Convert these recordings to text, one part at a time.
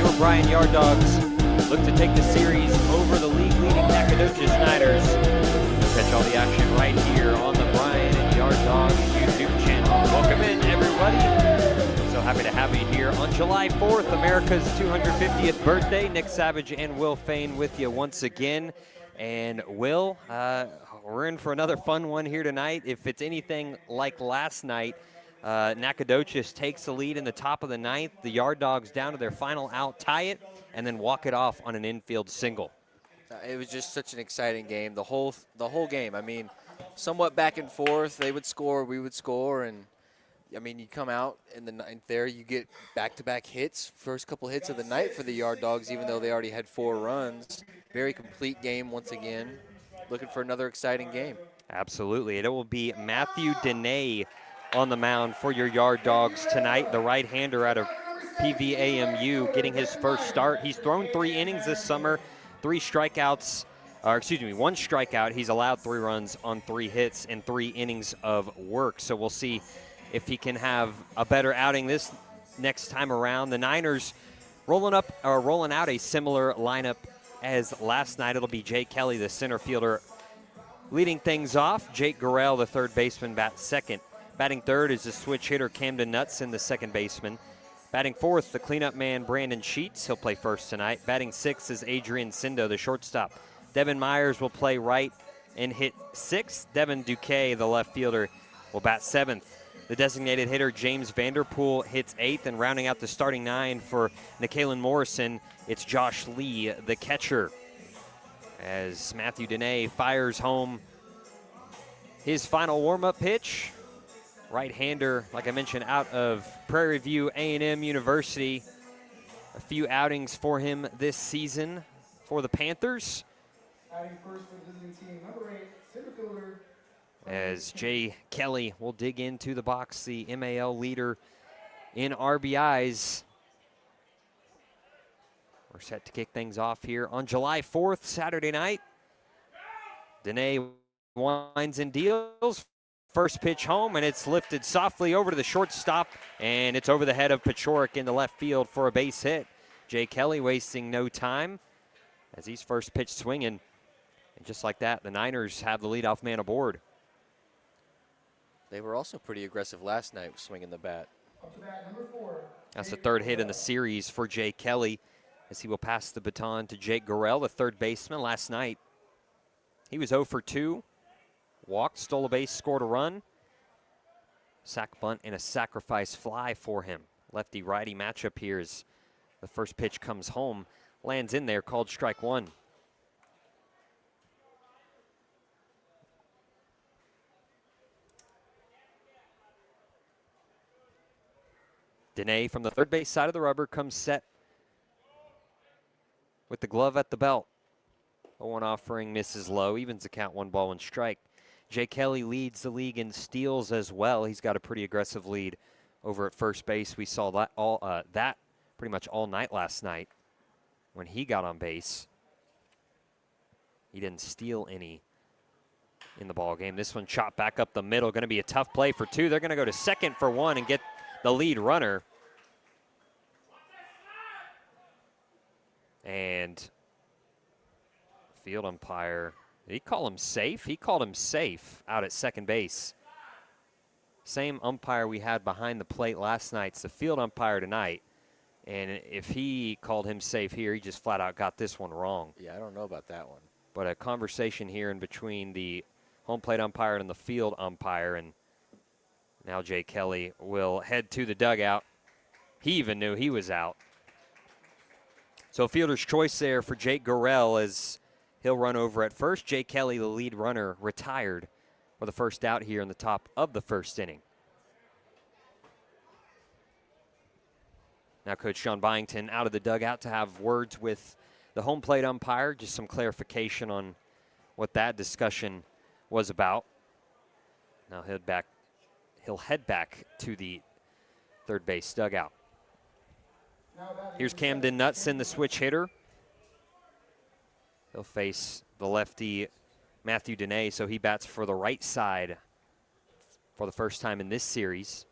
your Bryan Yard Dogs look to take the series over the league-leading Nacogdoches Niners. Catch all the action right here on the Bryan Yard Dogs YouTube channel. Welcome in, everybody. So happy to have you here on July 4th, America's 250th birthday. Nick Savage and Will Fain with you once again. And Will, we're in for another fun one here tonight. If it's anything like last night, Nacogdoches takes the lead in the top of the ninth. The Yard Dogs down to their final out, tie it, and then walk it off on an infield single. It was just such an exciting game. The whole game. I mean, somewhat back and forth. They would score, we would score, and I mean, you come out in the ninth there, you get back-to-back hits. First couple hits of the night for the Yard Dogs, even though they already had 4 runs. Very complete game once again. Looking for another exciting game. Absolutely. It will be Matthew Dene on the mound for your Yard Dogs tonight. The right-hander out of PVAMU getting his first start. He's thrown 3 innings this summer, 1 strikeout. He's allowed 3 runs on 3 hits and 3 innings of work. So we'll see if he can have a better outing this next time around. The Niners rolling out a similar lineup as last night. It'll be Jay Kelly, the center fielder, leading things off. Jake Gurrell, the third baseman, bats second. Batting third is the switch hitter Camden Knutson, the second baseman. Batting fourth, the cleanup man Brandon Sheets. He'll play first tonight. Batting sixth is Adrian Sindo, the shortstop. Devin Myers will play right and hit sixth. Devin Duque, the left fielder, will bat seventh. The designated hitter James Vanderpool hits eighth, and rounding out the starting 9 for Nicaelan Morrison, it's Josh Lee, the catcher. As Matthew Dene fires home his final warm-up pitch. Right-hander, like I mentioned, out of Prairie View A&M University. A few outings for him this season for the Panthers. Adding first for the visiting team, number 8, center fielder. As Jay Kelly will dig into the box, the MAL leader in RBIs. We're set to kick things off here on July 4th, Saturday night. Dene winds and deals. First pitch home, and it's lifted softly over to the shortstop, and it's over the head of Pachorik in the left field for a base hit. Jay Kelly wasting no time as he's first pitch swinging. And just like that, the Niners have the leadoff man aboard. They were also pretty aggressive last night swinging the bat. Up to bat, number 4. That's the third hit in the series for Jay Kelly as he will pass the baton to Jake Gurrell, the third baseman. Last night, he was 0 for 2. Walked, stole a base, scored a run. Sac bunt and a sacrifice fly for him. Lefty-righty matchup here as the first pitch comes home. Lands in there, called strike 1. Dene from the third base side of the rubber comes set with the glove at the belt. 0-1 offering misses low, evens the count, 1 ball, 1 strike. Jay Kelly leads the league in steals as well. He's got a pretty aggressive lead over at first base. We saw that pretty much all night last night when he got on base. He didn't steal any in the ball game. This one chopped back up the middle. Going to be a tough play for 2. They're going to go to second for 1 and get the lead runner. And field umpire, did he call him safe? He called him safe out at second base. Same umpire we had behind the plate last night. It's the field umpire tonight. And if he called him safe here, he just flat out got this one wrong. Yeah, I don't know about that one. But a conversation here in between the home plate umpire and the field umpire. And now Jay Kelly will head to the dugout. He even knew he was out. So fielder's choice there for Jake Gurrell as he'll run over at first. Jay Kelly, the lead runner, retired for the first out here in the top of the first inning. Now Coach John Byington out of the dugout to have words with the home plate umpire, just some clarification on what that discussion was about. Now he'll head back to the third base dugout. Here's Camden Knutson, the switch hitter. He'll face the lefty Matthew Dene, so he bats for the right side for the first time in this series.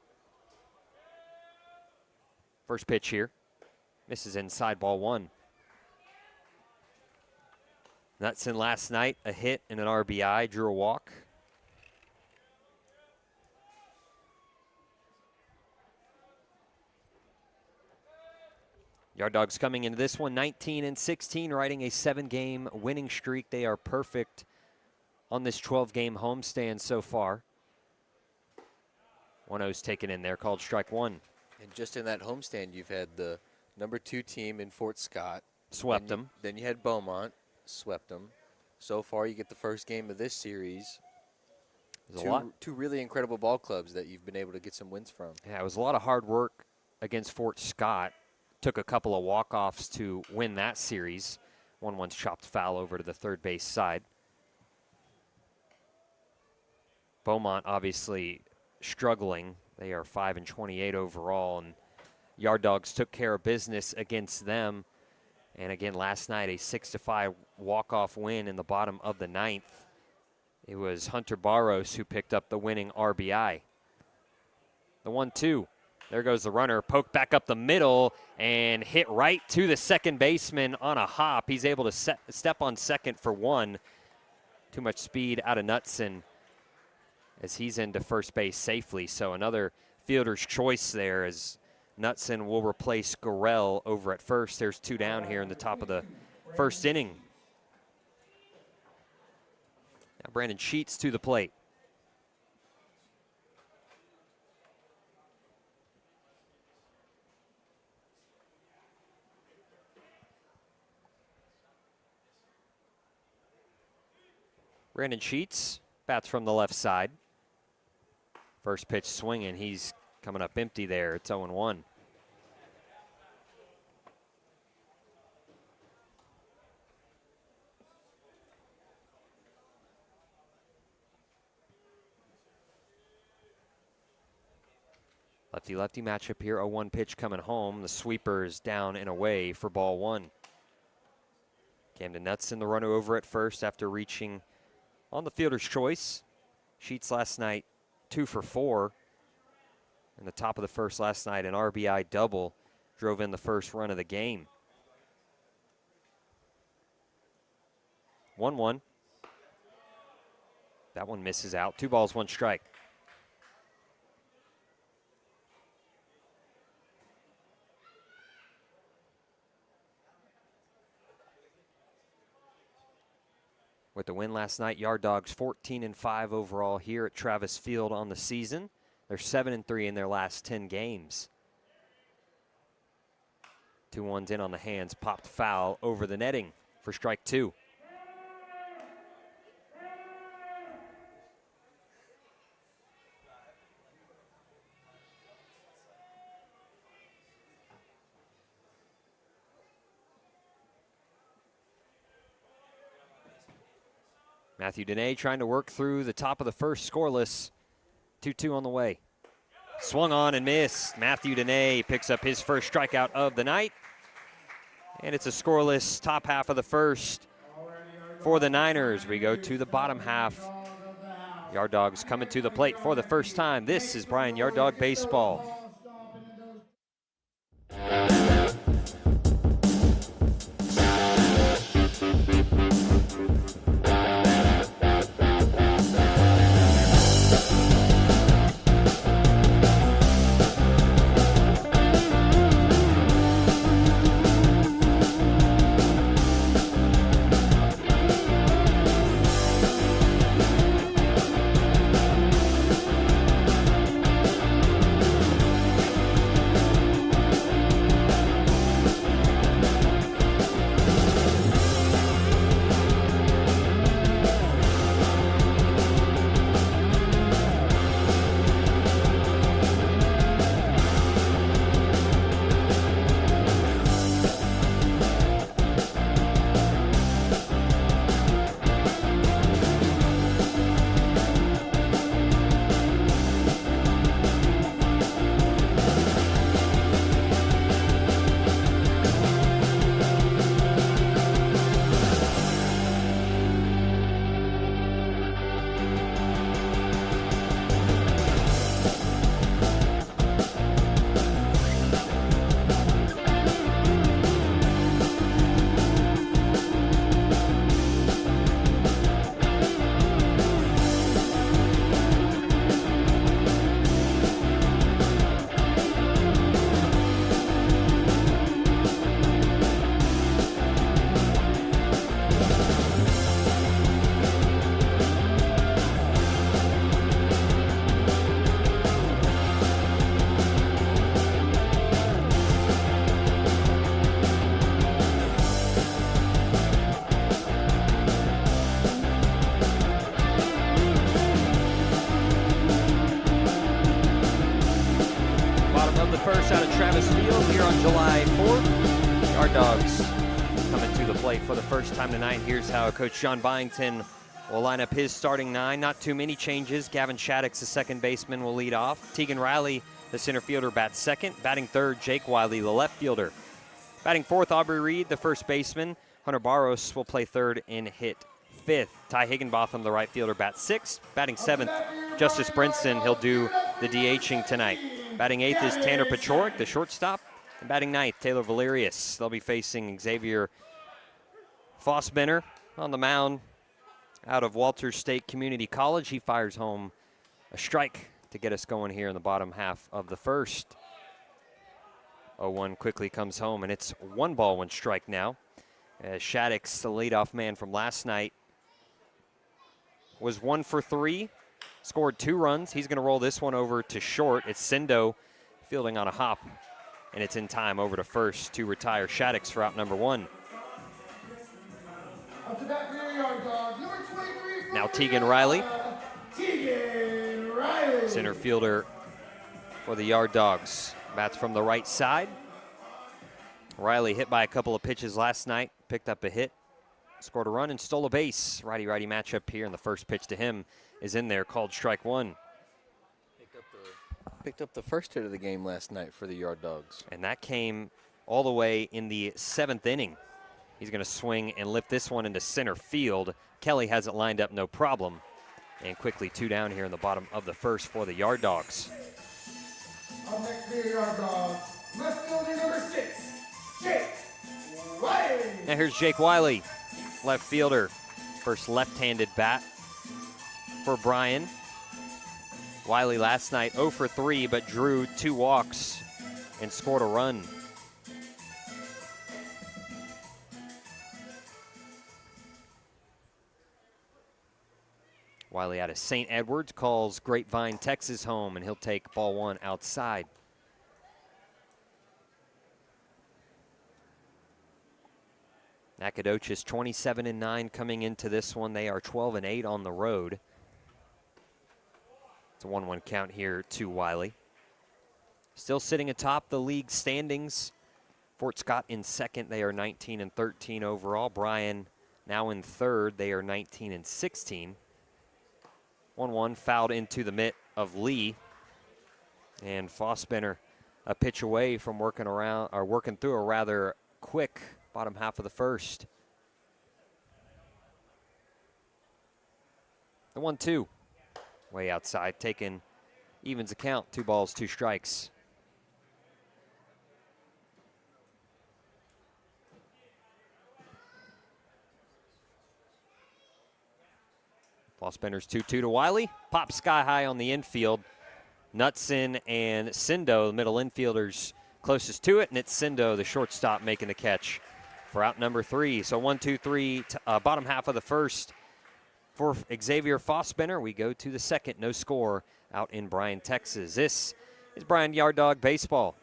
First pitch here. Misses inside, ball one. Knutson last night, a hit and an RBI, drew a walk. Yard Dogs coming into this one 19-16, riding a 7-game winning streak. They are perfect on this 12-game homestand so far. 1-0's taken in there, called strike one. And just in that homestand, you've had the number 2 team in Fort Scott. Swept them. Then you had Beaumont, swept them. So far, you get the first game of this series. Two really incredible ball clubs that you've been able to get some wins from. Yeah, it was a lot of hard work against Fort Scott. Took a couple of walk-offs to win that series. 1-1's chopped foul over to the third base side. Beaumont obviously struggling. They are 5-28 overall, and Yard Dogs took care of business against them. And again, last night, a 6-5 walk-off win in the bottom of the 9th. It was Hunter Barros who picked up the winning RBI. The 1-2. There goes the runner, poked back up the middle and hit right to the second baseman on a hop. He's able to step on second for one. Too much speed out of Knutson as he's into first base safely. So another fielder's choice there as Knutson will replace Gorell over at first. There's 2 down here in the top of the first inning. Now Brandon Sheets to the plate. Brandon Sheets bats from the left side. First pitch swinging. He's coming up empty there. It's 0-1. Lefty-lefty matchup here. 0-1 pitch coming home. The sweeper is down and away for ball one. Camden Knutson, the runner over at first after reaching on the fielder's choice. Sheets last night 2 for 4. In the top of the first last night, an RBI double drove in the first run of the game. 1-1. That one misses out. 2 balls, 1 strike. With the win last night, Yard Dogs 14-5 overall here at Travis Field on the season. They're 7-3 in their last 10 games. 2-1's in on the hands, popped foul over the netting for strike 2. Matthew Dene trying to work through the top of the first, scoreless. 2-2 on the way. Swung on and missed. Matthew Dene picks up his first strikeout of the night. And it's a scoreless top half of the first for the Niners. We go to the bottom half. Yard Dogs coming to the plate for the first time. This is Bryan Yard Dog Baseball. Dogs coming to the plate for the first time tonight. Here's how Coach John Byington will line up his starting 9. Not too many changes. Gavin Shaddix, the second baseman, will lead off. Tegan Riley, the center fielder, bats second. Batting third, Jake Wiley, the left fielder. Batting fourth, Aubrey Reed, the first baseman. Hunter Barros will play third and hit fifth. Ty Higginbotham, the right fielder, bats sixth. Batting seventh, Justice Brinson. He'll do the DHing tonight. Batting eighth is Tanner Pachorik, the shortstop. And batting ninth, Taylor Valerius. They'll be facing Xavier Fossbender on the mound out of Walters State Community College. He fires home a strike to get us going here in the bottom half of the first. 0-1 quickly comes home, and it's 1 ball, 1 strike now. As Shaddix, the leadoff man from last night, was 1 for 3, scored 2 runs. He's going to roll this one over to short. It's Sindo fielding on a hop, and it's in time over to first to retire Shaddix for out number 1. Up to bat for your Yard Dogs, number 23. Now Tegan Riley, Tegan Riley. center fielder for the Yard Dogs. Bats from the right side. Riley hit by a couple of pitches last night, picked up a hit, scored a run, and stole a base. Righty-righty matchup here, and the first pitch to him is in there, called strike 1. Picked up the first hit of the game last night for the Yard Dogs. And that came all the way in the 7th inning. He's going to swing and lift this one into center field. Kelly has it lined up no problem. And quickly 2 down here in the bottom of the first for the Yard Dogs. Up next for your Yard Dogs, left fielder number 6, Jake Wiley. Now here's Jake Wiley, left fielder. First left-handed bat for Bryan. Wiley last night 0 for 3, but drew 2 walks and scored a run. Wiley out of St. Edwards, calls Grapevine, Texas home, and he'll take ball 1 outside. Nacogdoches 27-9 coming into this one. They are 12-8 on the road. It's a 1-1 count here to Wiley. Still sitting atop the league standings. Fort Scott in second. They are 19-13 overall. Bryan now in third. They are 19-16. 1-1 fouled into the mitt of Lee. And Fossbender a pitch away from working through a rather quick bottom half of the first. The 1-2. Way outside, taking evens account. 2 balls, 2 strikes. Fossbender's 2-2 to Wiley. Pop sky high on the infield. Knutson and Sindo, the middle infielders, closest to it, and it's Sindo, the shortstop, making the catch for out number 3. So 1-2-3, bottom half of the first for Xavier Fossbender. We go to the second, no score out in Bryan, Texas. This is Bryan Yard Dog Baseball.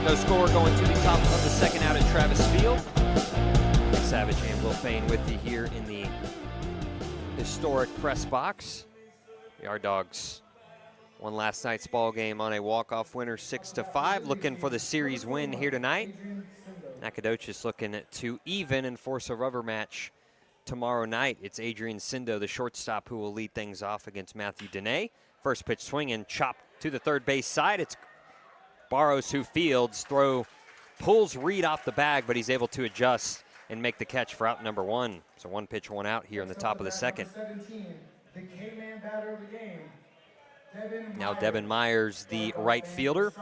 No score going to the top of the second out at Travis Field. Nick Savage and Will Fain with you here in the historic press box. The Yard Dogs won last night's ball game on a walk-off winner 6-5, looking for the series win here tonight. Nacogdoches looking to even and force a rubber match tomorrow night. It's Adrian Sindo, the shortstop, who will lead things off against Matthew Dene. First pitch swinging, chopped to the third base side. It's Barros who fields, pulls Reed off the bag, but he's able to adjust and make the catch for out number one. So one pitch, one out here in the top of the second. Now Devin Myers, the right fielder,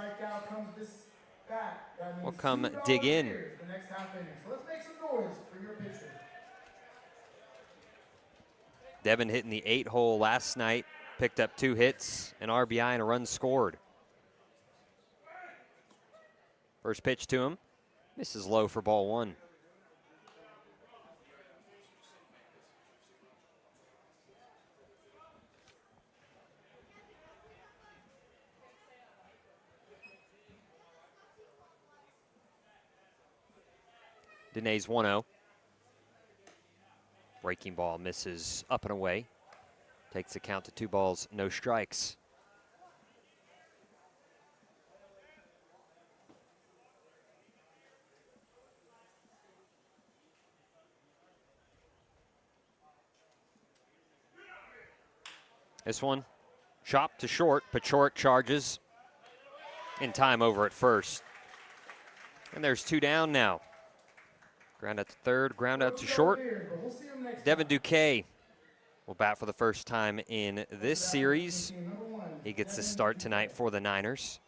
will come dig in. Devin hitting the 8-hole last night, picked up 2 hits, an RBI, and a run scored. First pitch to him, misses low for ball 1. Dene's 1-0. Breaking ball misses up and away. Takes the count to 2 balls, no strikes. This one, chopped to short. Pachorik charges in time over at first. And there's 2 down now. Ground out to third, ground out to short. Devin Duque will bat for the first time in this series. He gets the start tonight for the Niners.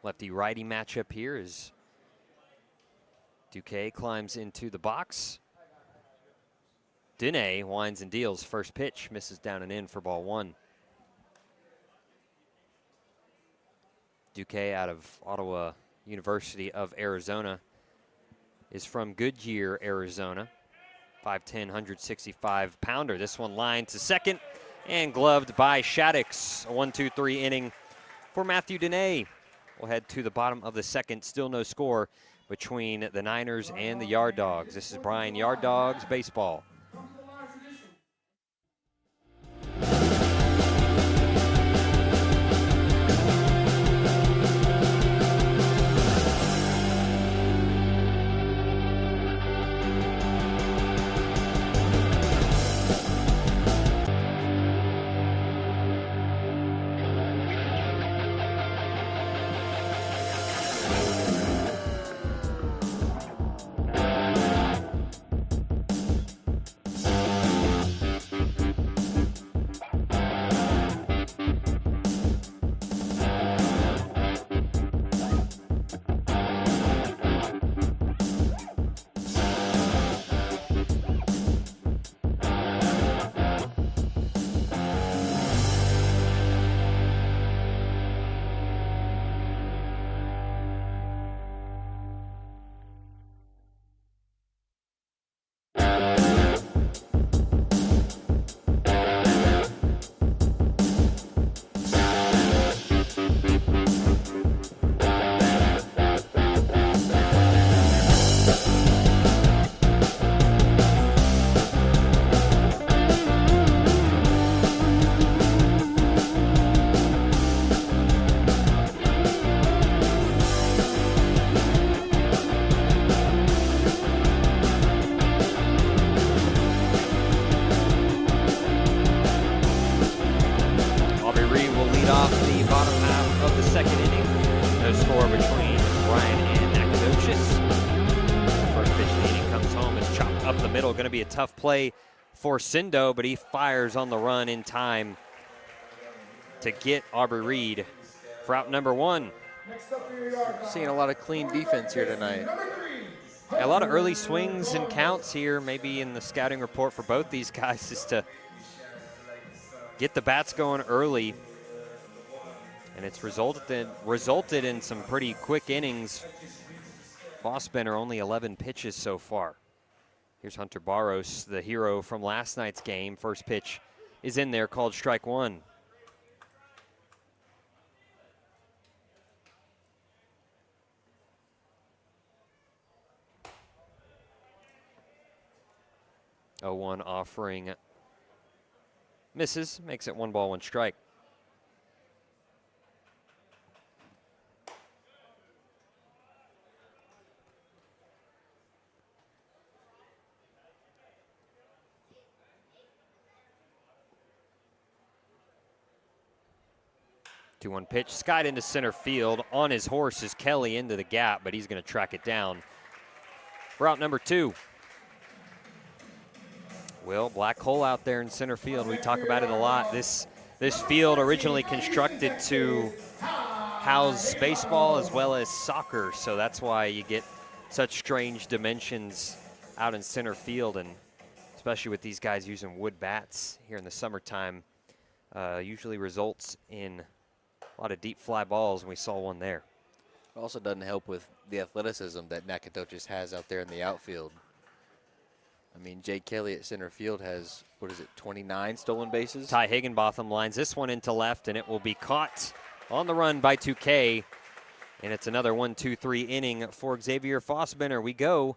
Lefty-righty matchup here as Duque climbs into the box. Dene winds and deals. First pitch misses down and in for ball 1. Duque out of Ottawa University of Arizona is from Goodyear, Arizona. 5'10", 165-pounder. This one lined to second and gloved by Shaddix. A 1-2-3 inning for Matthew Dene. We'll head to the bottom of the second. Still no score between the Niners and the Yard Dogs. This is Bryan Yard Dogs baseball. Going to be a tough play for Sindo, but he fires on the run in time to get Aubrey Reed for out number 1. Seeing a lot of clean defense here tonight. A lot of early swings and counts here, maybe in the scouting report for both these guys, is to get the bats going early. And it's resulted in some pretty quick innings. Fossbender only 11 pitches so far. Here's Hunter Barros, the hero from last night's game. First pitch is in there, called strike one. Oh, 1 offering misses, makes it 1 ball, 1 strike. Two one pitch, skied into center field. On his horse is Kelly into the gap, but he's going to track it down for out number 2. Will, black hole out there in center field. We talk about it a lot. This field originally constructed to house baseball as well as soccer, so that's why you get such strange dimensions out in center field, and especially with these guys using wood bats here in the summertime, usually results in a lot of deep fly balls, and we saw one there. It also doesn't help with the athleticism that Nacogdoches has out there in the outfield. I mean, Jay Kelly at center field has, 29 stolen bases? Ty Higginbotham lines this one into left, and it will be caught on the run by 2K. And it's another 1-2-3 inning for Xavier Fossbender. We go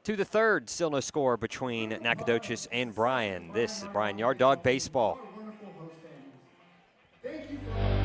to the third. Still no score between Nacogdoches and Bryan. This is Bryan Yard Dog Baseball. Wonderful host families. Thank you for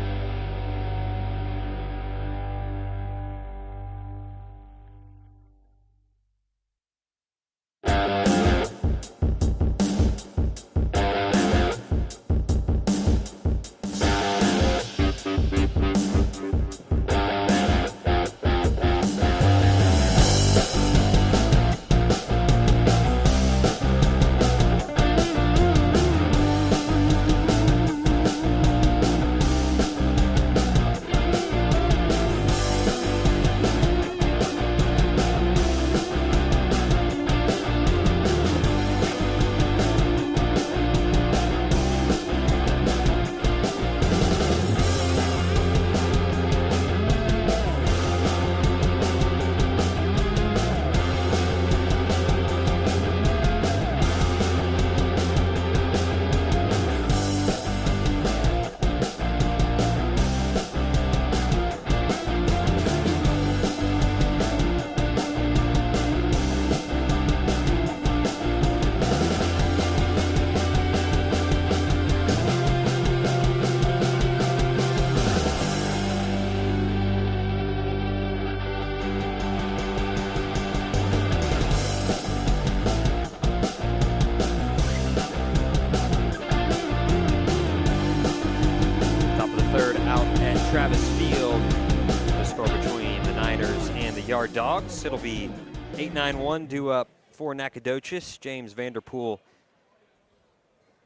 Yard Dogs. It'll be 8-9-1 due up for Nacogdoches. James Vanderpool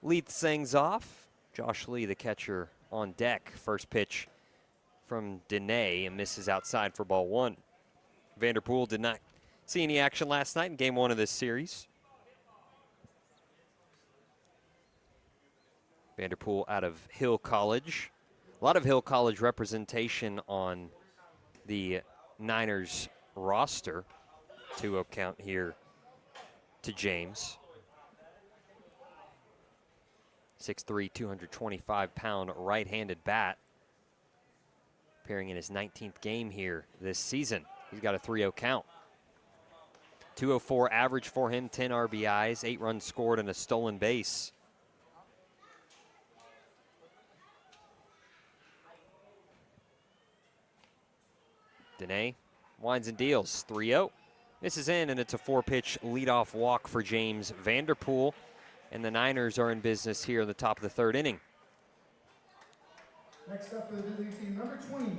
leads things off. Josh Lee, the catcher, on deck. First pitch from Dene and misses outside for ball 1. Vanderpool did not see any action last night in game 1 of this series. Vanderpool out of Hill College. A lot of Hill College representation on the Niners roster. 2-0 count here to James. 6'3", 225-pound right-handed bat. Appearing in his 19th game here this season. He's got a 3-0 count. 204 average for him, 10 RBIs, 8 runs scored, and a stolen base. Dene winds and deals, 3-0. Misses in, and it's a 4-pitch leadoff walk for James Vanderpool. And the Niners are in business here in the top of the 3rd inning. Next up for the visiting team, number 20,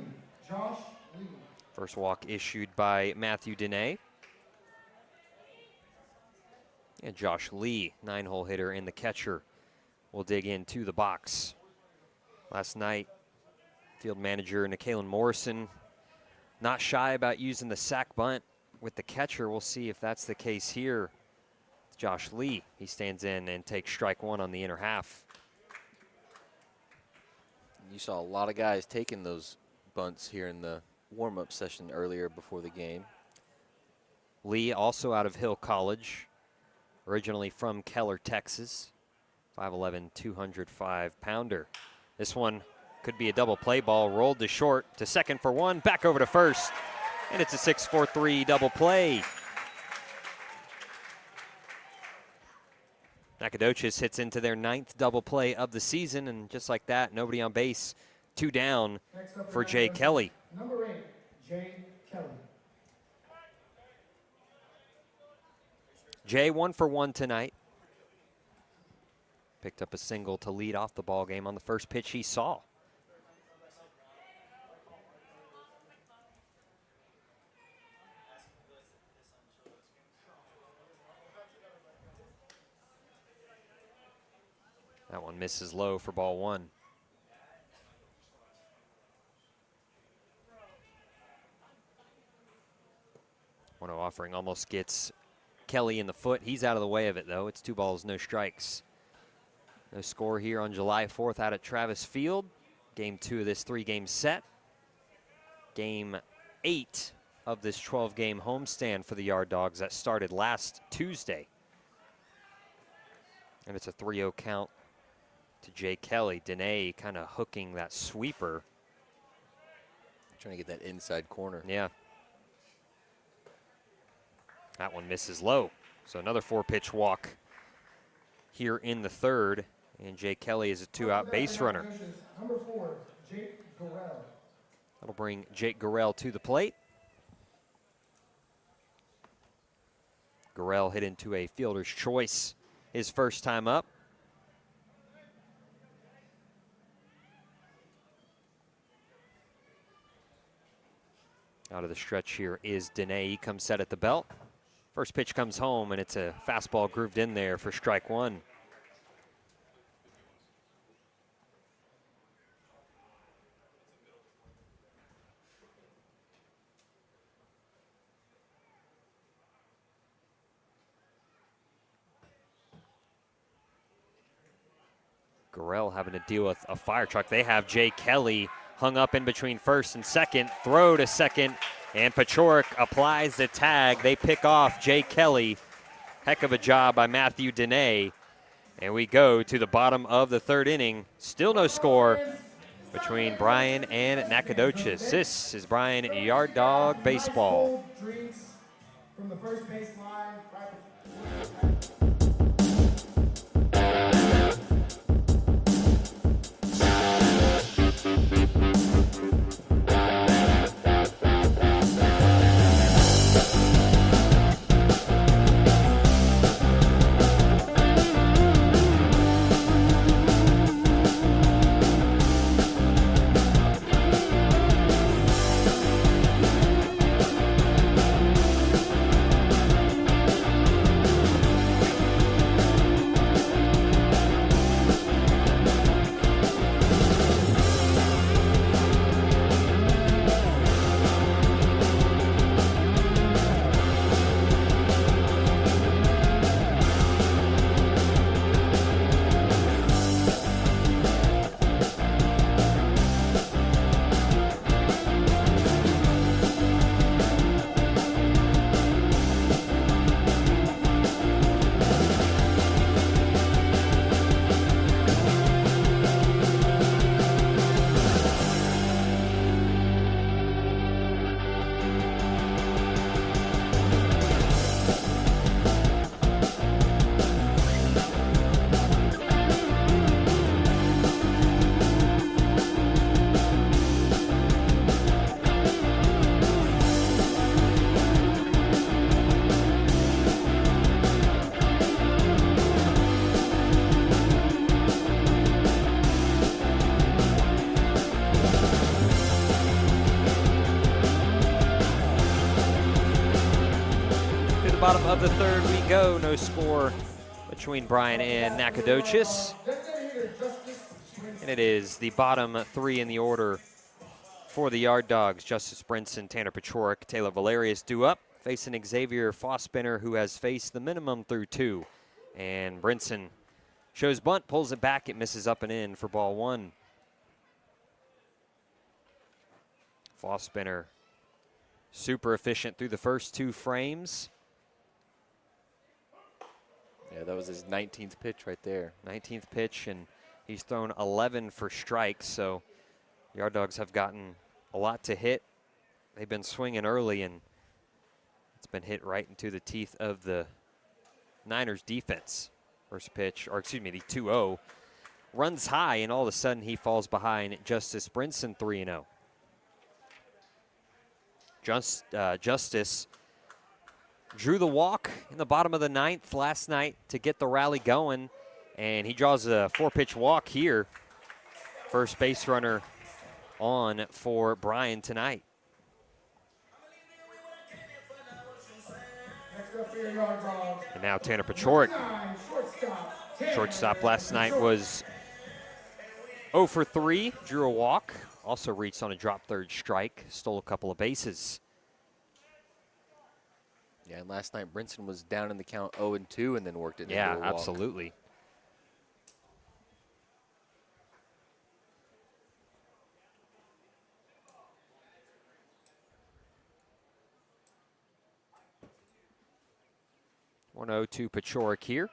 Josh Lee. First walk issued by Matthew Dene. And Josh Lee, 9-hole hitter, and the catcher will dig into the box. Last night, field manager Nicaelan Morrison not shy about using the sack bunt with the catcher. We'll see if that's the case here. Josh Lee, he stands in and takes strike 1 on the inner half. You saw a lot of guys taking those bunts here in the warm-up session earlier before the game. Lee, also out of Hill College. originally from Keller, Texas. 5'11", 205-pounder. This one could be a double play ball, rolled to short, to second for one, back over to first, and it's a 6-4-3 double play. Nacogdoches hits into their 9th double play of the season, and just like that, nobody on base, 2 down for Jay Kelly. Number 8, Jay Kelly. Jay 1 for 1 tonight. Picked up a single to lead off the ball game on the first pitch he saw. That one misses low for ball 1. One offering almost gets Kelly in the foot. He's out of the way of it, though. It's 2 balls, no strikes. No score here on July 4th out at Travis Field. Game 2 of this 3-game set. Game 8 of this 12-game homestand for the Yard Dogs that started last Tuesday. And it's a 3-0 count to Jay Kelly. Dene kind of hooking that sweeper. Trying to get that inside corner. Yeah. That one misses low. So another 4-pitch walk here in the 3rd. And Jay Kelly is a 2-out base runner. Number 4, Jake Gorell. That'll bring Jake Gorell to the plate. Gorell hit into a fielder's choice his first time up. Out of the stretch here is Dene. He comes set at the belt. First pitch comes home, and it's a fastball grooved in there for strike 1. Gorell having to deal with a fire truck. They have Jay Kelly hung up in between first and second. Throw to second, and Pachorik applies the tag. They pick off Jay Kelly. Heck of a job by Matthew Dene. And we go to the bottom of the 3rd inning. Still no score between Bryan and Nacogdoches. This is Bryan Yard Dog Baseball. Drinks from the first baseline. Bottom of the 3rd we go. No score between Bryan and Nacogdoches. And it is the bottom 3 in the order for the Yard Dogs. Justice Brinson, Tanner Pachorik, Taylor Valerius due up, facing Xavier Fossbinner, who has faced the minimum through 2. And Brinson shows bunt, pulls it back, it misses up and in for ball 1. Fossbinner super efficient through the first 2 frames. Yeah, that was his 19th pitch right there. 19th pitch, and he's thrown 11 for strikes, so Yard Dogs have gotten a lot to hit. They've been swinging early, and it's been hit right into the teeth of the Niners defense. First pitch, or excuse me, the 2-0. Runs high, and all of a sudden he falls behind Justice Brinson 3-0. Justice drew the walk in the bottom of the 9th last night to get the rally going, and he draws a 4-pitch walk here. First base runner on for Bryan tonight. And now Tanner Pachorik. Shortstop last night was 0 for 3, drew a walk, also reached on a drop third strike, stole a couple of bases. Yeah, and last night Brinson was down in the count 0-2 and then worked it into a walk. Yeah, absolutely. One 0 to Pachorik here.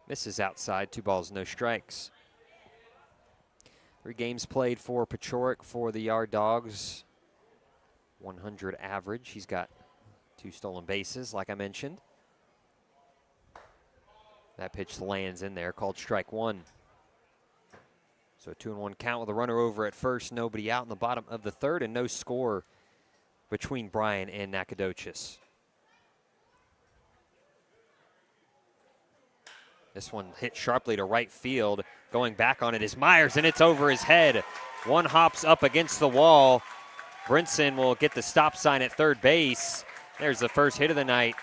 Misses outside, 2 balls, no strikes. 3 games played for Pachorik for the Yard Dogs. 100 average. He's got 2 stolen bases, like I mentioned. That pitch lands in there, called strike 1. So a 2-1 count with a runner over at first, nobody out in the bottom of the 3rd, and no score between Bryan and Nacogdoches. This one hit sharply to right field. Going back on it is Myers, and it's over his head. One hops up against the wall. Brinson will get the stop sign at third base. There's the first hit of the night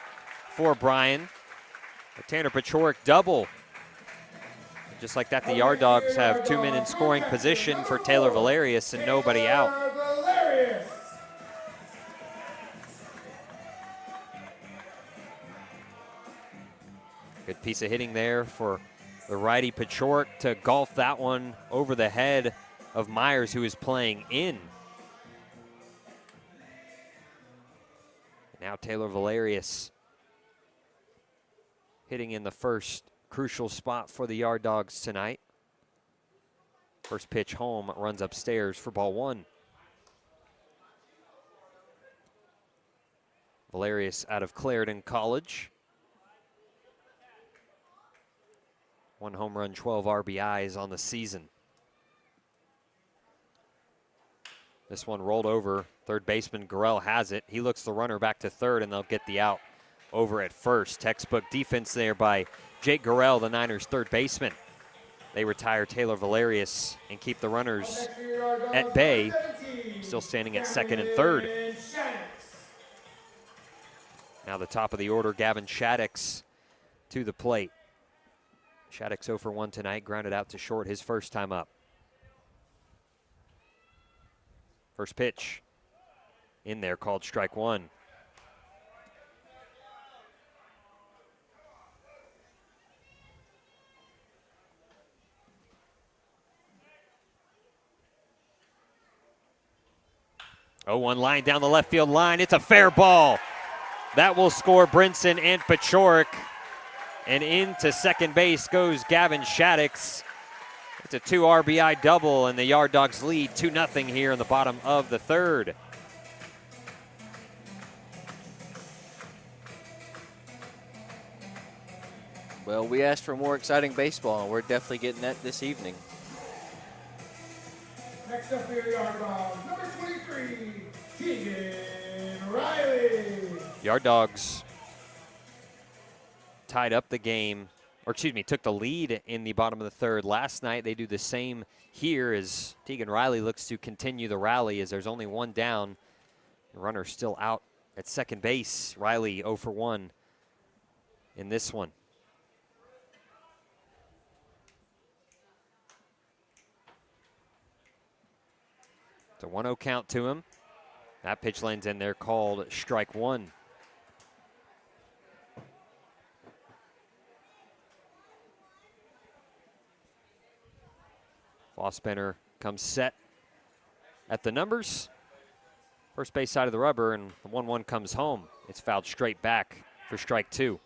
for Bryan. A Tanner Pachorik double. Just like that, the Yard Dogs have 2 men in scoring position for Taylor Valerius and nobody out. Good piece of hitting there for the righty Pachorik to golf that one over the head of Myers, who is playing in. Now Taylor Valerius hitting in the first crucial spot for the Yard Dogs tonight. First pitch home, runs upstairs for ball 1. Valerius out of Clarendon College. 1 home run, 12 RBIs on the season. This one rolled over. Third baseman Gorell has it. He looks the runner back to third, and they'll get the out over at first. Textbook defense there by Jake Gorell, the Niners' third baseman. They retire Taylor Valerius and keep the runners at bay, still standing at second and third. Now the top of the order, Gavin Shaddix to the plate. Shaddix 0 for 1 tonight, grounded out to short his first time up. First pitch in there, called strike 1. Oh, 1 line down the left field line. It's a fair ball. That will score Brinson and Pachorik. And into second base goes Gavin Shaddix. It's a 2 RBI double, and the Yard Dogs lead 2-0 here in the bottom of the 3rd. Well, we asked for more exciting baseball, and we're definitely getting that this evening. Next up for your Yard Dogs, number 23, Tegan Riley. Yard Dogs tied up the game, or excuse me, took the lead in the bottom of the 3rd last night. They do the same here as Tegan Riley looks to continue the rally as there's only 1 down. The runner still out at second base. Riley 0 for 1 in this one. It's a 1-0 count to him. That pitch lands in there, called strike 1. Fossbender comes set at the numbers. First base side of the rubber, and the 1-1 comes home. It's fouled straight back for strike 2.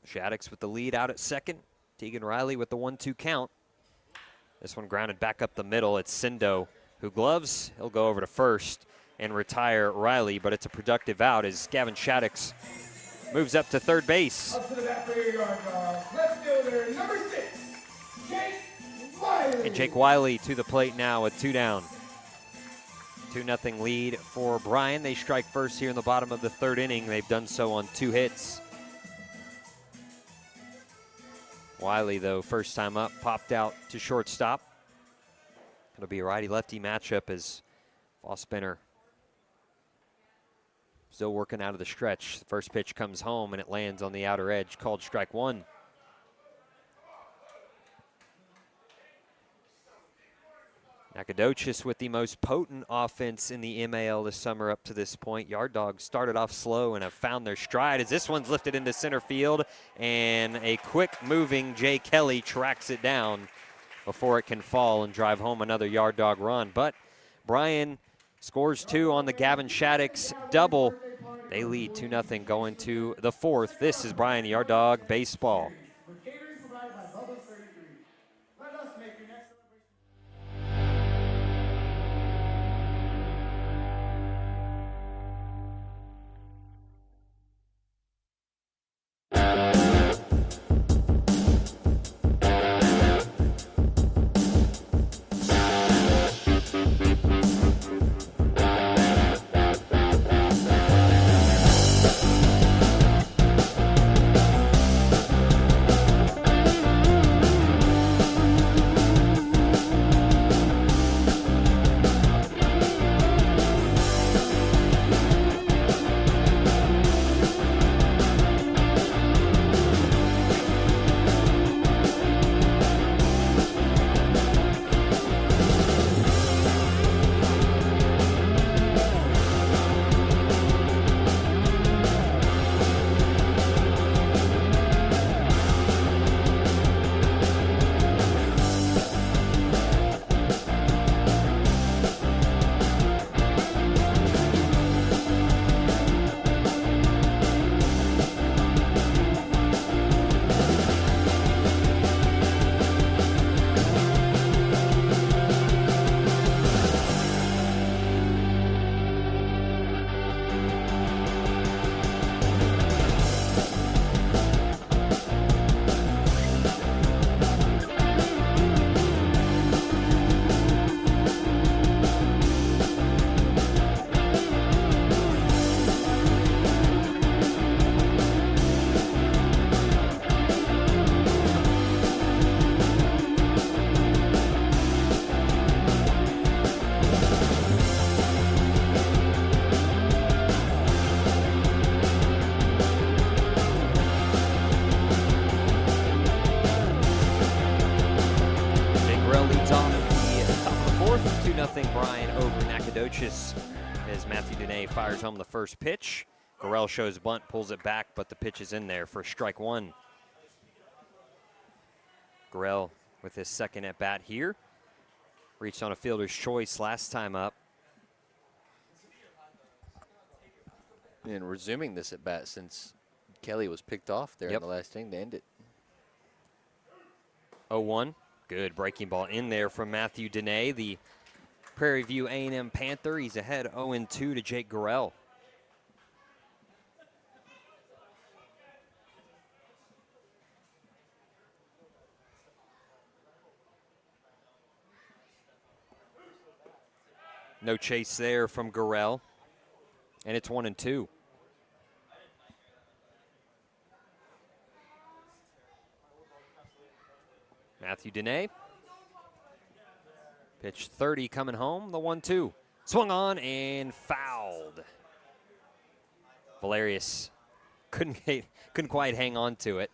Shaddix with the lead out at second. Tegan Riley with the 1-2 count. This one grounded back up the middle. It's Sindo who gloves. He'll go over to first and retire Riley, but it's a productive out as Gavin Shaddix moves up to third base. Up to the bat for your Yard Dogs. Left fielder, number 6, Jake Wiley. And Jake Wiley to the plate now with 2 down. 2-0 lead for Bryan. They strike first here in the bottom of the third inning. They've done so on 2 hits. Wiley, though, first time up, popped out to shortstop. It'll be a righty-lefty matchup as Fossbender still working out of the stretch. The first pitch comes home and it lands on the outer edge, called strike 1. Nacogdoches with the most potent offense in the MAL this summer up to this point. Yard Dogs started off slow and have found their stride as this one's lifted into center field, and a quick-moving Jay Kelly tracks it down before it can fall and drive home another Yard Dog run. But Bryan scores 2 on the Gavin Shaddix double. They lead 2-0 going to the 4th. This is Bryan Yard Dog Baseball. With catering provided by Bubba's 33. Let us make your next Bryan over Nacogdoches as Matthew Dene fires home the first pitch. Gorell shows bunt, pulls it back, but the pitch is in there for strike 1. Gorell with his second at bat here. Reached on a fielder's choice last time up. And resuming this at bat since Kelly was picked off there in the last inning to end it. 0-1. Good breaking ball in there from Matthew Dene, the Prairie View A&M Panther. He's ahead 0-2 to Jake Gorell. No chase there from Gorell, and it's 1-2. Matthew Dene. Pitch 30 coming home, the 1-2. Swung on and fouled. Valerius couldn't quite hang on to it.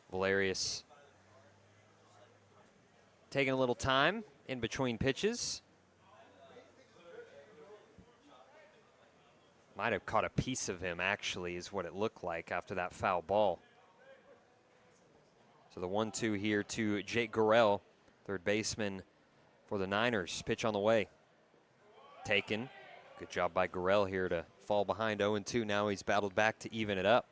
Valerius taking a little time in between pitches. Might have caught a piece of him, actually, is what it looked like after that foul ball. So the 1-2 here to Jake Gorell, third baseman for the Niners. Pitch on the way. Taken. Good job by Gorell here to fall behind 0-2. Now he's battled back to even it up.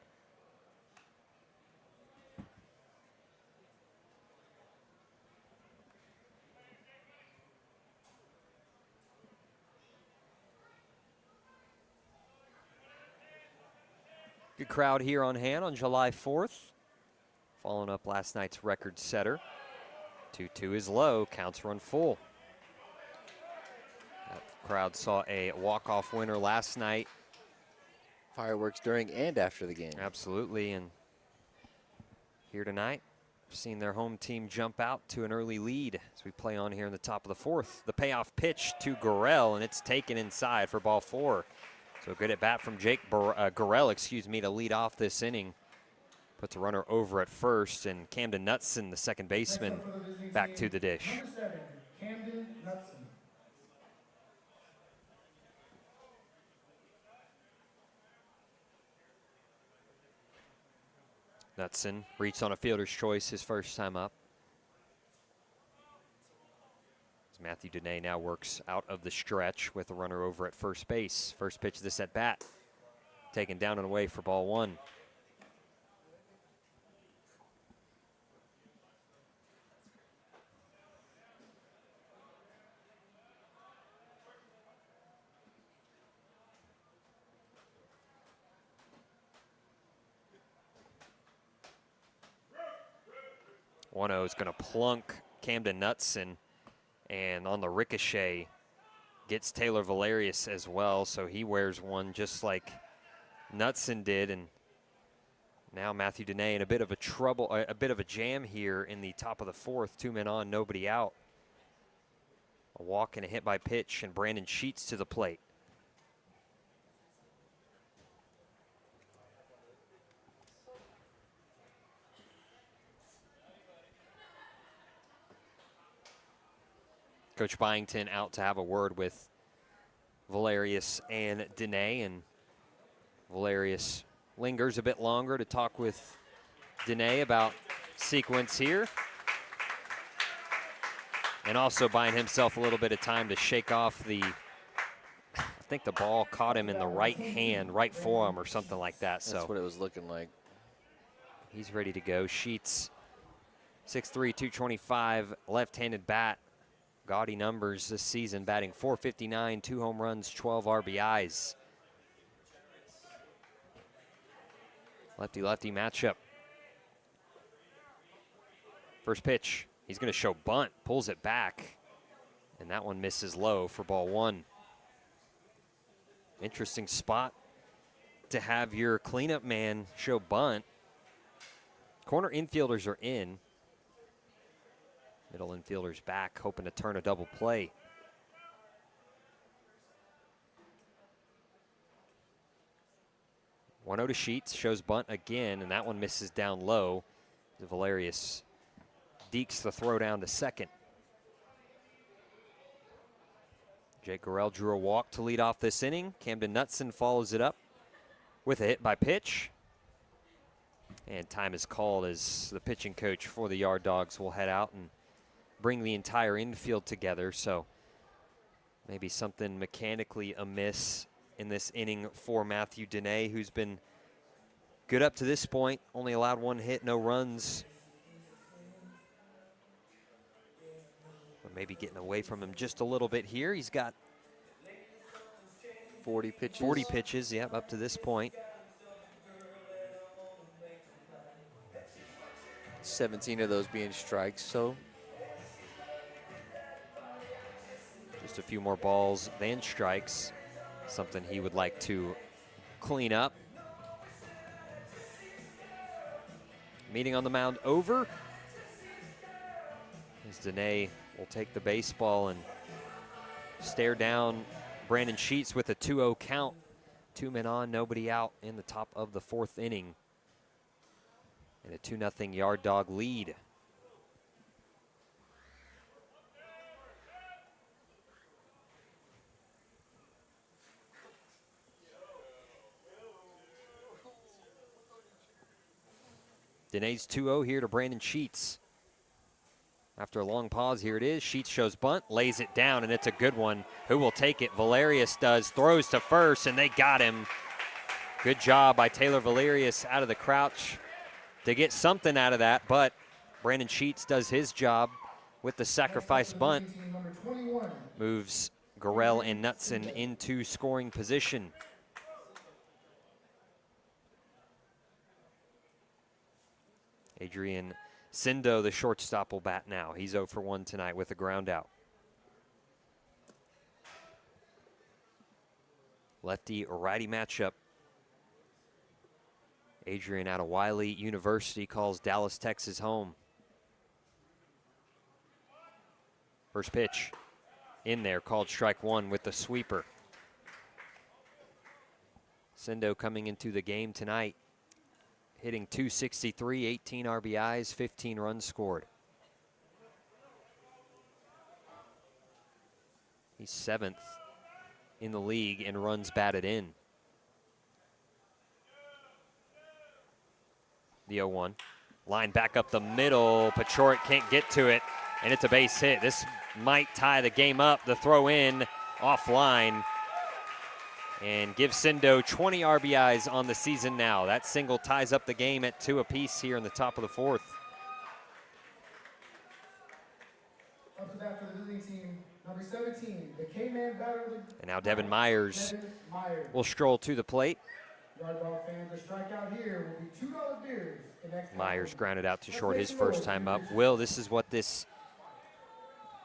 Good crowd here on hand on July 4th. Following up last night's record setter. 2-2 is low, counts run full. That crowd saw a walk-off winner last night. Fireworks during and after the game. Absolutely, and here tonight, seeing their home team jump out to an early lead as we play on here in the top of the fourth. The payoff pitch to Gorell, and it's taken inside for ball 4. So good at bat from Jake Gorell, to lead off this inning. Puts a runner over at first, and Camden Knutson, the second baseman, back to the dish. Number 7, Camden Knutson. Knutson reached on a fielder's choice his first time up. As Matthew Dene now works out of the stretch with a runner over at first base. First pitch of this at bat, taken down and away for ball 1. One-0 is going to plunk Camden Knutson, and on the ricochet gets Taylor Valerius as well, so he wears one just like Knutson did. And now Matthew Dene in a bit of a jam here in the top of the fourth. 2 men on, nobody out. A walk and a hit by pitch, and Brandon Sheets to the plate. Coach Byington out to have a word with Valerius and Dene, and Valerius lingers a bit longer to talk with Dene about sequence here. And also buying himself a little bit of time to shake off I think the ball caught him in the right hand, right forearm or something like that. That's what it was looking like. He's ready to go. Sheets, 6'3", 225, left-handed bat. Gaudy numbers this season, batting .459, 2 home runs, 12 RBIs. Lefty-lefty matchup. First pitch, he's going to show bunt, pulls it back, and that one misses low for ball 1. Interesting spot to have your cleanup man show bunt. Corner infielders are in. Middle infielder's back, hoping to turn a double play. One-0 to Sheets, shows bunt again, and that one misses down low. Valerius dekes the throw down to second. Jake Gorell drew a walk to lead off this inning. Camden Knutson follows it up with a hit by pitch. And time is called as the pitching coach for the Yard Dogs will head out and bring the entire infield together. So maybe something mechanically amiss in this inning for Matthew Dene, who's been good up to this point. Only allowed 1 hit, no runs. But maybe getting away from him just a little bit here. He's got 40 pitches. 40 pitches, yep, up to this point. 17 of those being strikes, so just a few more balls than strikes. Something he would like to clean up. Meeting on the mound over. As Dene will take the baseball and stare down Brandon Sheets with a 2-0 count. 2 men on, nobody out in the top of the fourth inning. And a 2-0 Yard Dog lead. Danae's 2-0 here to Brandon Sheets. After a long pause, here it is. Sheets shows bunt, lays it down, and it's a good one. Who will take it? Valerius does. Throws to first, and they got him. Good job by Taylor Valerius out of the crouch to get something out of that, but Brandon Sheets does his job with the sacrifice bunt. Moves Gorell and Knutson into scoring position. Adrian Sindo, the shortstop, will bat now. He's 0 for 1 tonight with a ground out. Lefty-righty matchup. Adrian out of Wiley University calls Dallas, Texas home. First pitch in there, called strike one with the sweeper. Sindo coming into the game tonight, hitting .263, 18 RBIs, 15 runs scored. He's 7th in the league in runs batted in. The 0-1. Line back up the middle. Pachorik can't get to it, and it's a base hit. This might tie the game up. The throw in offline and gives Sindo 20 RBIs on the season now. That single ties up the game at 2 apiece here in the top of the 4th. Up to bat for the visiting team, number 17, the K-Man batter. And now Devin Myers will stroll to the plate. Yard Dog fans, the strikeout here will be $2 beers. Myers grounded out to short his first time up. Will, this is what this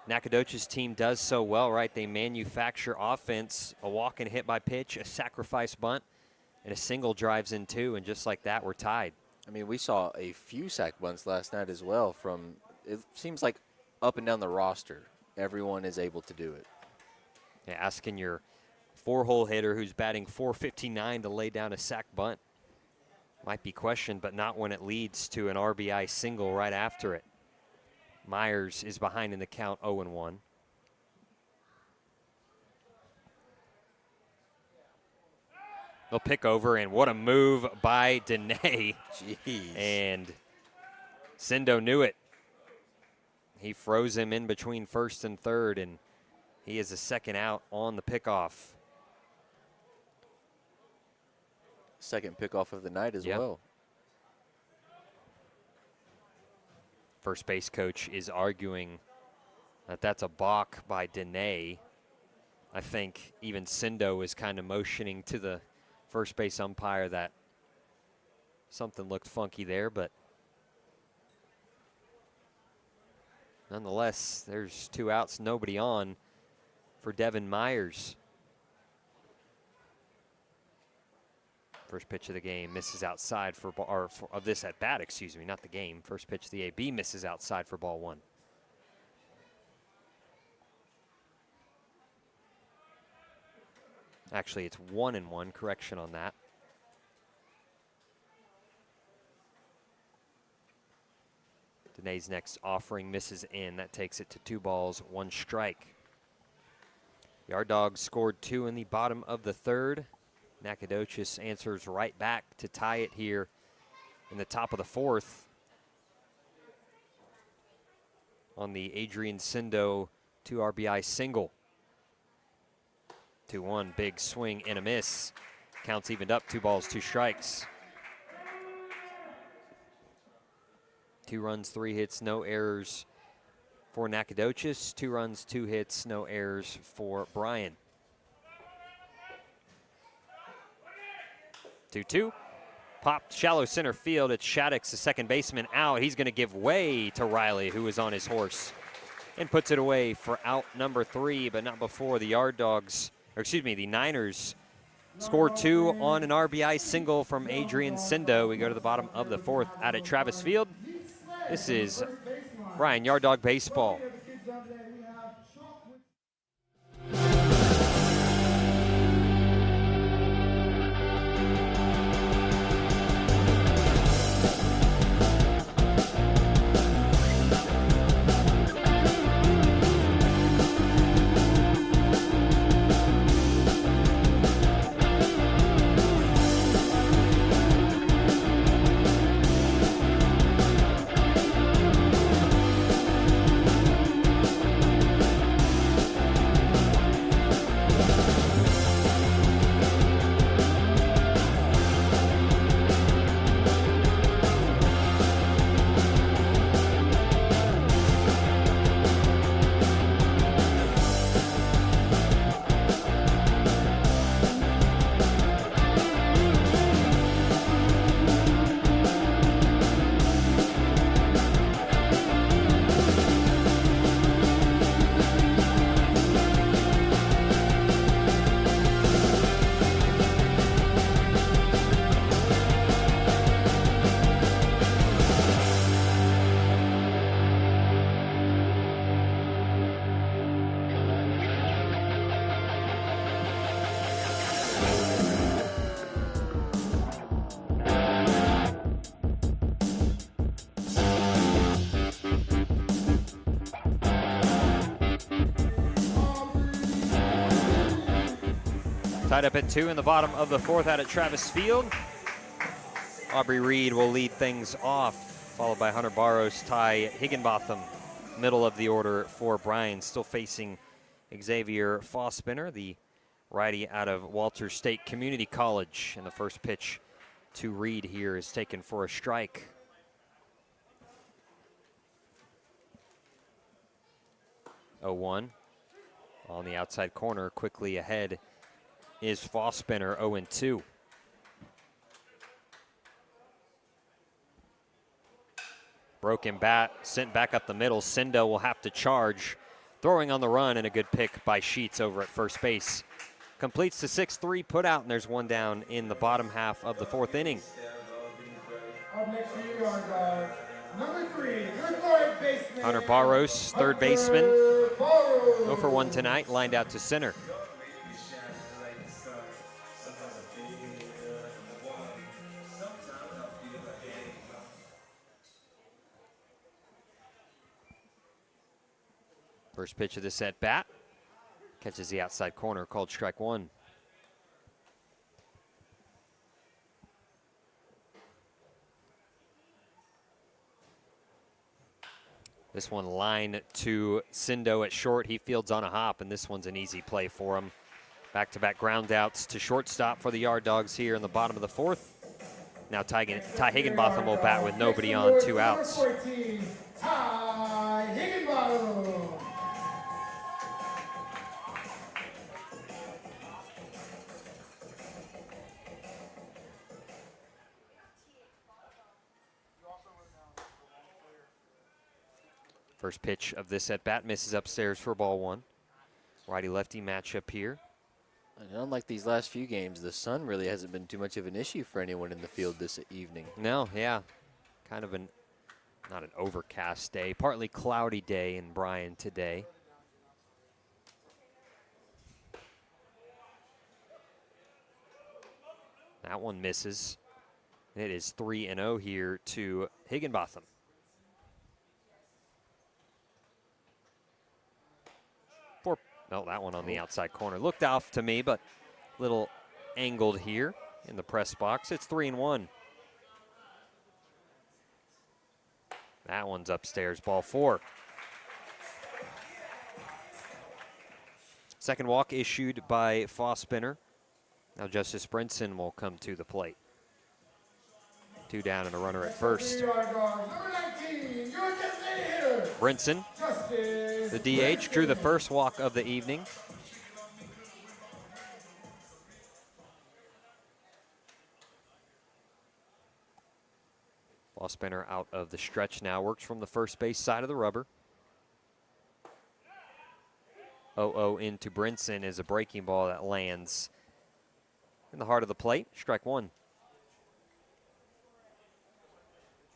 Nacogdoches team does so well, right? They manufacture offense, a walk and hit by pitch, a sacrifice bunt, and a single drives in 2, and just like that, we're tied. I mean, we saw a few sack bunts last night as well from, it seems like up and down the roster, everyone is able to do it. Yeah, asking your 4-hole hitter who's batting .459 to lay down a sack bunt might be questioned, but not when it leads to an RBI single right after it. Myers is behind in the count, 0-1. They'll pick over, and what a move by Dene. Jeez. And Sindo knew it. He froze him in between first and third, and he is a second out on the pickoff. Second pickoff of the night as Yep. well. First base coach is arguing that that's a balk by Dene. I think even Sindo is kind of motioning to the first base umpire that something looked funky there, but nonetheless, there's 2 outs, nobody on for Devin Myers. First pitch of the game misses outside for ball, or of this at bat, excuse me, not the game. First pitch of the AB misses outside for ball 1. Actually, it's 1-1. Correction on that. Dene's next offering misses in. That takes it to 2 balls, 1 strike. Yard Dogs scored 2 in the bottom of the 3rd. Nacogdoches answers right back to tie it here in the top of the 4th on the Adrian Sindo 2 RBI single. 2-1, big swing and a miss. Counts evened up, 2 balls, 2 strikes. 2 runs, 3 hits, no errors for Nacogdoches. 2 runs, 2 hits, no errors for Bryan. 2-2. Popped shallow center field. It's Shaddix, the second baseman, out. He's going to give way to Riley, who is on his horse, and puts it away for out number 3, but not before the Yard Dogs, or excuse me, the Niners score 2 on an RBI single from Adrian Sindo. We go to the bottom of the 4th out at Travis Field. This is Bryan Yard Dog Baseball. Tied up at 2 in the bottom of the 4th out at Travis Field. Aubrey Reed will lead things off, followed by Hunter Barros, Ty Higginbotham. Middle of the order for Bryan, still facing Xavier Fospinner, the righty out of Walters State Community College. And the first pitch to Reed here is taken for a strike. Oh, 1 on the outside corner, quickly ahead is Fospinner, 0-2. Broken bat, sent back up the middle. Sindo will have to charge. Throwing on the run, and a good pick by Sheets over at first base. Completes the 6-3 put out, and there's one down in the bottom half of the 4th inning. Up next for you, Yard Dogs, number 3, your third baseman. Hunter Barros, third baseman. Barros. 0 for 1 tonight, lined out to center. First pitch of this at bat. Catches the outside corner, called strike 1. This one line to Sindo at short. He fields on a hop, and this one's an easy play for him. Back-to-back ground outs to shortstop for the Yard Dogs here in the bottom of the 4th. Now Ty Higginbotham will bat with nobody on, 2 outs. Number 14, Ty Higginbotham. First pitch of this at bat misses upstairs for ball 1. Righty-lefty matchup here. And unlike these last few games, the sun really hasn't been too much of an issue for anyone in the field this evening. No, yeah. Kind of not an overcast day, partly cloudy day in Bryan today. That one misses. It is 3-0 here to Higginbotham. No, that one on the outside corner. Looked off to me, but a little angled here in the press box. It's 3-1. That one's upstairs, ball 4. Second walk issued by Fospinner. Now Justice Brinson will come to the plate. 2 down and a runner at first. Number 19, your designated hitter. Brinson, the DH, drew the first walk of the evening. Fospinner out of the stretch now, works from the first base side of the rubber. 0-0 into Brinson is a breaking ball that lands in the heart of the plate. Strike 1.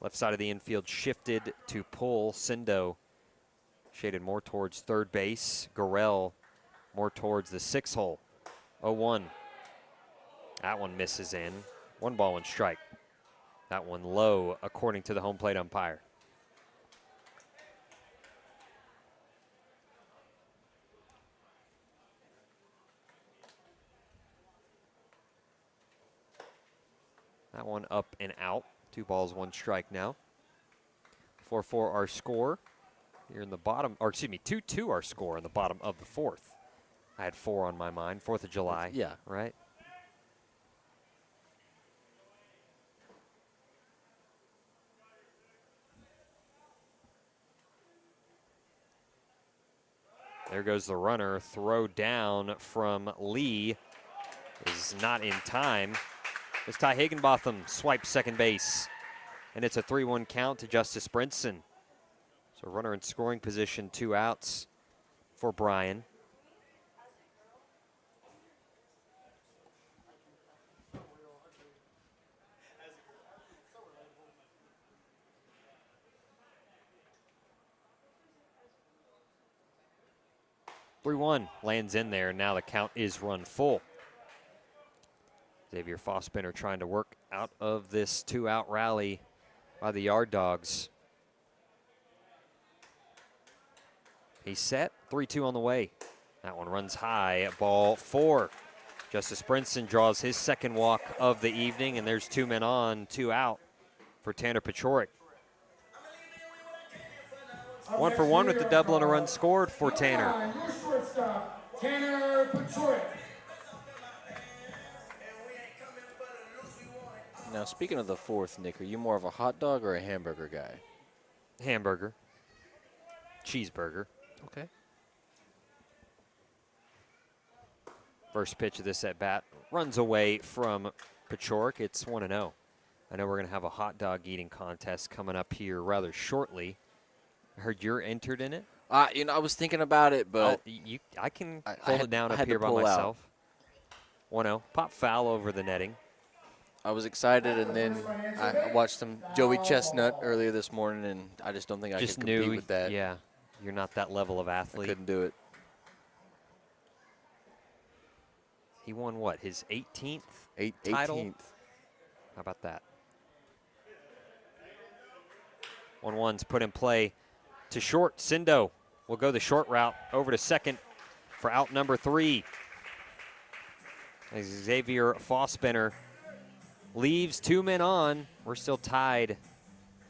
Left side of the infield shifted to pull. Sindo shaded more towards third base. Gorell more towards the 6 hole. 0-1. That one misses in. 1 ball, 1 strike. That one low, according to the home plate umpire. That one up and out. 2 balls, 1 strike now. 4-4 our score here in the bottom, or excuse me, 2-2 our score in the bottom of the 4th. I had 4 on my mind, 4th of July. Yeah. Right? There goes the runner. Throw down from Lee is not in time. As Ty Higginbotham swipes second base. And it's a 3-1 count to Justice Brinson. So runner in scoring position, 2 outs for Bryan. (3-1) lands in there. Now the count is run full. Xavier Fospinner trying to work out of this 2-out rally by the Yard Dogs. He's set, 3-2 on the way. That one runs high at ball 4. Justice Brinson draws his second walk of the evening, and there's 2 men on, 2 out for Tanner Pachorik. 1 for 1 with the double and a run scored for Tanner. Your shortstop, Tanner Pachorik. Now, speaking of the fourth, Nick, are you more of a hot dog or a hamburger guy? Hamburger. Cheeseburger. Okay. First pitch of this at bat runs away from Pachorik. It's 1-0. I know we're going to have a hot dog eating contest coming up here rather shortly. I heard you're entered in it. I was thinking about it, but I can hold it down up here by myself. 1-0. Pop foul over the netting. I was excited, and then I watched some Joey Chestnut earlier this morning, and I just don't think I could compete with that. Yeah, you're not that level of athlete. I couldn't do it. He won what, his 18th 18th. title? How about that? 1-1's put in play to short. Sindo will go the short route over to second for out number 3. As Xavier Fossbender leaves 2 men on. We're still tied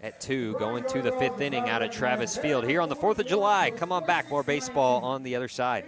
at 2, going to the 5th inning out at Travis Field here on the 4th of July. Come on back, more baseball on the other side.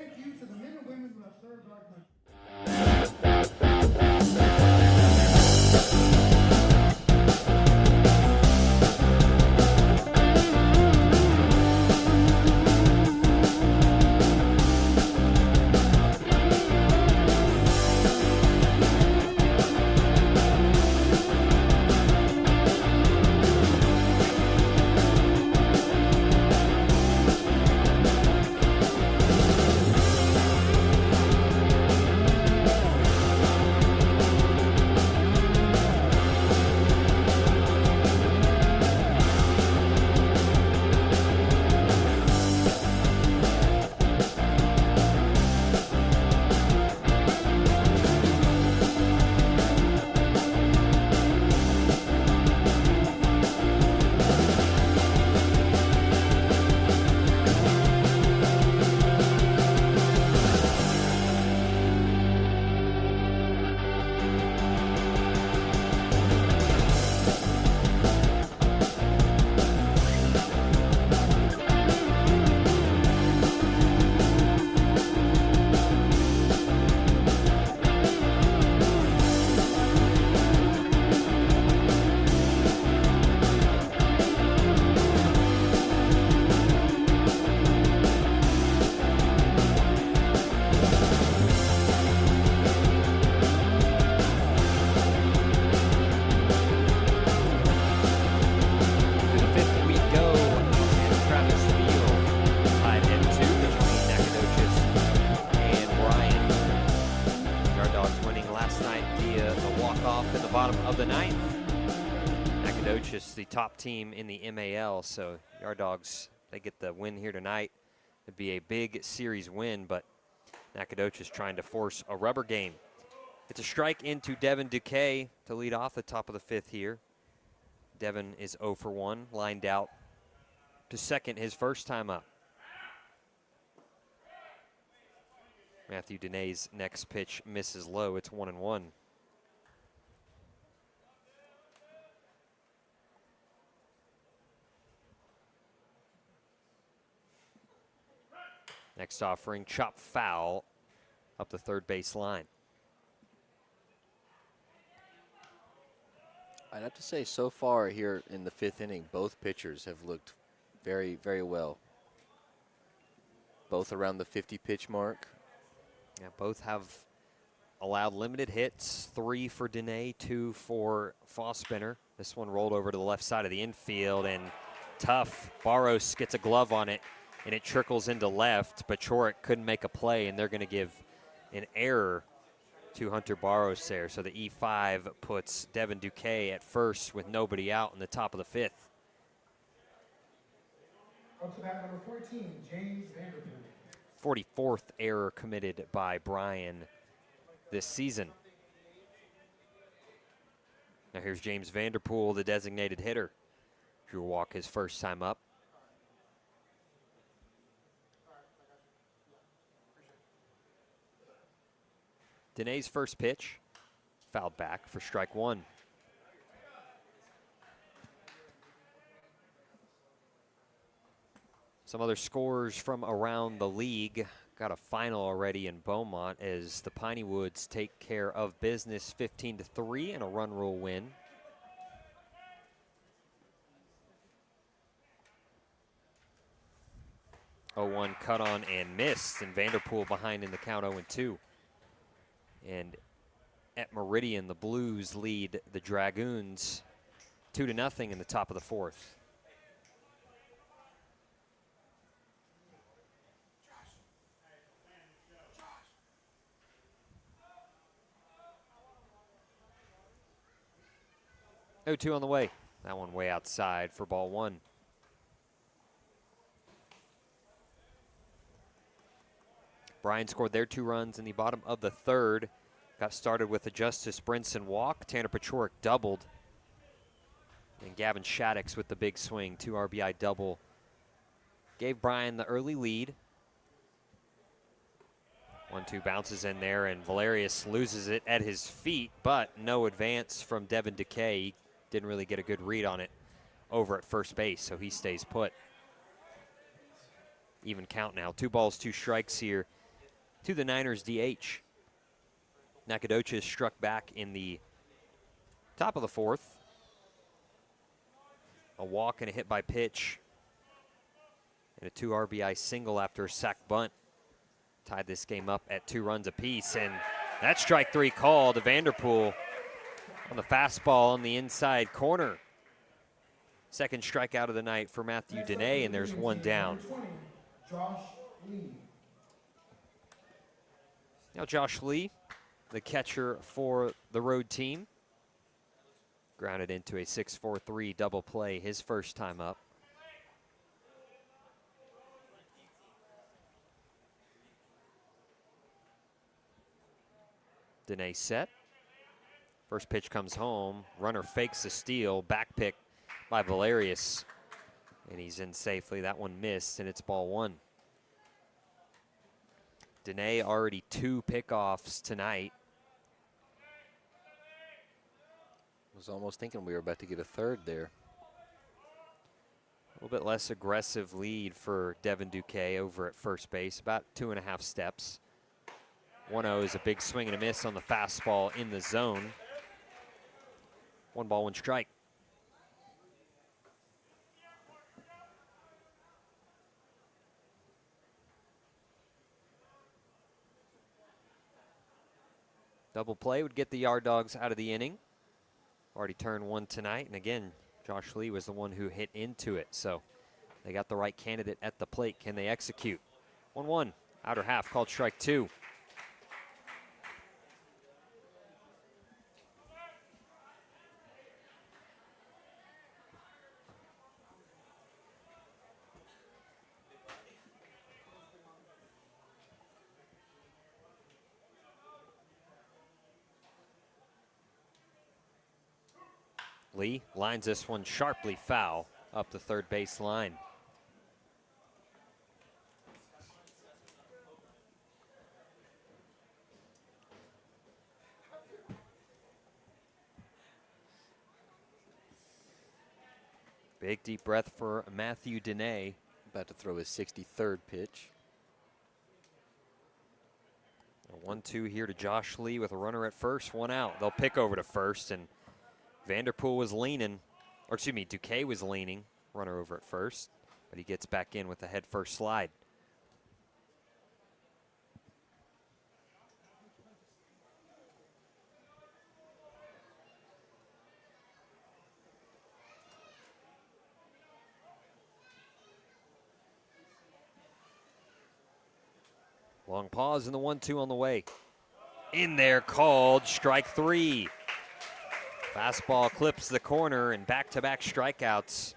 Nacogdoches, the top team in the MAL, so Yard Dogs, they get the win here tonight. It'd be a big series win, but Nacogdoches trying to force a rubber game. It's a strike into Devin Duque to lead off the top of the 5th here. Devin is 0 for 1, lined out to second his first time up. Matthew Dene's next pitch misses low. It's 1-1. Next offering, chop foul up the third base line. I'd have to say, so far here in the 5th inning, both pitchers have looked very, very well. Both around the 50 pitch mark. Yeah, both have allowed limited hits, 3 for Dene, 2 for Fossbender. This one rolled over to the left side of the infield, and tough. Barros gets a glove on it, and it trickles into left, but Chorik couldn't make a play, and they're going to give an error to Hunter Barros there. So the E5 puts Devin Duque at first with nobody out in the top of the 5th. Up to bat number 14, James Vanderpool. 44th error committed by Bryan this season. Now here's James Vanderpool, the designated hitter. Drew a walk his first time up. Danae's first pitch, fouled back for strike one. Some other scores from around the league. Got a final already in Beaumont as the Piney Woods take care of business 15-3 in a run rule win. Oh, 1 cut on and missed, and Vanderpool behind in the count 0-2. And at Meridian, the Blues lead the Dragoons 2-0 in the top of the fourth. Oh, 2 on the way. That one way outside for ball 1. Bryan scored their 2 runs in the bottom of the third. Got started with a Justice Brinson walk. Tanner Pachoric doubled. And Gavin Shaddix with the big swing, 2 RBI double. Gave Bryan the early lead. 1-2 bounces in there, and Valerius loses it at his feet, but no advance from Devin Duque. He didn't really get a good read on it over at first base, so he stays put. Even count now. 2 balls, 2 strikes here to the Niners DH. Nacogdoches struck back in the top of the fourth. A walk and a hit by pitch. And a 2 RBI single after a sac bunt. Tied this game up at 2 runs apiece. And that's strike 3 call to Vanderpool on the fastball on the inside corner. Second strikeout of the night for Matthew Dene, and there's 1 down. Josh Lee. Now Josh Lee, the catcher for the road team, grounded into a 6-4-3 double play his first time up. Dene set. First pitch comes home. Runner fakes the steal. Back pick by Valerius. And he's in safely. That one missed, and it's ball 1. Dene already 2 pickoffs tonight. Was almost thinking we were about to get a third there. A little bit less aggressive lead for Devin Duque over at first base, about 2.5 steps. 1-0 is a big swing and a miss on the fastball in the zone. 1 ball, 1 strike. Double play would get the Yard Dogs out of the inning. Already turned 1 tonight, and again, Josh Lee was the one who hit into it, so they got the right candidate at the plate. Can they execute? 1-1, outer half, called strike 2. Lee lines this one sharply foul up the third base line. Big deep breath for Matthew Dene. About to throw his 63rd pitch. A 1-2 here to Josh Lee with a runner at first, 1 out. They'll pick over to first, and Vanderpool was leaning, or excuse me, Duque was leaning. Runner over at first, but he gets back in with a head first slide. Long pause and the 1-2 on the way. In there, called strike 3. Fastball clips the corner, and back-to-back strikeouts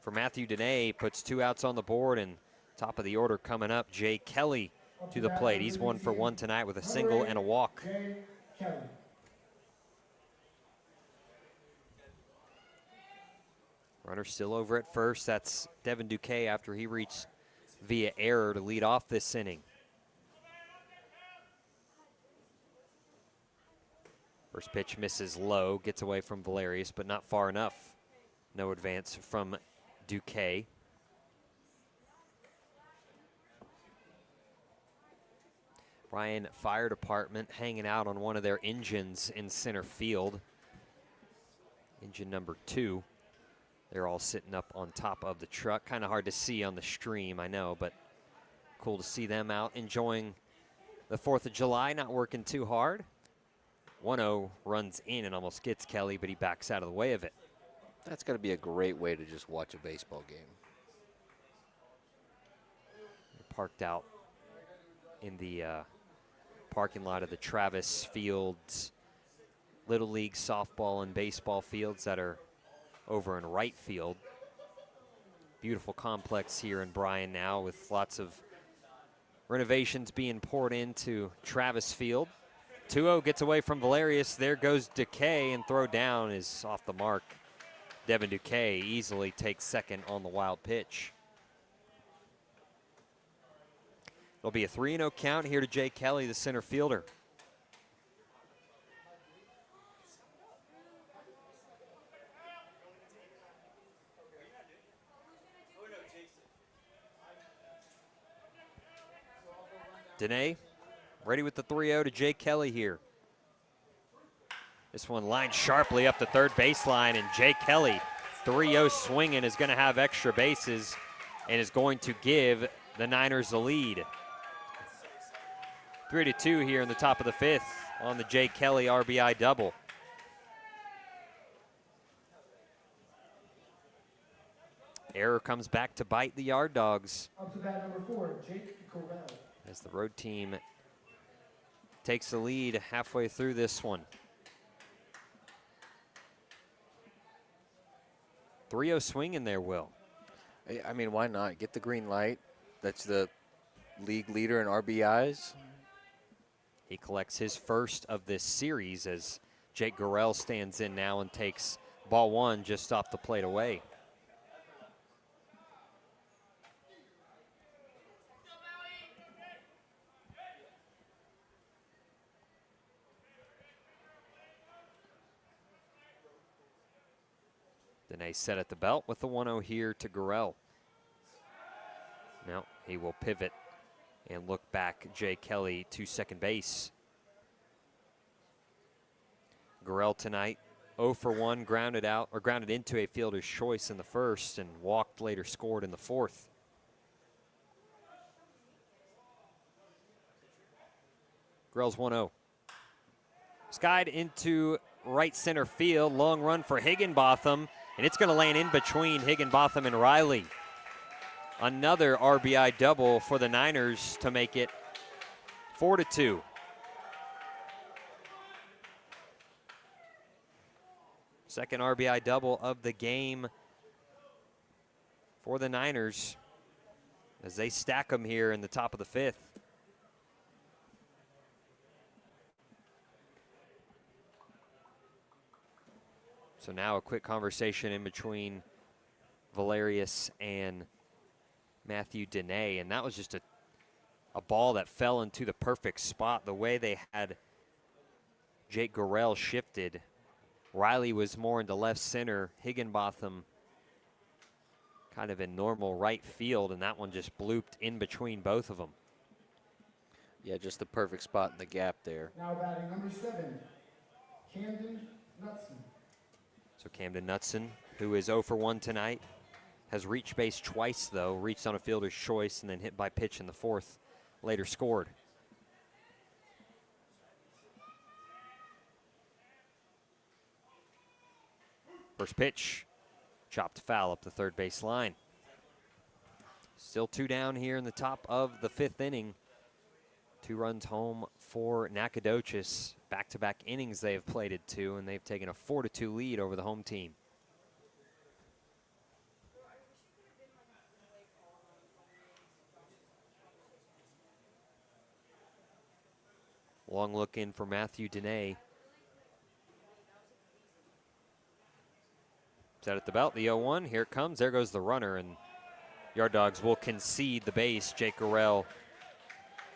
for Matthew Dene. Puts 2 outs on the board, and top of the order coming up, Jay Kelly to the plate. He's 1 for 1 tonight with a single and a walk. Jay Kelly. Runner still over at first. That's Devin Duque after he reached via error to lead off this inning. First pitch misses low, gets away from Valerius, but not far enough. No advance from Duque. Bryan Fire Department hanging out on one of their engines in center field. Engine number 2. They're all sitting up on top of the truck. Kind of hard to see on the stream, I know, but cool to see them out enjoying the 4th of July, not working too hard. 1-0 runs in and almost gets Kelly, but he backs out of the way of it. That's got to be a great way to just watch a baseball game. They're parked out in the parking lot of the Travis Fields Little League softball and baseball fields that are over in right field. Beautiful complex here in Bryan now with lots of renovations being poured into Travis Field. 2-0 gets away from Valerius. There goes Duque, and throw down is off the mark. Devin Duque easily takes second on the wild pitch. It'll be a 3-0 count here to Jay Kelly, the center fielder. Dene ready with the 3-0 to Jay Kelly here. This one lined sharply up the third baseline, and Jay Kelly, 3-0 swinging, is going to have extra bases and is going to give the Niners the lead. 3-2 here in the top of the 5th on the Jay Kelly RBI double. Error comes back to bite the Yard Dogs. Up to bat number 4, Jake Correll. As the road team takes the lead halfway through this one. 3-0 swing in there, Will. I mean, why not? Get the green light. That's the league leader in RBIs. He collects his first of this series as Jake Gurrell stands in now and takes ball 1 just off the plate away. Dene set at the belt with the 1-0 here to Gurrell. Now he will pivot and look back Jay Kelly to second base. Gurrell tonight 0 for 1, grounded out or grounded into a fielder's choice in the first and walked, later scored in the 4th. Gurrell's 1-0. Skied into right center field, long run for Higginbotham, and it's going to land in between Higginbotham and Riley. Another RBI double for the Niners to make it 4-2. Second RBI double of the game for the Niners as they stack them here in the top of the 5th. So now a quick conversation in between Valerius and Matthew Dene, and that was just a ball that fell into the perfect spot. The way they had Jake Gurrell shifted, Riley was more into left center, Higginbotham kind of in normal right field, and that one just blooped in between both of them. Yeah, just the perfect spot in the gap there. Now batting number 7, Camden Knutson. So Camden Knutson, who is 0 for 1 tonight, has reached base twice, though. Reached on a fielder's choice and then hit by pitch in the 4th. Later scored. First pitch, chopped foul up the third base line. Still 2 down here in the top of the 5th inning. 2 runs home for Nacogdoches. Back-to-back innings they have played at 2, and they've taken a 4-2 lead over the home team. Long look in for Matthew Dene. Set at the belt, the 0-1, here it comes, there goes the runner, and Yard Dogs will concede the base. Jake Gurrell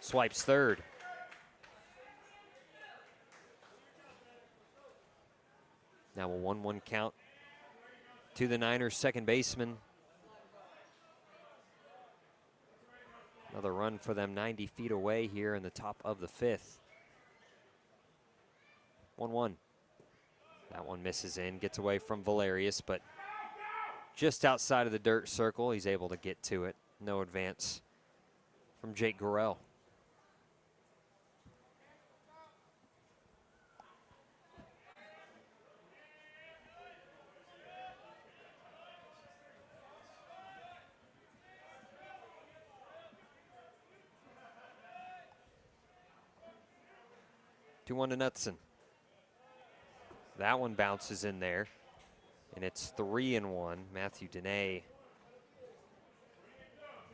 swipes third. Now a 1-1 count to the Niners second baseman. Another run for them 90 feet away here in the top of the 5th. 1-1. That one misses in, gets away from Valerius, but just outside of the dirt circle, he's able to get to it. No advance from Jake Gorell. Two 1 to Knutson. That one bounces in there, and it's 3-1. Matthew Dene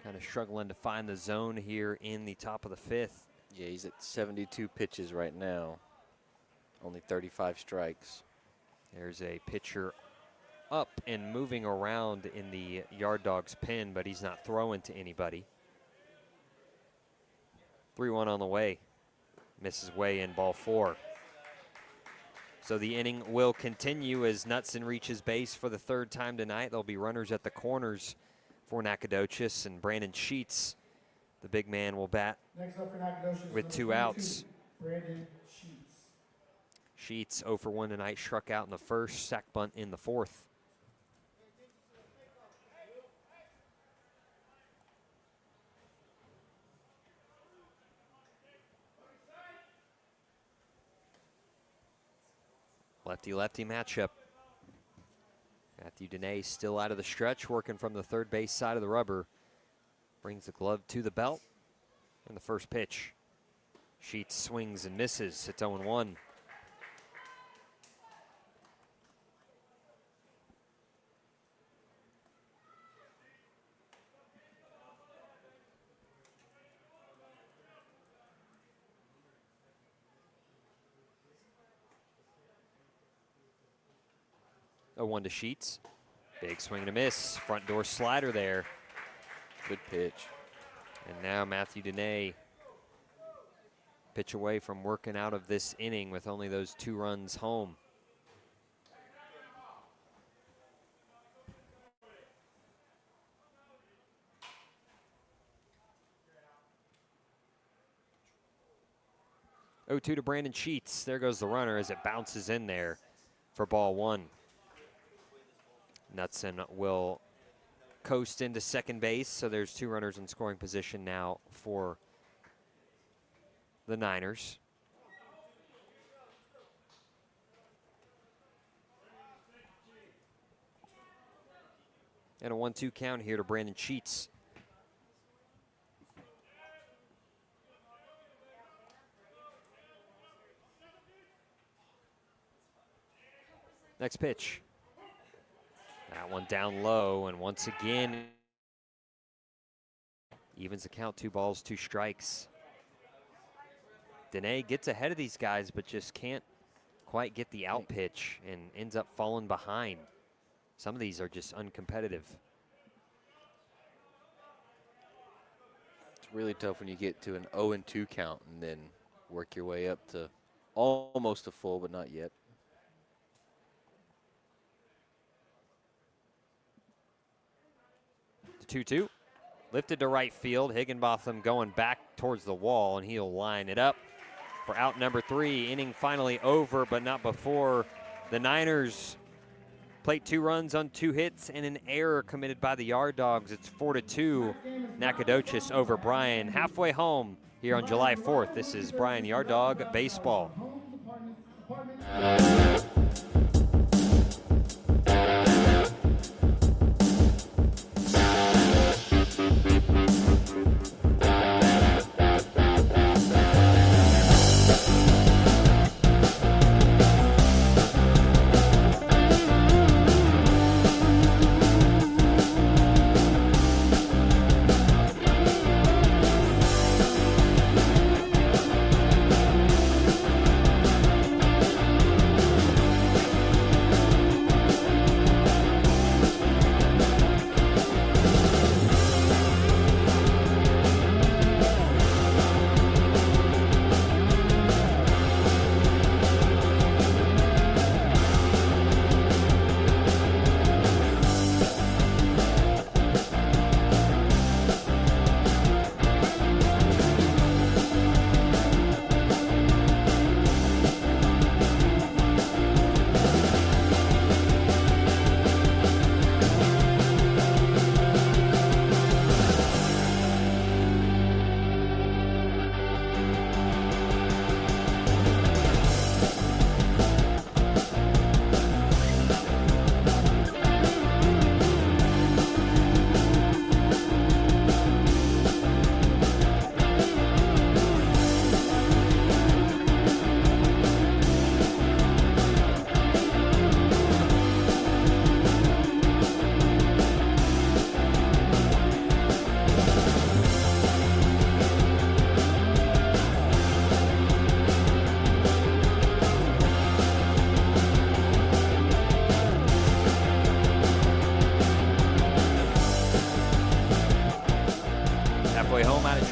kind of struggling to find the zone here in the top of the 5th. Yeah, he's at 72 pitches right now. Only 35 strikes. There's a pitcher up and moving around in the Yard Dogs pen, but he's not throwing to anybody. 3-1 on the way. Misses way in, ball 4. So the inning will continue as Knutson reaches base for the 3rd time tonight. There'll be runners at the corners for Nacogdoches, and Brandon Sheets, the big man, will bat Next up for Nacogdoches, with 2 outs. Brandon Sheets. Sheets 0 for 1 tonight, struck out in the 1st, sack bunt in the 4th. Lefty-lefty matchup. Matthew Dene still out of the stretch, working from the third base side of the rubber. Brings the glove to the belt. And the first pitch. Sheets swings and misses. It's 0-1. A 1 to Sheets. Big swing and a miss. Front door slider there. Good pitch. And now Matthew Dene, pitch away from working out of this inning with only those 2 runs home. Oh, 2 to Brandon Sheets. There goes the runner as it bounces in there for ball 1. Knutson will coast into second base, so there's 2 runners in scoring position now for the Niners. And a 1-2 count here to Brandon Sheets. Next pitch. That one down low, and once again, evens the count, 2 balls, 2 strikes. Dene gets ahead of these guys, but just can't quite get the out pitch and ends up falling behind. Some of these are just uncompetitive. It's really tough when you get to an 0-2 count and then work your way up to almost a full, but not yet. The 2-2. Lifted to right field. Higginbotham going back towards the wall, and he'll line it up for out number 3. Inning finally over, but not before the Niners plate 2 runs on 2 hits and an error committed by the Yard Dogs. It's 4-2. Nacogdoches over Bryan. Halfway home here on July 4th. This is Bryan Yard Dog Baseball.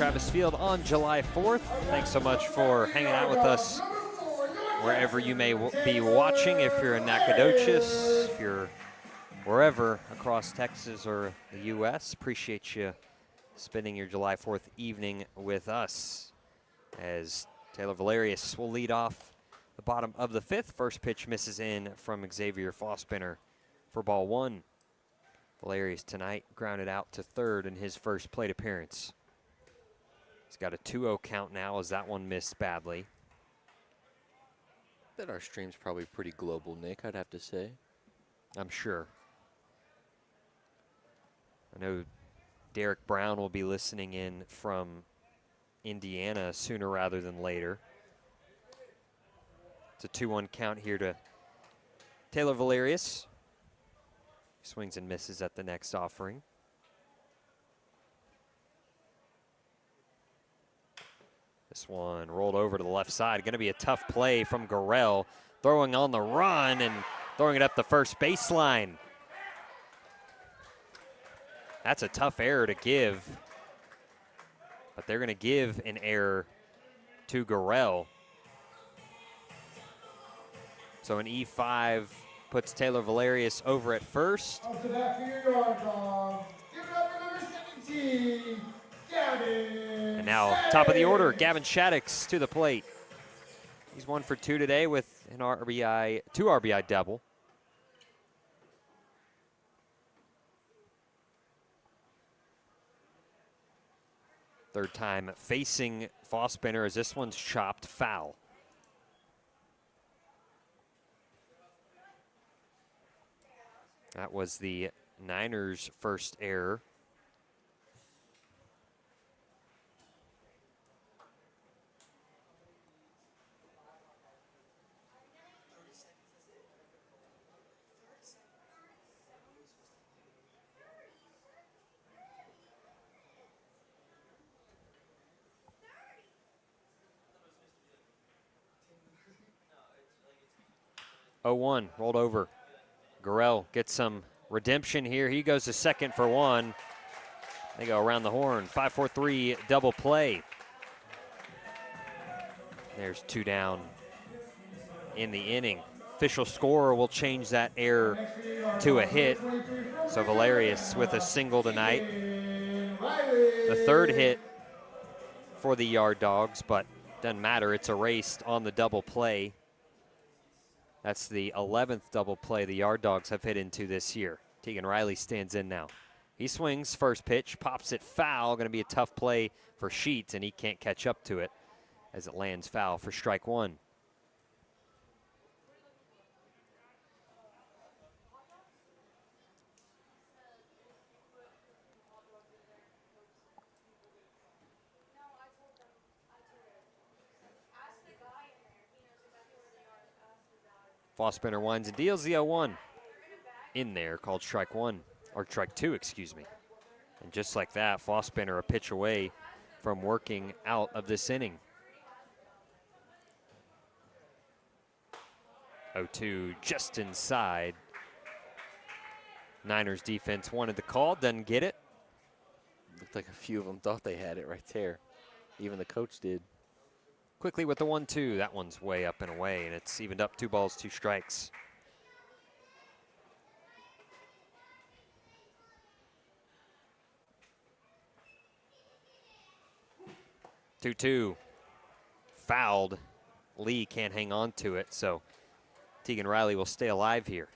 Travis Field on July 4th. Thanks so much for hanging out with us wherever you may be watching. If you're in Nacogdoches, if you're wherever across Texas or the U.S., appreciate you spending your July 4th evening with us. As Taylor Valerius will lead off the bottom of the 5th. First pitch misses in from Xavier Fossbender for ball 1. Valerius tonight grounded out to third in his first plate appearance. He's got a 2-0 count now as that one missed badly. Bet our stream's probably pretty global, Nick, I'd have to say. I'm sure. I know Derek Brown will be listening in from Indiana sooner rather than later. It's a 2-1 count here to Taylor Valerius. Swings and misses at the next offering. This one rolled over to the left side. Going to be a tough play from Gorell, throwing on the run and throwing it up the first baseline. That's a tough error to give, but they're going to give an error to Gorell. So an E5 puts Taylor Valerius over at first. Up to that for your Yard Dogs. Give it up for number 17, Gavin. And now top of the order, Gavin Shaddix to the plate. He's 1 for 2 today with an RBI, 2 RBI double. Third time facing Fossbender as this one's chopped foul. That was the Niners' first error. Oh, 1 rolled over. Gorell gets some redemption here. He goes to second for 1. They go around the horn. 5-4-3 double play. There's 2 down in the inning. Official scorer will change that error to a hit. So Valerius with a single tonight. The third hit for the Yard Dogs, but doesn't matter. It's erased on the double play. That's the 11th double play the Yard Dogs have hit into this year. Tegan Riley stands in now. He swings first pitch, pops it foul. Going to be a tough play for Sheets, and he can't catch up to it as it lands foul for strike 1. Fossbender winds and deals the 0-1 in there, called strike 1, or strike 2, excuse me. And just like that, Fossbender a pitch away from working out of this inning. 0-2 just inside. Niners defense wanted the call, doesn't get it. Looked like a few of them thought they had it right there. Even the coach did. Quickly with the 1-2. That one's way up and away, and it's evened up 2 balls, 2 strikes. Two-two. Fouled. Lee can't hang on to it, so Tegan Riley will stay alive here.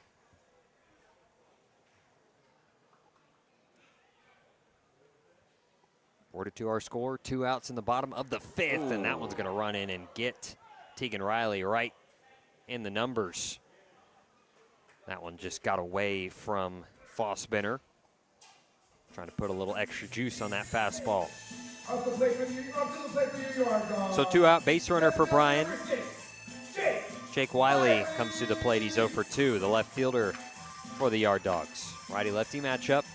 Order to our score, 2 outs in the bottom of the 5th, and that one's going to run in and get Tegan Riley right in the numbers. That one just got away from Fossbender. Trying to put a little extra juice on that fastball. Up to the plate for your Yard Dogs. So 2 out, base runner for Bryan. Jake Wiley comes to the plate. He's 0 for 2, the left fielder for the Yard Dogs. Righty-lefty matchup.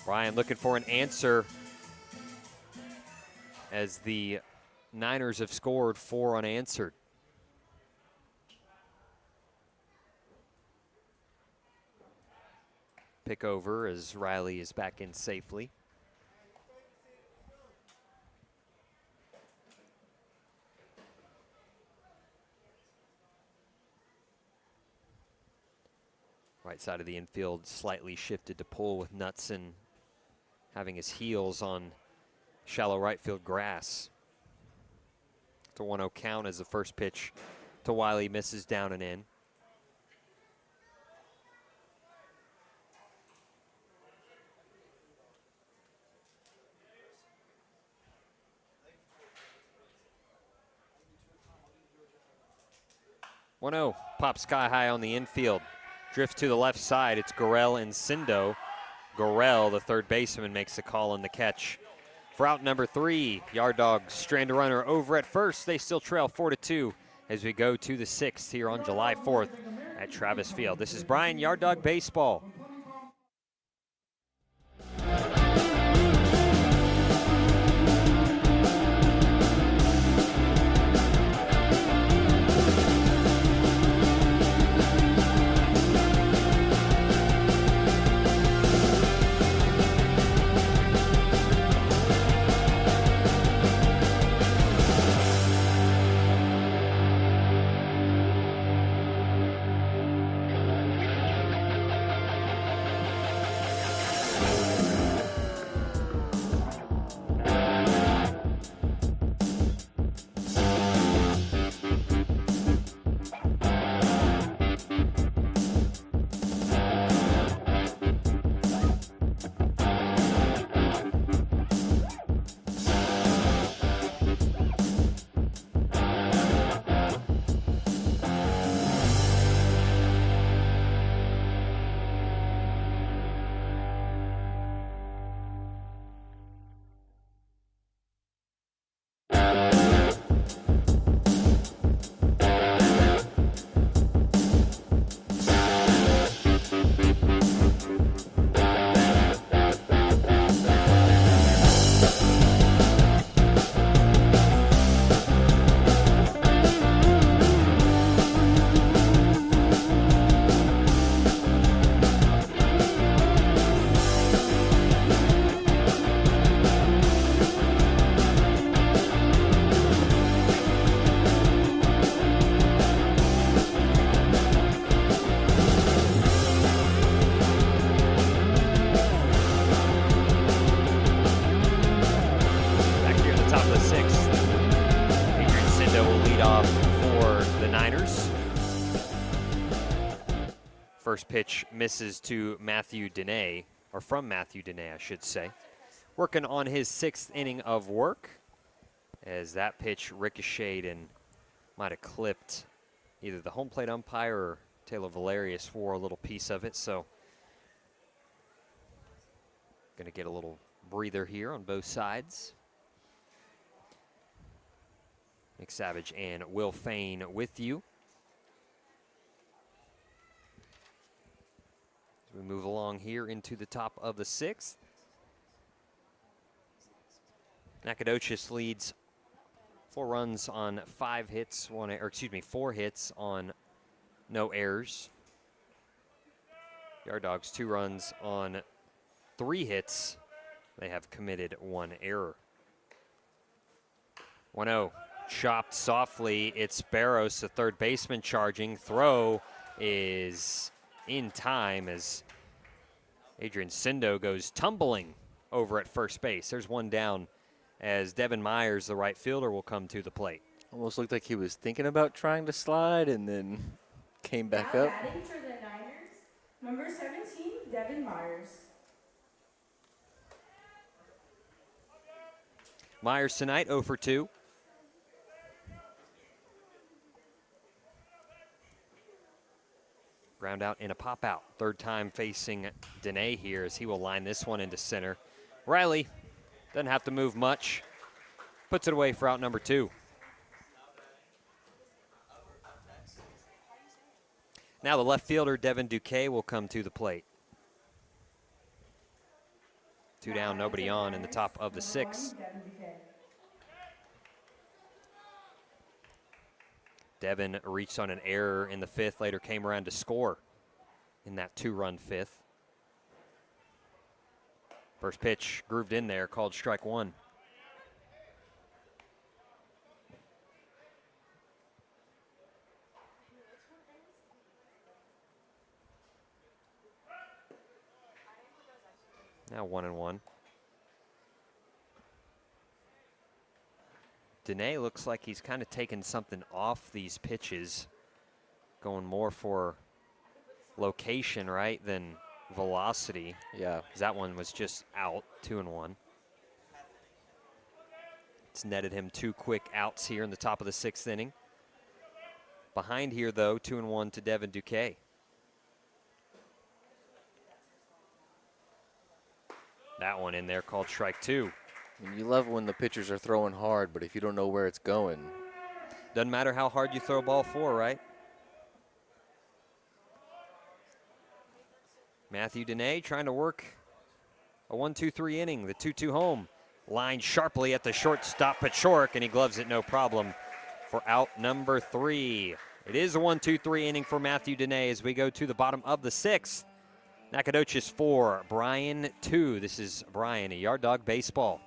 Bryan looking for an answer as the Niners have scored 4 unanswered. pick over as Riley is back in safely. Right side of the infield slightly shifted to pull with Knutson having his heels on shallow right field grass. The 1-0 count as the first pitch to Wiley misses down and in. Pop sky high on the infield. Drift to the left side. It's Gorell and Sindo. Gorell, the third baseman, makes the call on the catch. For out number 3, Yard Dogs strand a runner over at first. They still trail 4-2 as we go to the 6th here on July 4th at Travis Field. This is Bryan Yard Dog Baseball. First pitch misses to Matthew Dene, or from Matthew Dene, I should say. Working on his 6th inning of work as that pitch ricocheted and might have clipped either the home plate umpire or Taylor Valerius for a little piece of it. So going to get a little breather here on both sides. Nick Savage and Will Fain with you. We move along here into the top of the 6th. Nacogdoches leads 4 runs on 5 hits, 4 hits on no errors. Yard Dogs 2 runs on 3 hits. They have committed 1 error. 1-0, chopped softly. It's Barros, the third baseman, charging. Throw is in time as Adrian Sindo goes tumbling over at first base. There's one down as Devin Myers, the right fielder, will come to the plate. Almost looked like he was thinking about trying to slide and then came back up. Batting for the Niners, number 17, Devin Myers. Myers tonight 0 for 2. Ground out and a pop out. Third time facing Dene here as he will line this one into center. Riley doesn't have to move much. Puts it away for out number 2. Now the left fielder, Devin Duque, will come to the plate. 2 down, nobody on in the top of the 6th. Devin reached on an error in the 5th, later came around to score in that 2-run 5th. First pitch grooved in there, called strike one. Now 1-1. Dene looks like he's kind of taken something off these pitches, going more for location, right, than velocity. Yeah. 'Cause that one was just out, 2-1. It's netted him 2 quick outs here in the top of the 6th inning. Behind here, though, 2-1 to Devin Duque. That one in there, called strike 2. I mean, you love when the pitchers are throwing hard, but if you don't know where it's going. Doesn't matter how hard you throw a ball for, right? Matthew Dene trying to work a 1-2-3 inning. The 2-2 home. Lined sharply at the shortstop, Pachorik, and he gloves it no problem for out number 3. It is a 1-2-3 inning for Matthew Dene as we go to the bottom of the 6th. Nacogdoches 4, Bryan 2. This is Bryan, a Yard Dog Baseball.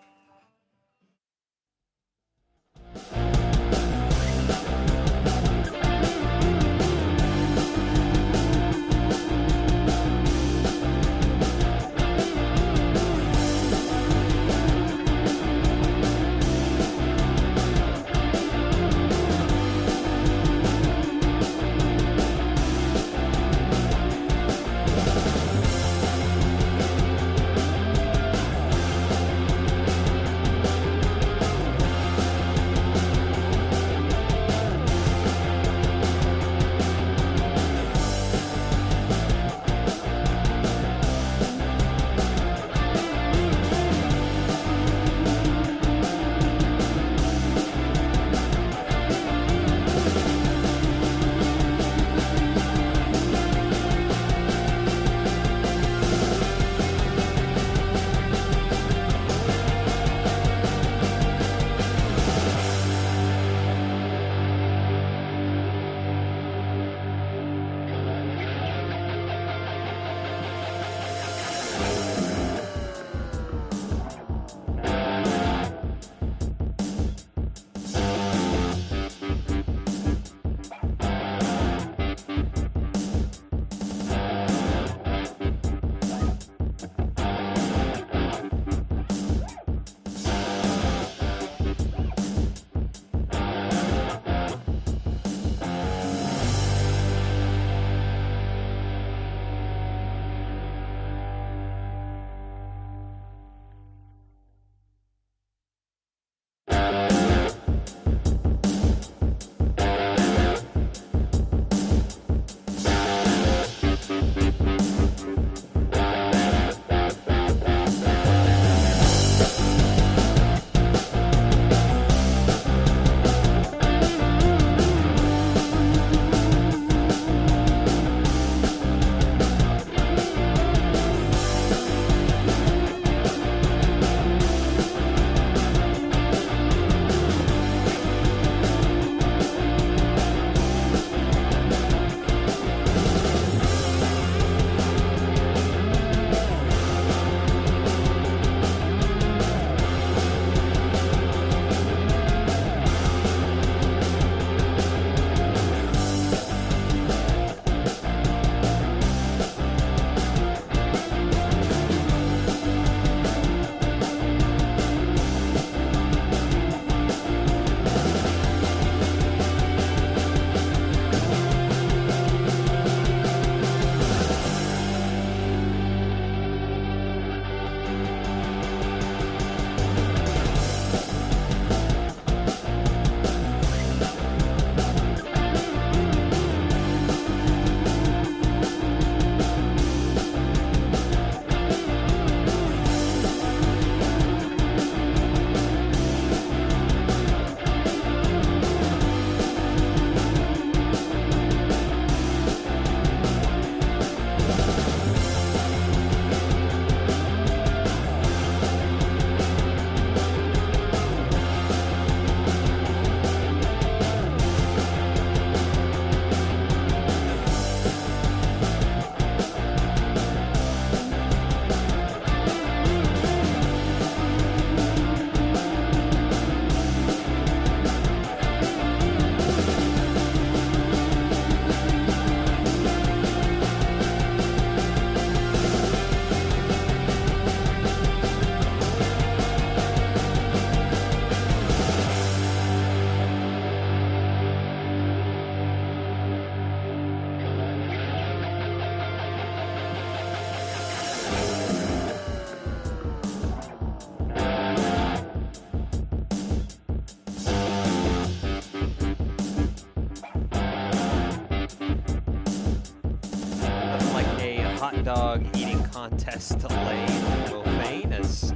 dog eating contest delayed. Little faint as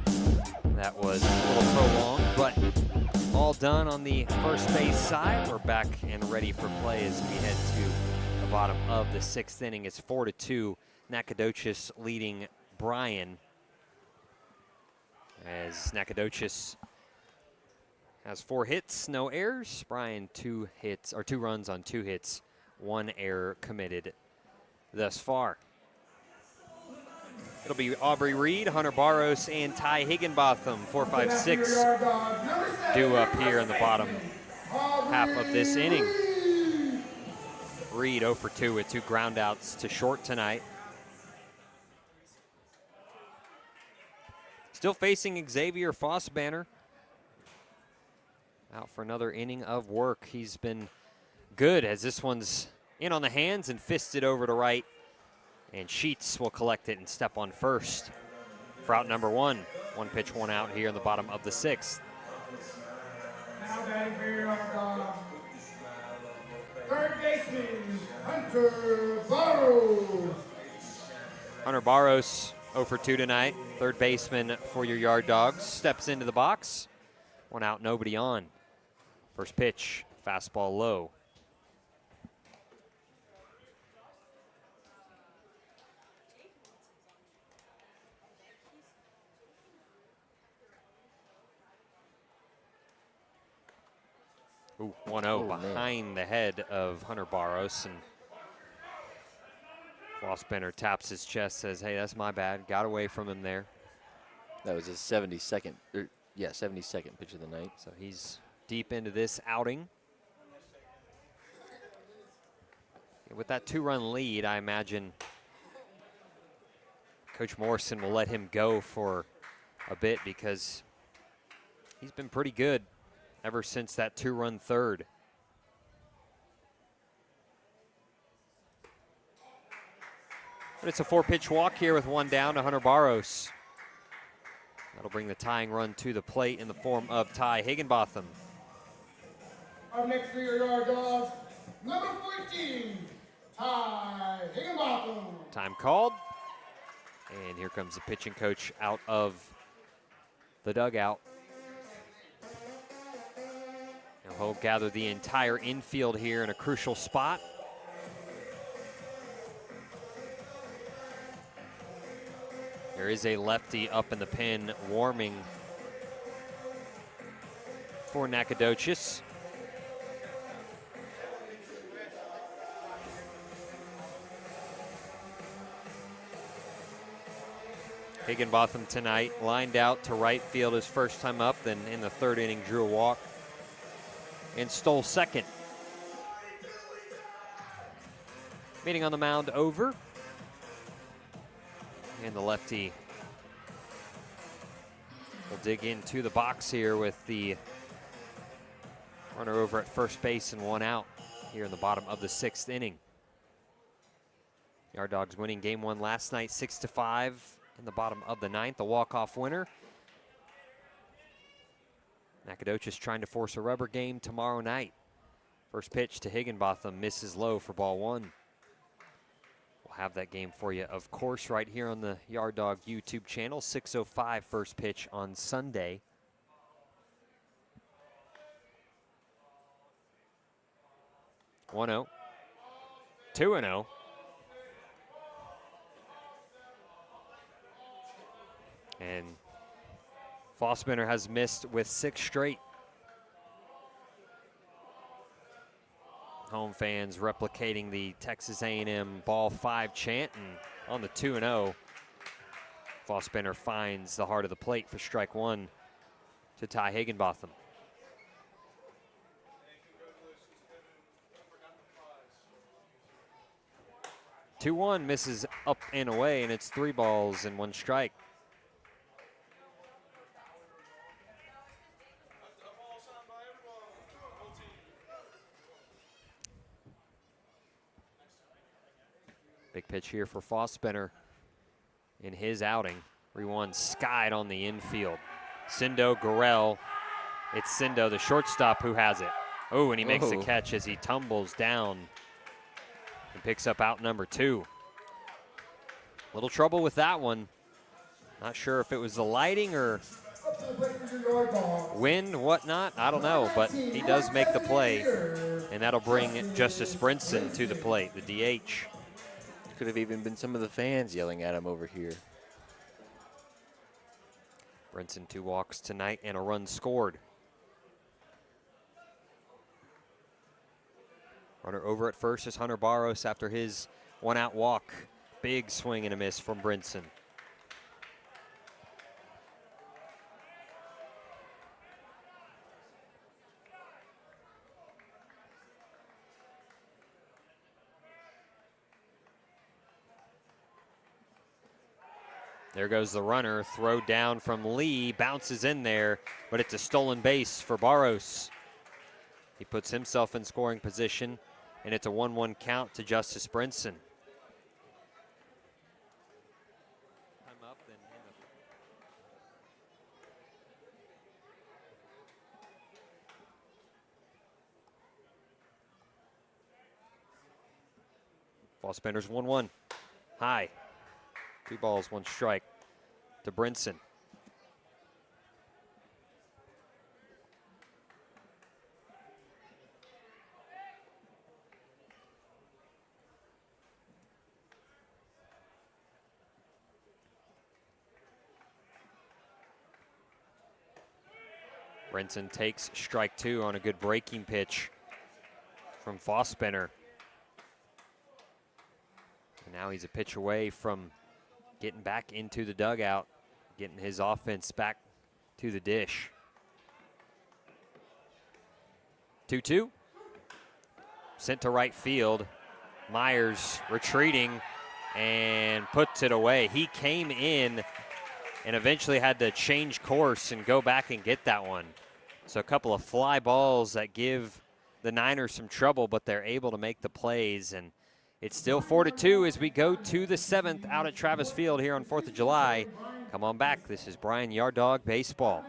that was a little prolonged, but all done on the first base side. We're back and ready for play as we head to the bottom of the 6th inning. It's 4-2, Nacogdoches leading Bryan, as Nacogdoches has 4 hits, no errors. Bryan 2 runs on 2 hits, 1 error committed thus far. It'll be Aubrey Reed, Hunter Barros, and Ty Higginbotham, 4, 5, 6, due up here in the bottom half of this inning. Reed 0 for 2 with 2 groundouts to short tonight. Still facing Xavier Fossbanner. Out for another inning of work. He's been good as this one's in on the hands and fisted over to right. And Sheets will collect it and step on first for out number 1. 1 pitch, 1 out here in the bottom of the 6th. Now batting for your Yard Dogs, third baseman, Hunter Barros. Hunter Barros 0 for 2 tonight. Third baseman for your Yard Dogs. Steps into the box. 1 out, nobody on. First pitch, fastball low. Ooh, 1-0 behind the head of Hunter Barros, and Fossbanner taps his chest, says, hey, that's my bad. Got away from him there. That was his 72nd pitch of the night. So he's deep into this outing. With that 2-run lead, I imagine Coach Morrison will let him go for a bit because he's been pretty good ever since that 2-run third. But it's a 4-pitch walk here with 1 down to Hunter Barros. That'll bring the tying run to the plate in the form of Ty Higginbotham. Up next for your Yard Dogs, number 14, Ty Higginbotham. Time called. And here comes the pitching coach out of the dugout. And he'll gather the entire infield here in a crucial spot. There is a lefty up in the pen warming for Nacogdoches. Higginbotham tonight lined out to right field his first time up, then in the 3rd inning drew a walk and stole second. Meeting on the mound over. And the lefty will dig into the box here with the runner over at first base and 1 out here in the bottom of the 6th inning. Yard Dogs winning game 1 last night 6-5 in the bottom of the 9th, a walk-off winner. Nacogdoches trying to force a rubber game tomorrow night. First pitch to Higginbotham misses low for ball 1. We'll have that game for you, of course, right here on the Yard Dog YouTube channel. 6:05 first pitch on Sunday. One 0, 2-0. And Fossbanner has missed with 6 straight. Home fans replicating the Texas A&M ball 5 chant, and on the 2-0, Fossbanner finds the heart of the plate for strike 1 to Ty Higginbotham. Two 2-1 misses up and away, and it's 3 balls and 1 strike. Big pitch here for Fossbanner in his outing. 3-1 skied on the infield. Cindo, Gorell. It's Cindo, the shortstop, who has it. Oh, and he makes the catch as he tumbles down and picks up out number 2. A Little trouble with that one. Not sure if it was the lighting or Up to the plate for your Yard Dogs. wind, whatnot. I don't know, but he does make the play, and that'll bring Justice Brinson to the plate, the DH. Could have even been some of the fans yelling at him over here. Brinson 2 walks tonight and a run scored. Runner over at first is Hunter Barros after his 1-out walk. Big swing and a miss from Brinson. There goes the runner, throw down from Lee, bounces in there, but it's a stolen base for Barros. He puts himself in scoring position, and it's a 1-1 count to Justice Brinson. Ball spinner's 1-1, high. 2 balls, 1 strike to Brinson. Brinson takes strike 2 on a good breaking pitch from Fossbender. And now he's a pitch away from getting back into the dugout, getting his offense back to the dish. 2-2. Sent to right field. Myers retreating and puts it away. He came in and eventually had to change course and go back and get that one. So a couple of fly balls that give the Niners some trouble, but they're able to make the plays. And it's still 4-2 as we go to the 7th out at Travis Field here on 4th of July. Come on back. This is Bryan Yard Dog Baseball.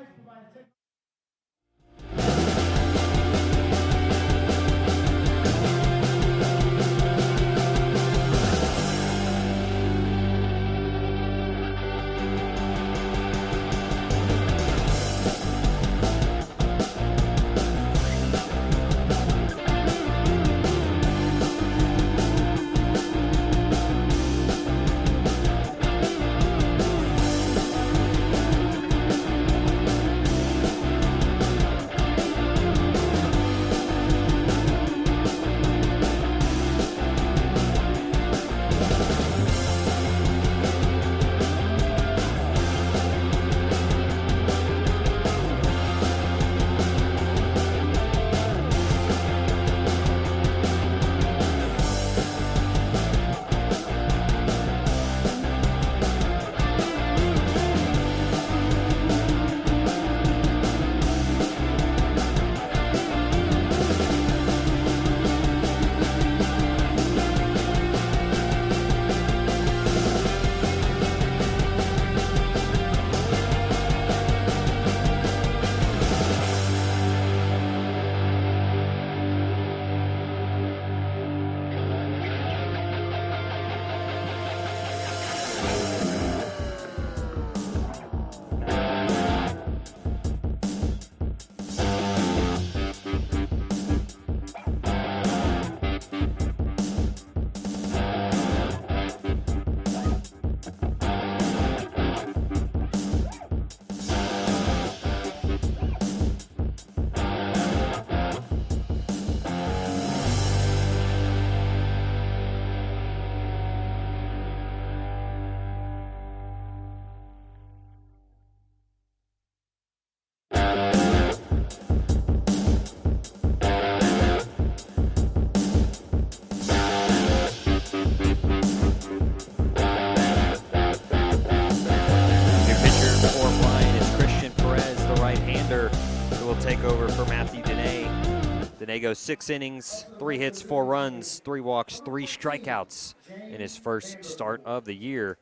Dene goes 6 innings, 3 hits, 4 runs, 3 walks, 3 strikeouts in his first start of the year.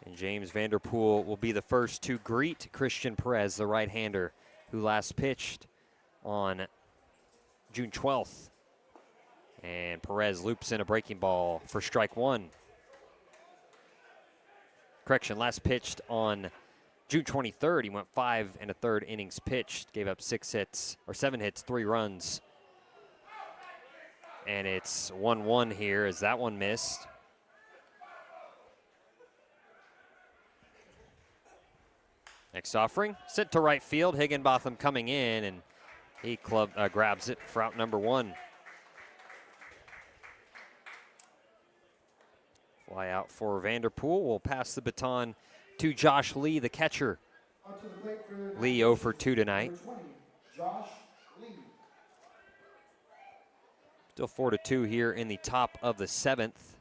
And James Vanderpool will be the first to greet Christian Perez, the right-hander, who last pitched on June 12th. And Perez loops in a breaking ball for strike 1. correction, last pitched on June 23rd. He went 5 1/3 innings pitched, gave up 7 hits, 3 runs. And it's 1-1 here as that one missed. Next offering, sent to right field. Higginbotham coming in, and he grabs it for out number 1. Fly out for Vanderpool. We'll pass the baton to Josh Lee, the catcher. Lee 0 for 2 tonight. Josh Lee. Still 4-2 here in the top of the 7th.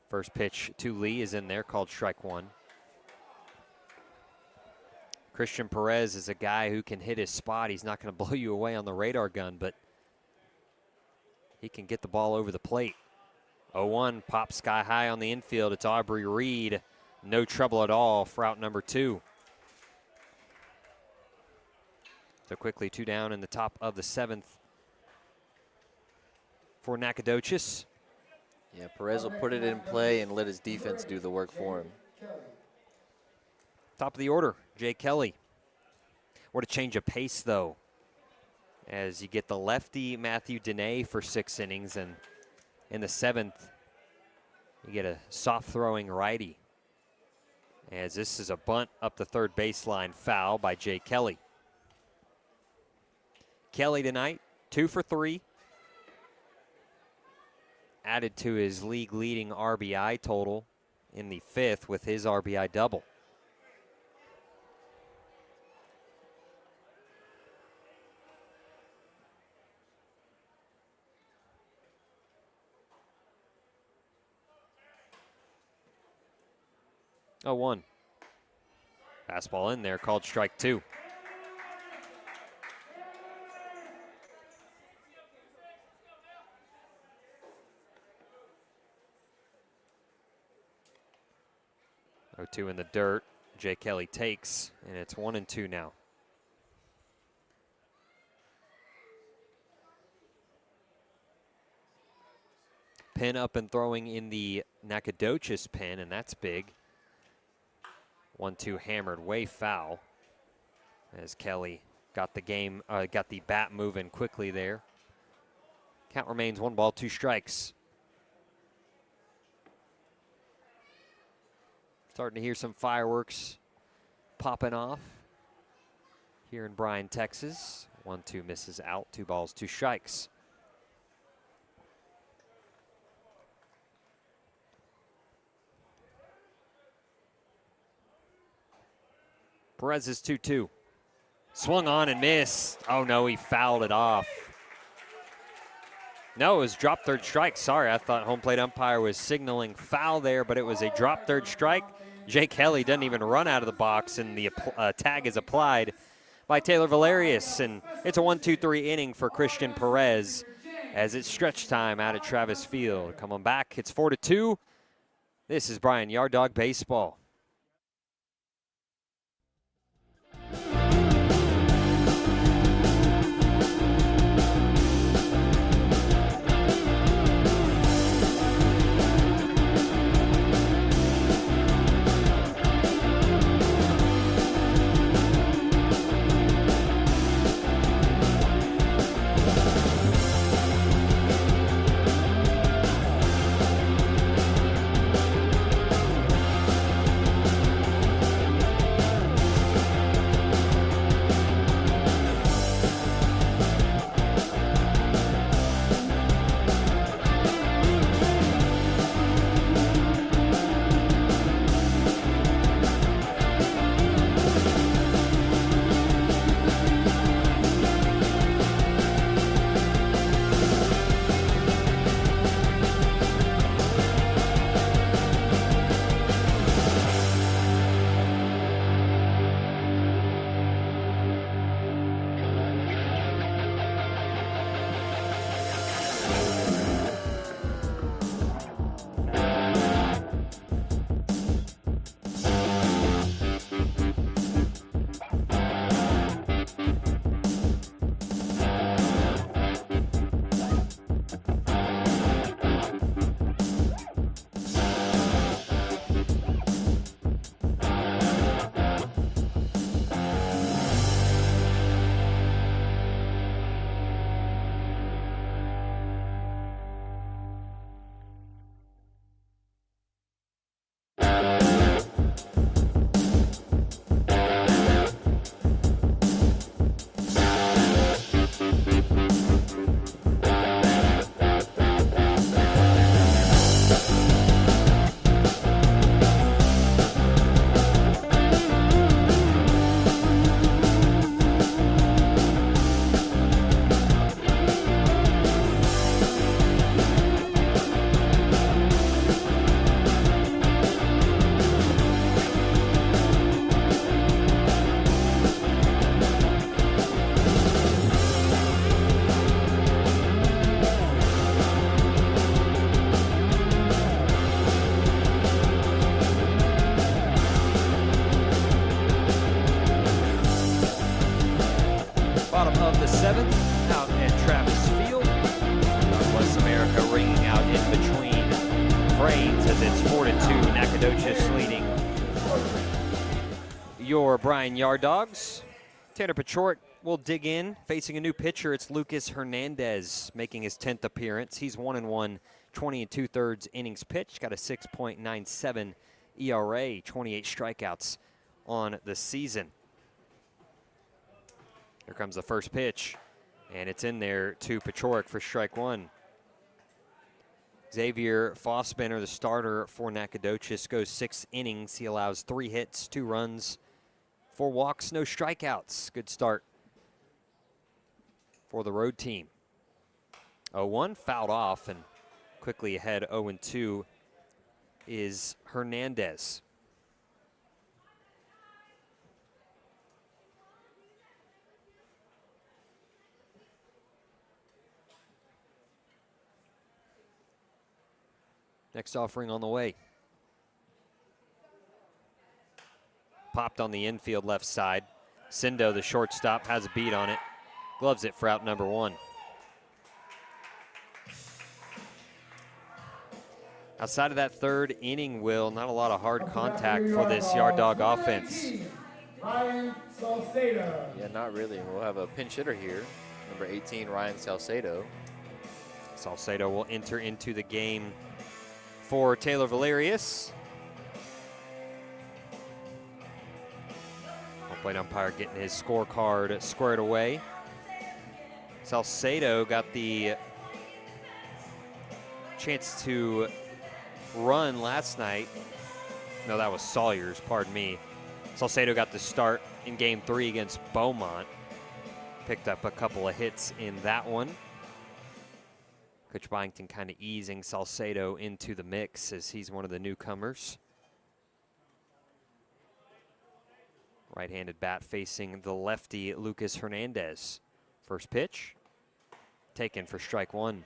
First pitch to Lee is in there, called strike 1. Christian Perez is a guy who can hit his spot. He's not going to blow you away on the radar gun, but he can get the ball over the plate. 0-1, pops sky high on the infield. It's Aubrey Reed. No trouble at all for out number 2. So quickly 2 down in the top of the 7th for Nacogdoches. Yeah, Perez will put it in play and let his defense do the work for him. Top of the order, Jay Kelly. What a change of pace, though, as you get the lefty Matthew Dene for 6 innings, and in the 7th, you get a soft-throwing righty. As this is a bunt up the third baseline, foul by Jay Kelly. Kelly tonight, 2 for 3. Added to his league-leading RBI total in the 5th with his RBI double. Oh, 1. Fastball in there, called strike 2. Oh, 2 in the dirt. Jay Kelly takes, and it's 1-2 now. Pin up and throwing in the Nacogdoches pin, and that's big. 1-2 hammered, way foul, as Kelly got the bat moving quickly there. Count remains 1 ball, 2 strikes. Starting to hear some fireworks popping off here in Bryan, Texas. 1-2 misses out, 2 balls, 2 strikes. Perez is 2-2. Swung on and missed. Oh no, he fouled it off. No, it was drop third strike. Sorry, I thought home plate umpire was signaling foul there, but it was a drop third strike. Jay Kelly doesn't even run out of the box, and the tag is applied by Taylor Valerius. And it's a 1-2-3 inning for Christian Perez as it's stretch time out at Travis Field. Coming back, it's 4-2. This is Bryan Yard Dog Baseball. Nacogdoches leading your Bryan Yard Dogs. Tanner Pachort will dig in, facing a new pitcher. It's Lucas Hernandez making his 10th appearance. He's 1-1, 20 2/3 innings pitched. Got a 6.97 ERA, 28 strikeouts on the season. Here comes the first pitch, and it's in there to Pachort for strike one. Xavier Fossbender, the starter for Nacogdoches, goes 6 innings. He allows 3 hits, 2 runs, 4 walks, no strikeouts. Good start for the road team. 0-1, fouled off, and quickly ahead 0-2 is Hernandez. Next offering on the way. Popped on the infield left side. Sindo, the shortstop, has a beat on it. Gloves it for out number 1. Outside of that third inning, Will, not a lot of hard contact for this Yard Dog offense. Ryan Salcedo. Yeah, not really. We'll have a pinch hitter here, number 18, Ryan Salcedo. Salcedo will enter into the game for Taylor Valerius. Home plate umpire getting his scorecard squared away. Salcedo got the chance to run last night. No, that was Sawyers, pardon me. Salcedo got the start in game 3 against Beaumont. Picked up a couple of hits in that one. Coach Byington kind of easing Salcedo into the mix as he's one of the newcomers. Right-handed bat facing the lefty Lucas Hernandez. First pitch, taken for strike 1.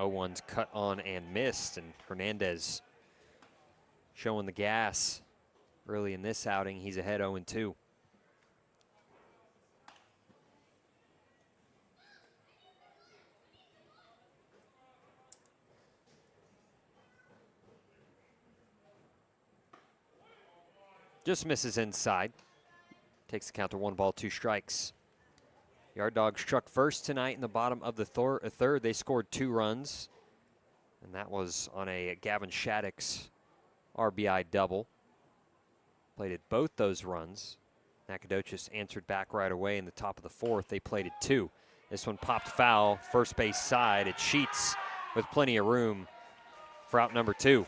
One's cut on and missed, and Hernandez showing the gas early in this outing. He's ahead 0-2. Just misses inside. Takes the count to 1 ball, 2 strikes. Yard Dogs struck first tonight in the bottom of the third. They scored 2 runs, and that was on a Gavin Shaddix RBI double. Plated both those runs. Nacogdoches answered back right away in the top of the 4th. They plated 2. This one popped foul, first base side. It's Sheets with plenty of room for out number 2.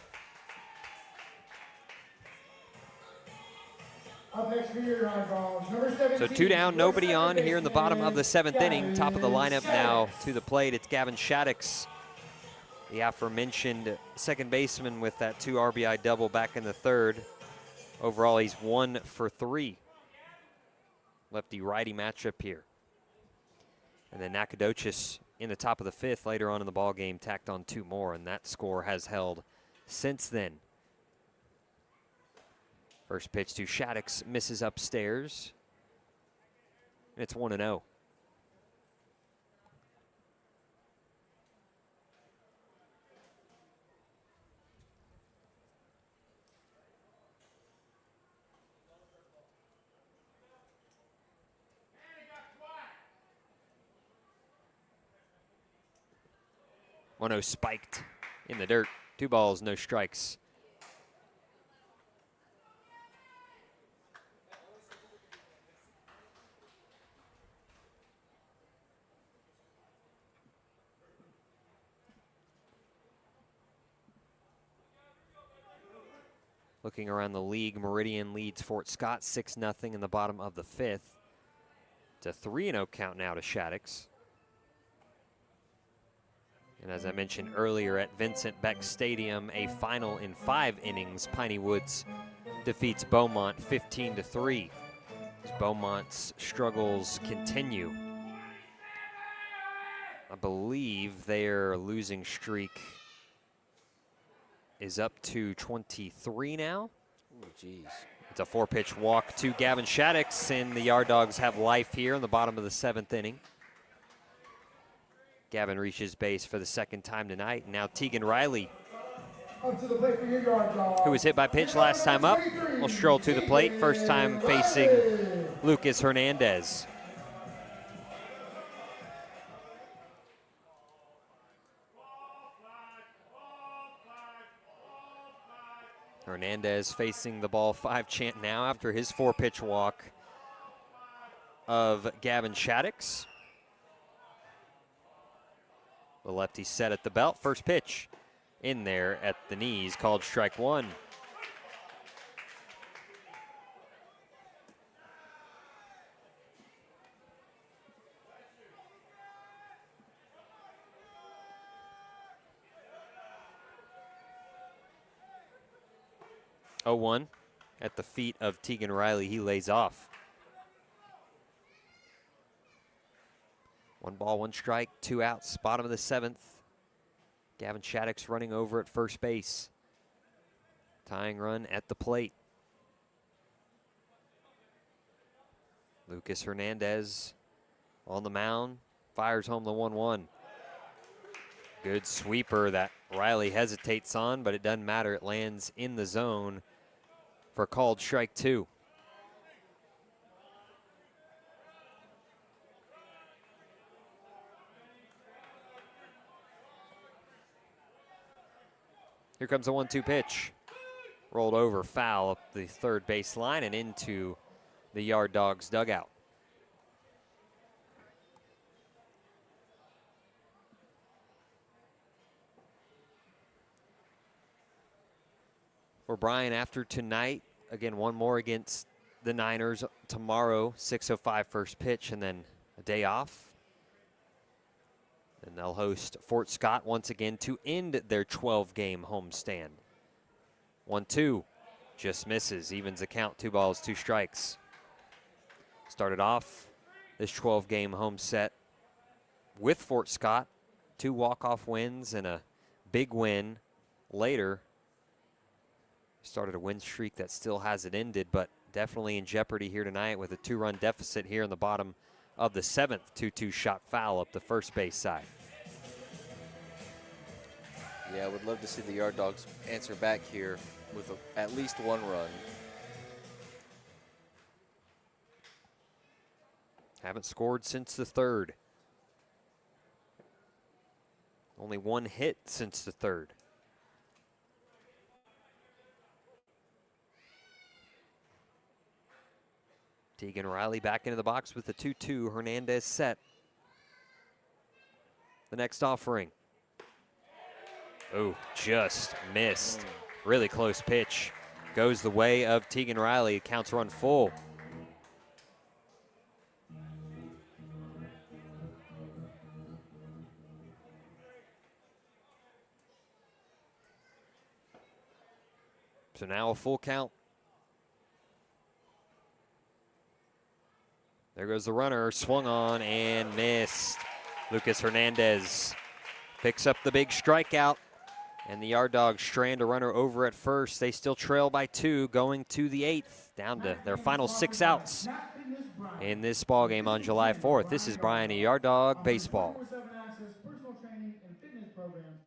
Up next for your Yard Dogs, number 17. So 2 down, nobody on here in the bottom of the 7th inning. Top of the lineup now to the plate. It's Gavin Shaddix, the aforementioned second baseman with that 2 RBI double back in the 3rd. Overall, he's 1 for 3. Lefty-righty matchup here. And then Nacogdoches in the top of the 5th later on in the ball game tacked on 2 more, and that score has held since then. First pitch to Shaddix, misses upstairs. It's 1-0. One-0 spiked in the dirt. 2 balls, no strikes. Looking around the league, Meridian leads Fort Scott 6-0 in the bottom of the 5th. It's a 3-0 count now to Shaddix. And as I mentioned earlier, at Vincent Beck Stadium, a final in 5 innings. Piney Woods defeats Beaumont 15-3. As Beaumont's struggles continue. I believe their losing streak is up to 23 now. Ooh, geez. It's a 4-pitch walk to Gavin Shaddix, and the Yard Dogs have life here in the bottom of the 7th inning. Gavin reaches base for the 2nd time tonight. And now Tegan Riley, Up to the plate for your Yard Dogs. who was hit by pitch last time up, will stroll to the plate. First time facing Lucas Hernandez. Hernandez facing the ball 5 chant now after his 4-pitch walk of Gavin Shaddix. The lefty set at the belt. First pitch in there at the knees, called strike 1. Oh, 1 at the feet of Tegan Riley. He lays off. 1 ball, 1 strike, 2 outs, bottom of the 7th. Gavin Shaddix running over at first base. Tying run at the plate. Lucas Hernandez on the mound, fires home the 1-1. Good sweeper that Riley hesitates on, but it doesn't matter. It lands in the zone for called strike 2. Here comes a 1-2 pitch. Rolled over, foul up the third base line and into the Yard Dogs dugout. For Bryan, after tonight, again, 1 more against the Niners tomorrow, 6:05 first pitch, and then a day off. And they'll host Fort Scott once again to end their 12-game homestand. 1-2, just misses, evens the count, 2 balls, 2 strikes. Started off this 12-game home set with Fort Scott, 2 walk-off wins and a big win later. Started a win streak that still hasn't ended, but definitely in jeopardy here tonight with a 2-run deficit here in the bottom of the 7th. 2-2 shot foul up the first base side. Yeah, I would love to see the Yard Dogs answer back here with at least 1 run. Haven't scored since the 3rd. Only 1 hit since the 3rd. Tegan Riley back into the box with the 2-2. Hernandez set. The next offering. Oh, just missed. Really close pitch. Goes the way of Tegan Riley. Counts run full. So now a full count. There goes the runner, swung on and missed. Lucas Hernandez picks up the big strikeout, and the Yard Dogs strand a runner over at first. They still trail by 2 going to the 8th, down to their final 6 outs in this ball game on July 4th. This is Bryan Yard Dog Baseball. 24/7 access, personal training, and fitness programs.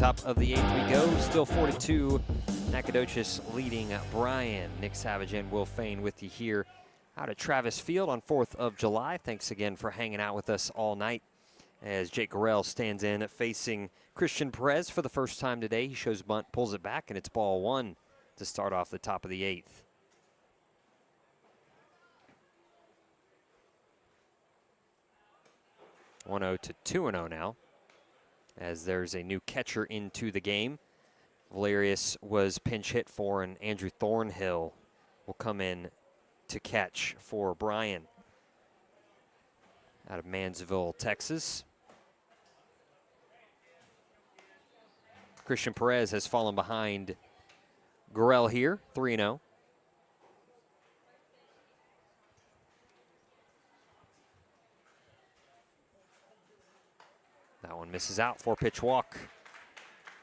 top of the 8th we go. Still 4-2. Nacogdoches leading Bryan. Nick Savage and Will Fain with you here out at Travis Field on 4th of July. Thanks again for hanging out with us all night as Jake Gorell stands in facing Christian Perez for the first time today. He shows bunt, pulls it back, and it's ball 1 to start off the top of the 8th. 1-0 to 2-0 now, as there's a new catcher into the game. Valerius was pinch hit for, and Andrew Thornhill will come in to catch for Bryan out of Mansville, Texas. Christian Perez has fallen behind Gorell here, 3-0. That one misses out, 4-pitch walk.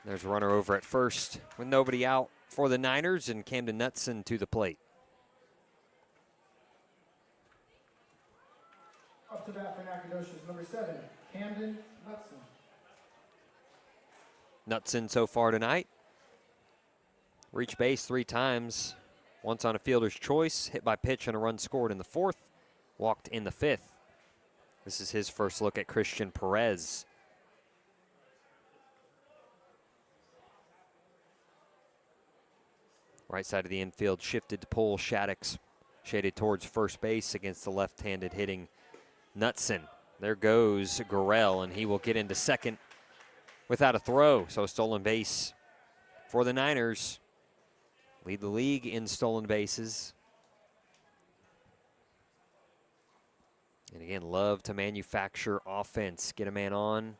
There's a runner over at first with nobody out for the Niners, and Camden Knutson to the plate. Up to bat for Nacogdoches, number 7, Camden Knutson. Knutson so far tonight. Reached base 3 times. Once on a fielder's choice, hit by pitch and a run scored in the 4th, walked in the 5th. This is his first look at Christian Perez. Right side of the infield shifted to pull. Shaddix shaded towards first base against the left-handed hitting Knutson. There goes Gorell, and he will get into second without a throw. So a stolen base for the Niners. Lead the league in stolen bases. And again, love to manufacture offense. Get a man on,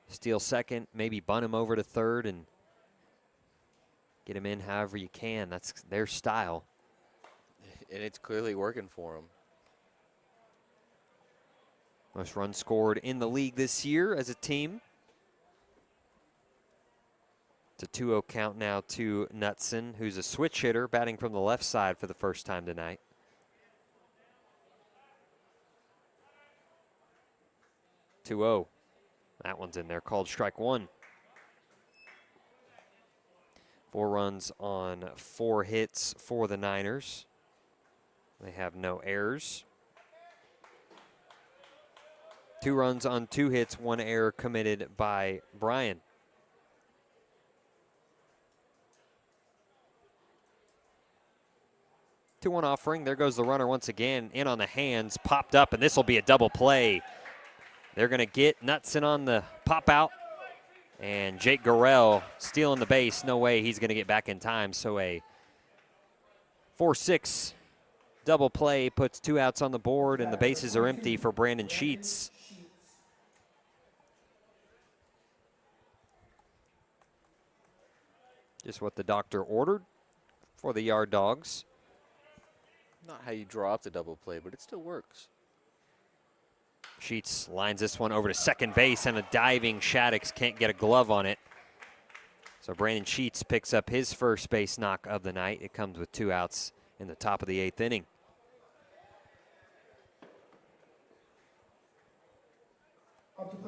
steal second, maybe bunt him over to third, and get him in however you can. That's their style. And it's clearly working for them. Most runs scored in the league this year as a team. It's a 2-0 count now to Knutson, who's a switch hitter, batting from the left side for the first time tonight. That one's in there, called strike 1. 4 runs on 4 hits for the Niners. They have no errors. 2 runs on 2 hits, 1 error committed by Bryan. Two-one offering. There goes the runner once again. In on the hands, popped up, and this will be a double play. They're going to get Knutson on the pop out, and Jake Gorell stealing the base. No way he's going to get back in time. So a 4-6 double play puts 2 outs on the board, and the bases are empty for Brandon Sheets. Just what the doctor ordered for the Yard Dogs. Not how you draw up the double play, but it still works. Sheets lines this one over to second base, and a diving Shaddix can't get a glove on it. So Brandon Sheets picks up his first base knock of the night. It comes with 2 outs in the top of the 8th inning.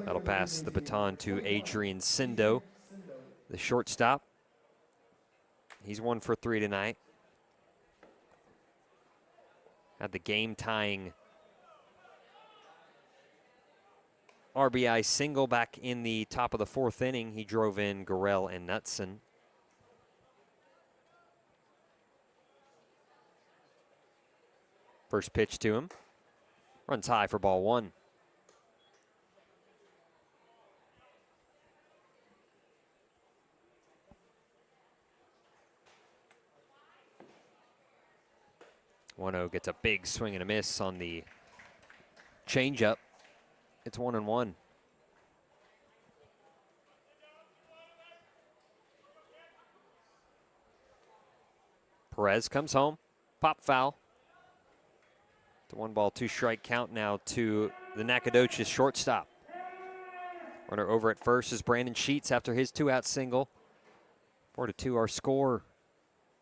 That'll pass the baton to Adrian Sindo, the shortstop. He's 1 for 3 tonight. Had the game-tying RBI single back in the top of the 4th inning. He drove in Gorell and Knutson. First pitch to him. Runs high for ball 1. One-0 gets a big swing and a miss on the changeup. It's 1-1. Perez comes home. Pop foul. The 1-ball-2-strike count now to the Nacogdoches shortstop. Runner over at first is Brandon Sheets after his 2-out single. 4-2 our score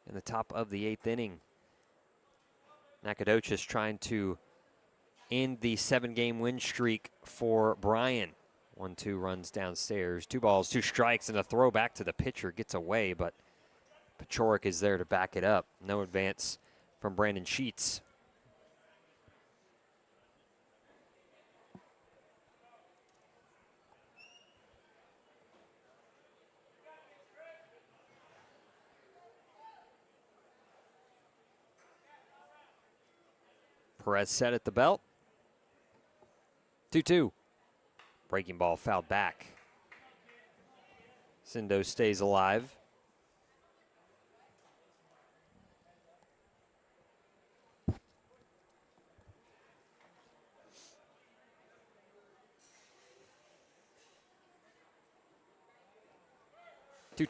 in the top of the 8th inning. Nacogdoches trying to end the 7-game win streak for Bryan. 1-2 runs downstairs. 2 balls, 2 strikes, and a throw back to the pitcher gets away, but Pachorik is there to back it up. No advance from Brandon Sheets. Perez set at the belt. 2-2. Breaking ball fouled back. Sindo stays alive.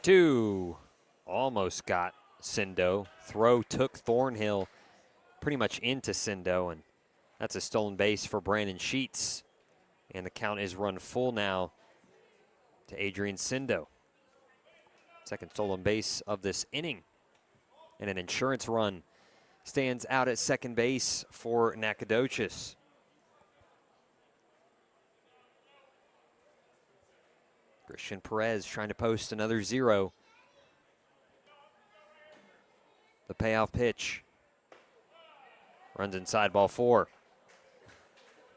Two. Almost got Sindo. Throw took Thornhill pretty much into Sindo, and that's a stolen base for Brandon Sheets. And the count is run full now to Adrian Sindo. Second stolen base of this inning. And an insurance run stands out at second base for Nacogdoches. Christian Perez trying to post another 0. The payoff pitch. Runs inside, ball 4.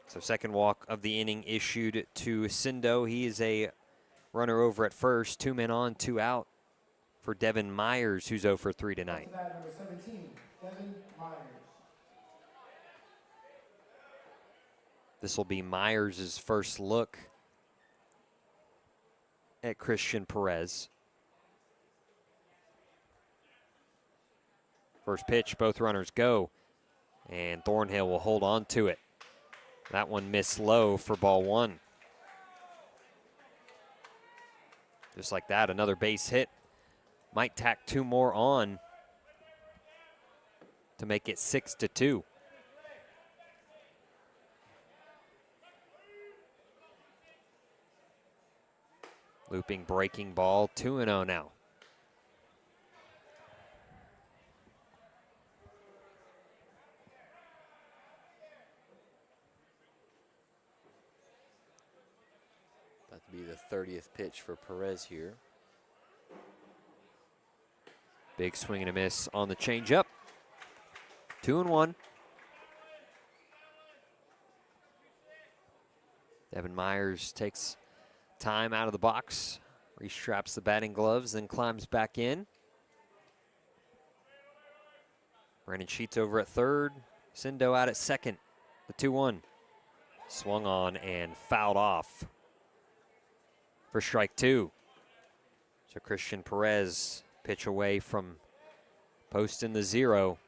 So second walk of the inning issued to Sindo. He is a runner over at first. 2 men on, 2 out for Devin Myers, who's 0 for 3 tonight. That, number 17, Devin Myers. This will be Myers' first look at Christian Perez. First pitch, both runners go, and Thornhill will hold on to it. That one missed low for ball 1. Just like that, another base hit. Might tack 2 more on to make it 6-2. Looping breaking ball, 2-0 now. About to be the 30th pitch for Perez here. Big swing and a miss on the changeup. 2-1. Devin Myers takes time out of the box, restraps the batting gloves, then climbs back in. Brandon Sheets over at third. Sindo out at second. The 2-1. Swung on and fouled off for strike 2. So Christian Perez pitch away from posting the 0.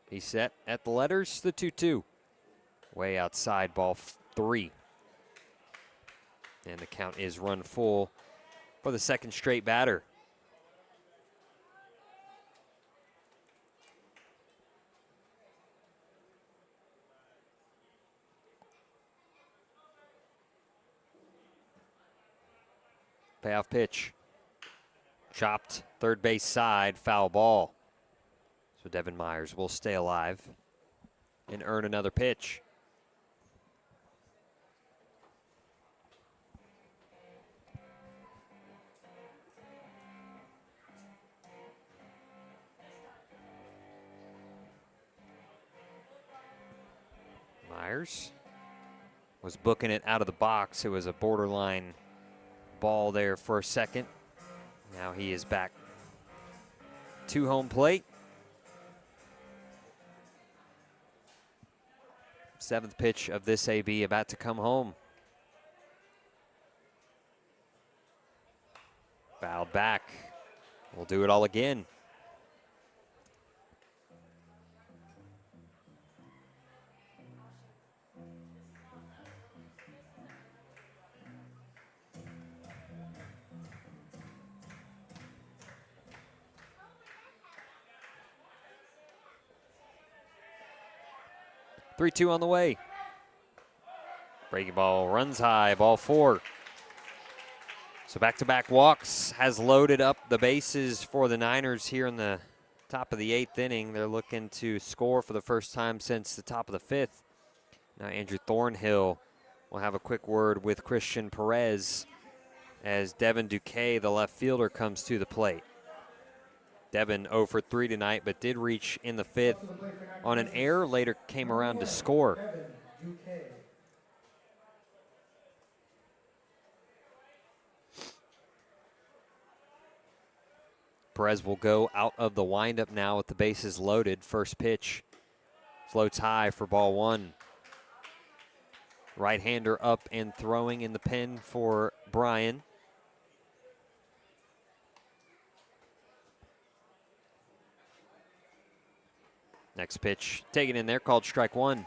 He's set at the letters, the 2-2. Way outside, ball 3. And the count is run full for the second straight batter. Payoff pitch. Chopped third base side, foul ball. So Devin Myers will stay alive and earn another pitch. Myers was booking it out of the box. It was a borderline ball there for a second. Now he is back to home plate. 7th pitch of this AB about to come home. Fouled back. We'll do it all again. Three-two on the way. Breaking ball runs high, ball 4. So back-to-back walks has loaded up the bases for the Niners here in the top of the 8th inning. They're looking to score for the first time since the top of the 5th. Now Andrew Thornhill will have a quick word with Christian Perez as Devin Duque, the left fielder, comes to the plate. Devin 0 for 3 tonight, but did reach in the 5th on an error, later came around to score. Perez will go out of the windup now with the bases loaded. First pitch floats high for ball 1. Right-hander up and throwing in the pen for Bryan. Next pitch taken in there, called strike 1.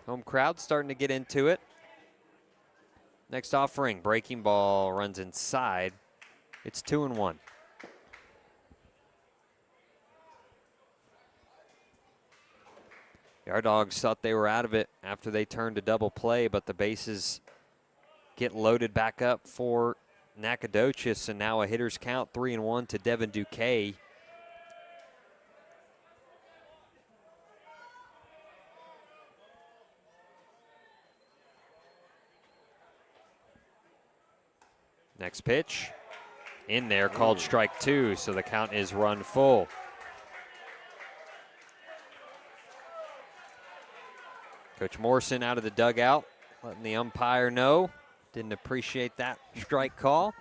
Home crowd starting to get into it. Next offering, breaking ball runs inside. It's 2-1. Yard Dogs thought they were out of it after they turned to double play, but the bases get loaded back up for Nacogdoches, and now a hitter's count, 3-1 to Devin Duque. Next pitch in there, called strike 2, so the count is run full. Coach Morrison out of the dugout, letting the umpire know. Didn't appreciate that strike call.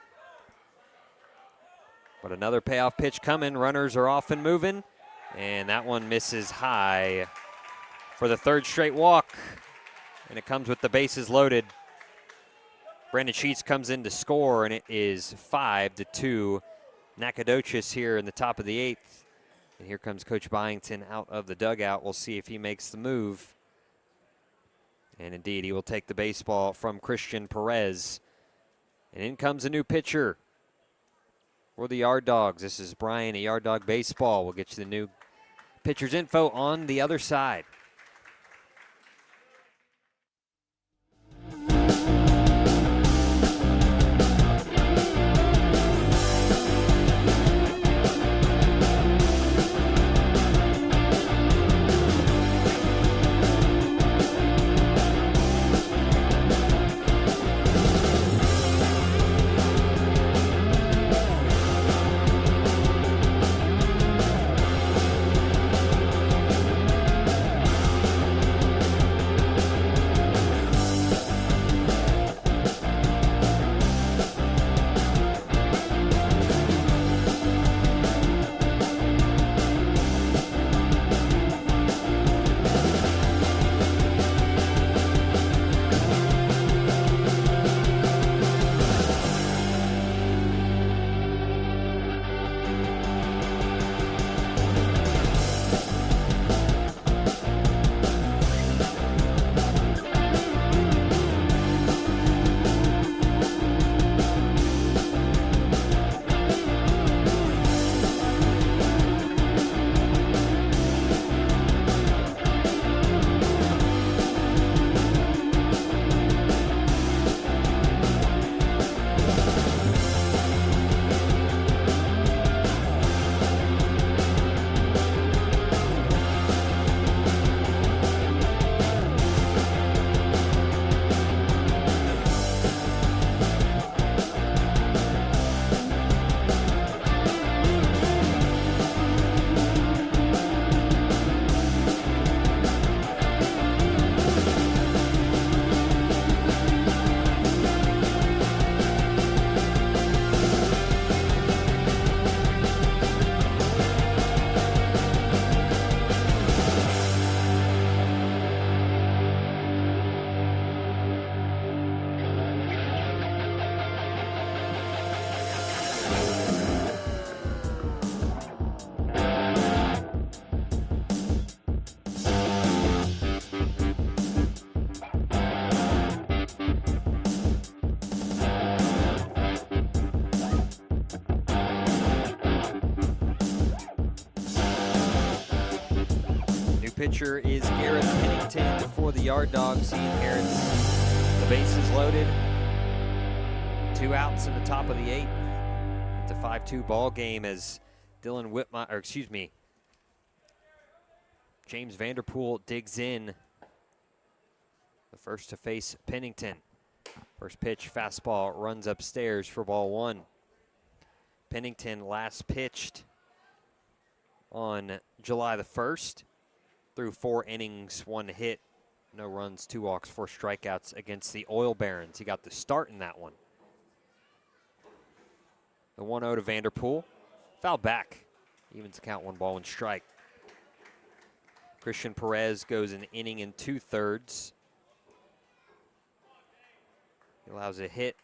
But another payoff pitch coming. Runners are off and moving. And that one misses high for the 3rd straight walk. And it comes with the bases loaded. Brandon Sheets comes in to score, and it is 5-2. Nacogdoches here in the top of the 8th. And here comes Coach Byington out of the dugout. We'll see if he makes the move. And indeed, he will take the baseball from Christian Perez. And in comes a new pitcher for the Yard Dogs. This is Bryan at Yard Dog Baseball. We'll get you the new pitcher's info on the other side. pitcher is Garrett Pennington for the Yard Dogs. He inherits the bases loaded. 2 outs in the top of the 8th. It's a 5-2 ball game as James Vanderpool digs in. The first to face Pennington. First pitch, fastball, runs upstairs for ball 1. Pennington last pitched on July the 1st. Through 4 innings, 1 hit, no runs, 2 walks, 4 strikeouts against the Oil Barons. He got the start in that one. The 1-0 to Vanderpool. Foul back. Evens the count, 1 ball, 1 strike. Christian Perez goes an inning and 2/3. He allows a hit.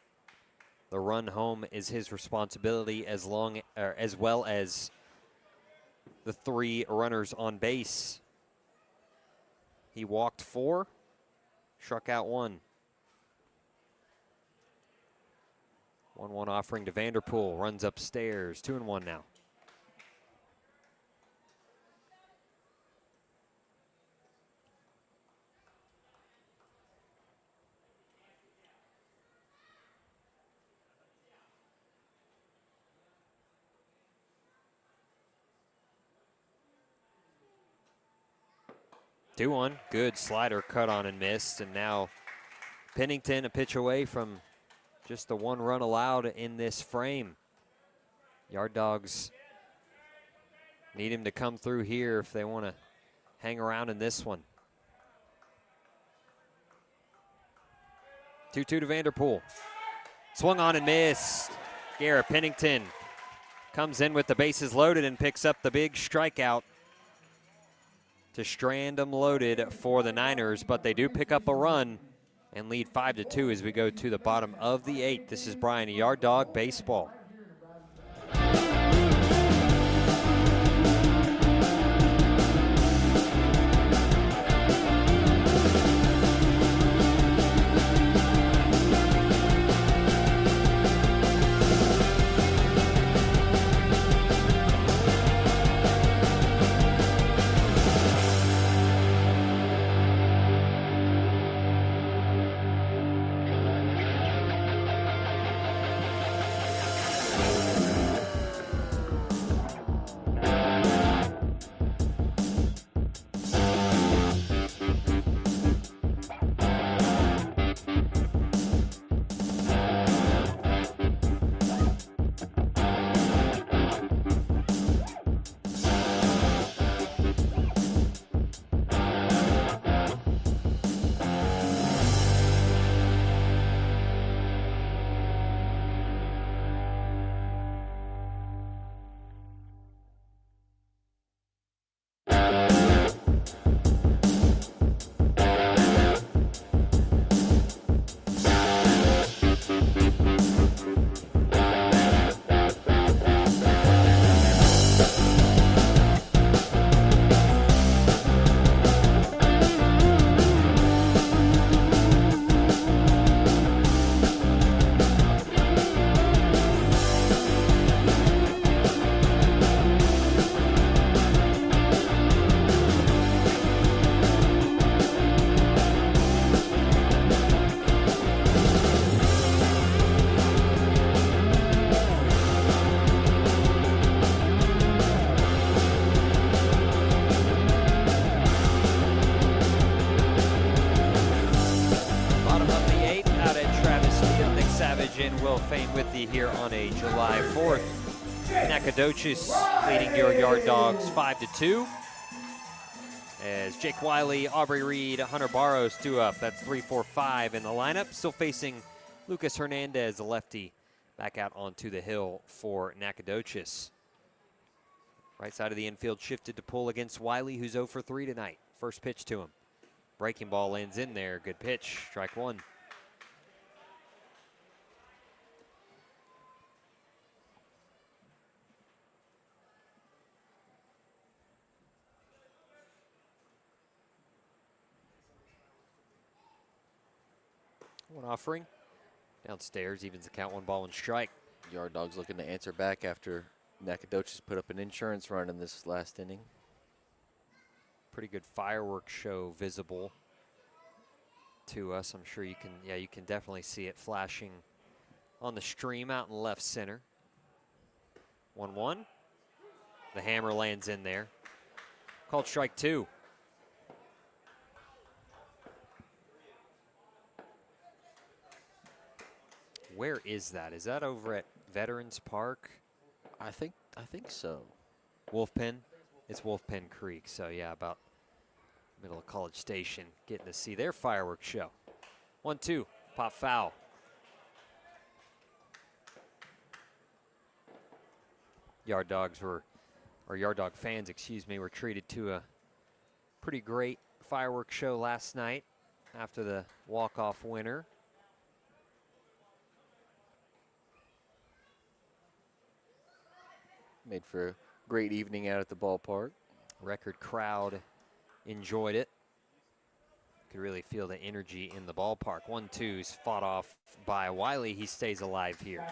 The run home is his responsibility as well as the 3 runners on base. He walked 4, struck out 1. 1-1 offering to Vanderpool, runs upstairs, 2-1 now. Good slider, cut on and missed, and now Pennington a pitch away from just the 1 run allowed in this frame. Yard Dogs need him to come through here if they want to hang around in this one. 2-2 to Vanderpool. Swung on and missed. Garrett Pennington comes in with the bases loaded and picks up the big strikeout to strand them loaded for the Niners, but they do pick up a run and lead 5-2 as we go to the bottom of the 8th. This is Bryan Yard Dog Baseball. With you here on a July 4th. Nacogdoches leading your Yard Dogs 5-2. As Jake Wiley, Aubrey Reed, Hunter Barrows 2 up. That's 3-4-5 in the lineup. Still facing Lucas Hernandez, the lefty, back out onto the hill for Nacogdoches. Right side of the infield shifted to pull against Wiley, who's 0 for 3 tonight. First pitch to him. Breaking ball lands in there. Good pitch. Strike 1. One offering. Downstairs, evens the count, 1 ball, 1 strike. Yard Dogs looking to answer back after Nacogdoches put up an insurance run in this last inning. Pretty good fireworks show visible to us. I'm sure you can, yeah, you can definitely see it flashing on the stream out in left center. 1-1. The hammer lands in there. Called strike 2. Where is that? Is that over at Veterans Park? I think so. Wolfpen? It's Wolfpen Creek, so yeah, about middle of College Station, getting to see their fireworks show. 1-2, pop foul. Yard Dogs were, or Yard Dog fans, excuse me, were treated to a pretty great fireworks show last night after the walk-off winner. Made for a great evening out at the ballpark. Record crowd enjoyed it. Could really feel the energy in the ballpark. 1-2's fought off by Wiley. He stays alive here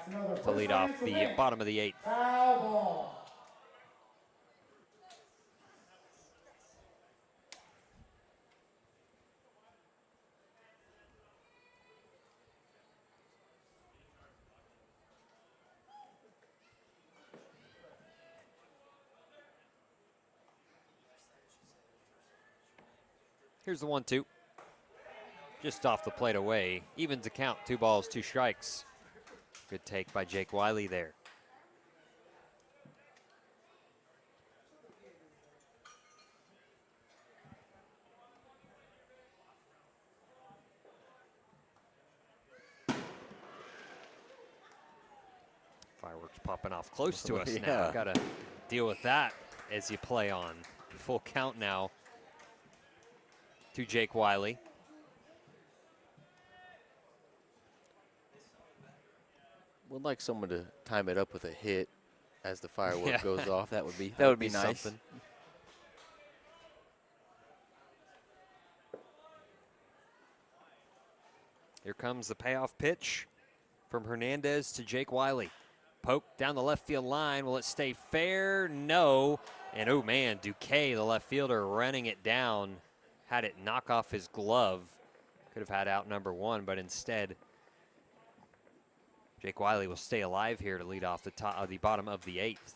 to lead off the bottom of the 8th. Foul ball. Here's the 1-2. Just off the plate away. Evens the count. 2 balls, 2 strikes. Good take by Jake Wiley there. Fireworks popping off close to us now. Got to deal with that as you play on. Full count now to Jake Wiley. Would like someone to time it up with a hit as the firework Yeah. goes off. That would be nice. Something. Here comes the payoff pitch from Hernandez to Jake Wiley. Poke down the left field line. Will it stay fair? No. And oh man, Duque, the left fielder, running it down. Had it knock off his glove. Could have had out number 1, but instead, Jake Wiley will stay alive here to lead off the top, the bottom of the 8th.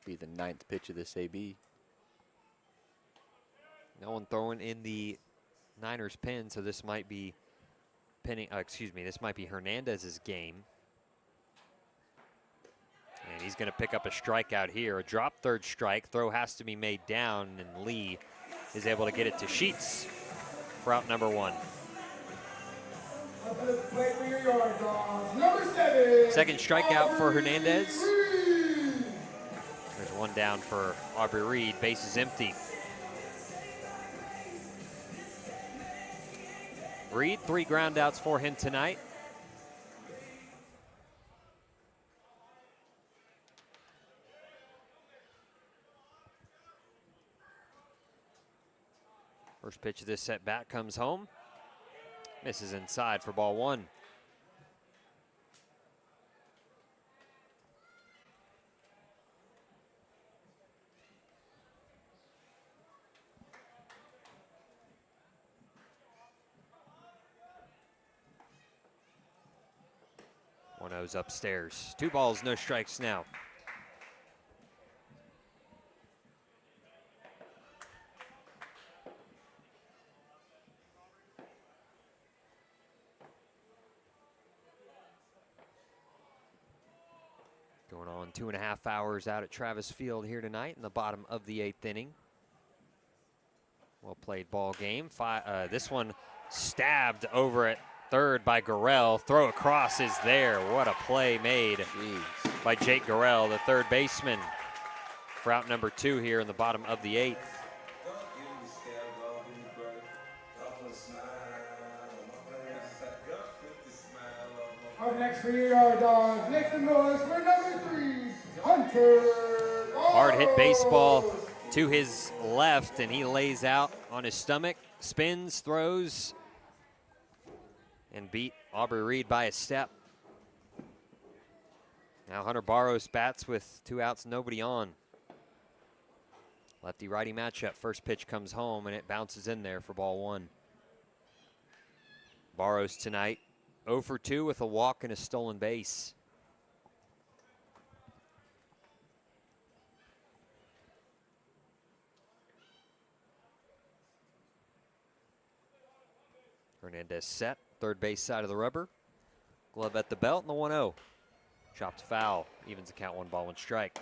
Be the 9th pitch of this AB. No one throwing in the Niners pin, so this might be this might be Hernandez's game. And he's going to pick up a strikeout here. A drop third strike. Throw has to be made down, and Lee is able to get it to Sheets for out number 1. Up to the plate for your Yard Dogs. Number 7. Second strikeout for Hernandez. There's one down for Aubrey Reed. Base is empty. Reed, 3 groundouts for him tonight. First pitch of this at bat comes home. Misses inside for ball 1. One O's upstairs. 2 balls, no strikes now. Going on 2.5 hours out at Travis Field here tonight in the bottom of the 8th inning. Well played ball game. This one stabbed over at third by Gurrell. Throw across is there. What a play made by Jake Gurrell, the third baseman, for out number 2 here in the bottom of the 8th. Up next for your Yard Dogs. Next to noise for number 3, Hunter. Hard hit baseball to his left, and he lays out on his stomach, spins, throws, and beat Aubrey Reed by a step. Now Hunter Barrows bats with 2 outs, nobody on. Lefty-righty matchup. First pitch comes home, and it bounces in there for ball 1. Barrows tonight 0 for 2 with a walk and a stolen base. Hernandez set, third base side of the rubber. Glove at the belt, and the 1-0. Chopped foul, evens the count, 1 ball, 1 strike.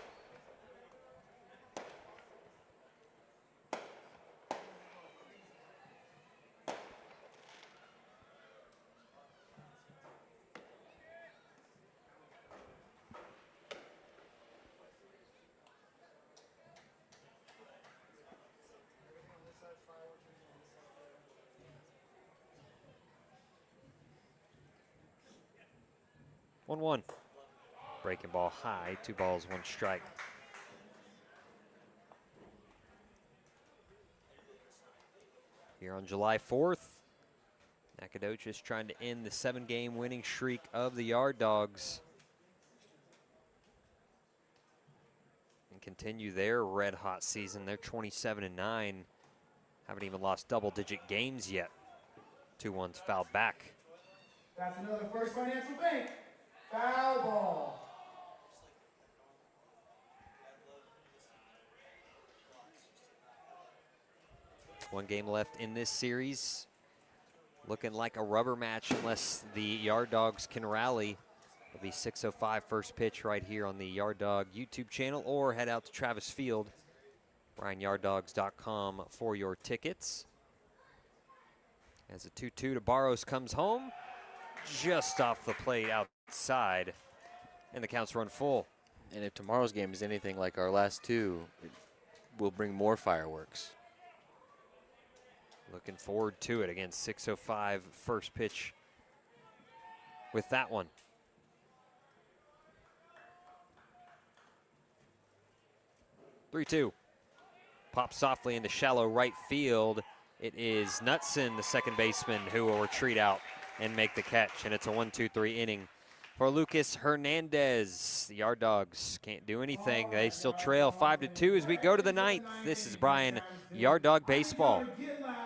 One. Breaking ball high, 2 balls, 1 strike. Here on July 4th, Nacogdoches trying to end the 7-game winning streak of the Yard Dogs and continue their red-hot season. They're 27-9, haven't even lost double-digit games yet. 2-1's fouled back. That's another First Financial Bank. Foul ball. One game left in this series. Looking like a rubber match unless the Yard Dogs can rally. It'll be 6:05 first pitch right here on the Yard Dog YouTube channel, or head out to Travis Field, BryanYardDogs.com for your tickets. As a 2-2 to Barrows comes home, just off the plate outside, and the count's run full. And if tomorrow's game is anything like our last 2, it will bring more fireworks. Looking forward to it. Again, 6:05 first pitch with that one. Three-two. Pop softly into shallow right field. It is Knutson, the second baseman, who will retreat out and make the catch, and it's a 1-2-3 inning for Lucas Hernandez. The Yard Dogs can't do anything. They still trail 5-2 as we go to the 9th. This is Bryan Yard Dog Baseball. Get loud.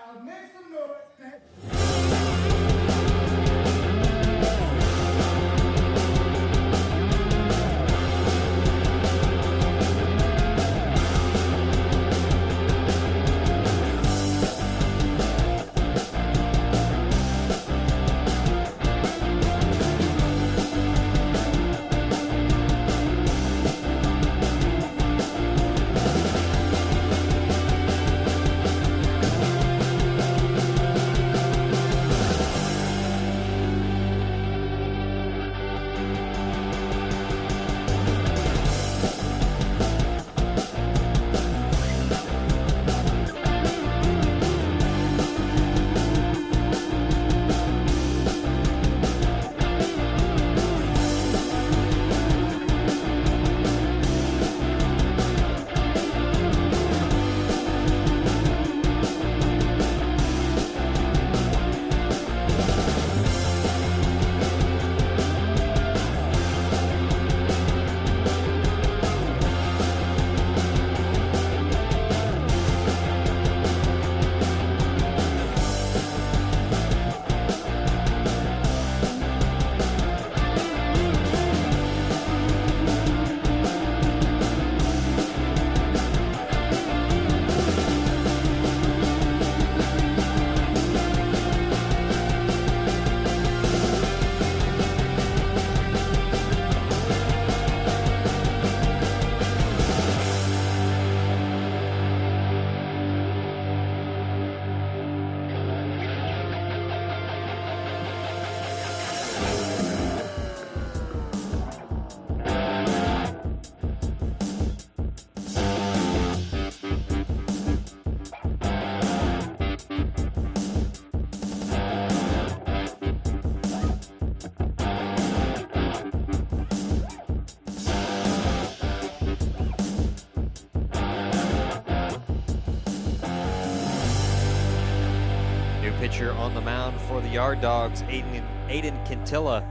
pitcher on the mound for the Yard Dogs, Aiden Quintilla.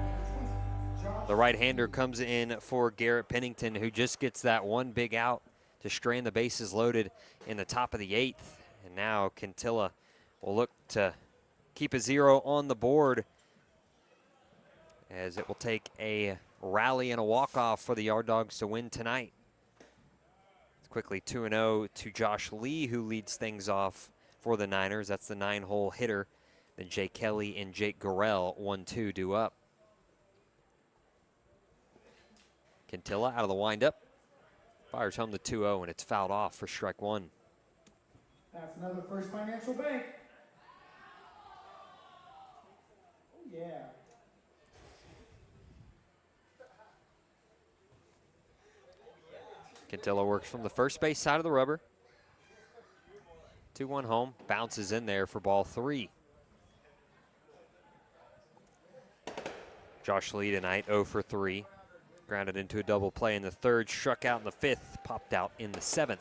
The right-hander comes in for Garrett Pennington, who just gets that one big out to strand the bases loaded in the top of the 8th. And now Quintilla will look to keep a 0 on the board, as it will take a rally and a walk-off for the Yard Dogs to win tonight. It's quickly 2-0 to Josh Lee, who leads things off for the Niners. That's the 9-hole hitter. Then Jay Kelly and Jake Gorell, 1-2 due up. Quintilla out of the windup. Fires home the 2-0, and it's fouled off for strike 1. That's another First Financial Bank. Oh, yeah. Quintilla works from the first base side of the rubber. 2-1 home, bounces in there for ball 3. Josh Lee tonight, 0 for 3. Grounded into a double play in the 3rd, struck out in the 5th, popped out in the 7th.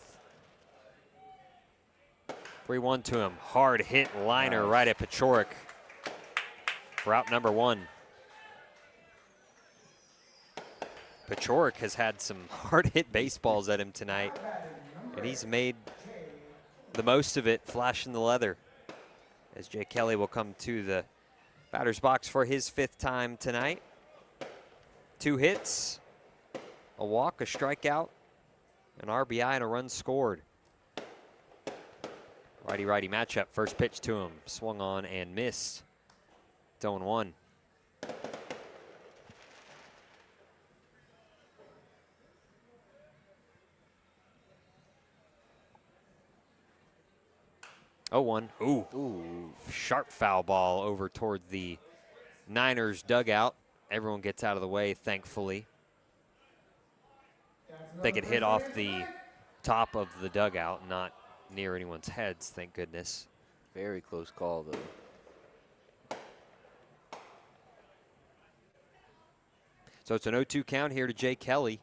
3-1 to him. Hard hit liner right at Pachorik for out number 1. Pachorik has had some hard hit baseballs at him tonight, and he's made the most of it, flashing the leather, as Jay Kelly will come to the batter's box for his 5th time tonight. 2 hits, a walk, a strikeout, an RBI, and a run scored. Righty-righty matchup. First pitch to him. Swung on and missed. 0-1. Ooh. Sharp foul ball over toward the Niners dugout. Everyone gets out of the way, thankfully. They could hit off the top of the dugout, not near anyone's heads, thank goodness. Very close call, though. So it's an 0-2 count here to Jay Kelly.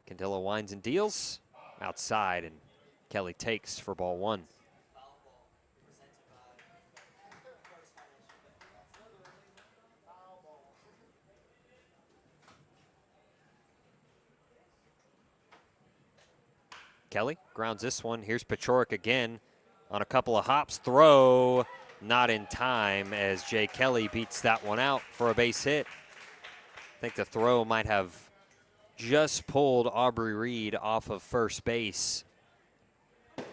Quintilla winds and deals outside, and Kelly takes for ball 1. Kelly grounds this one. Here's Pachorik again on a couple of hops. Throw not in time, as Jay Kelly beats that one out for a base hit. I think the throw might have just pulled Aubrey Reed off of first base. And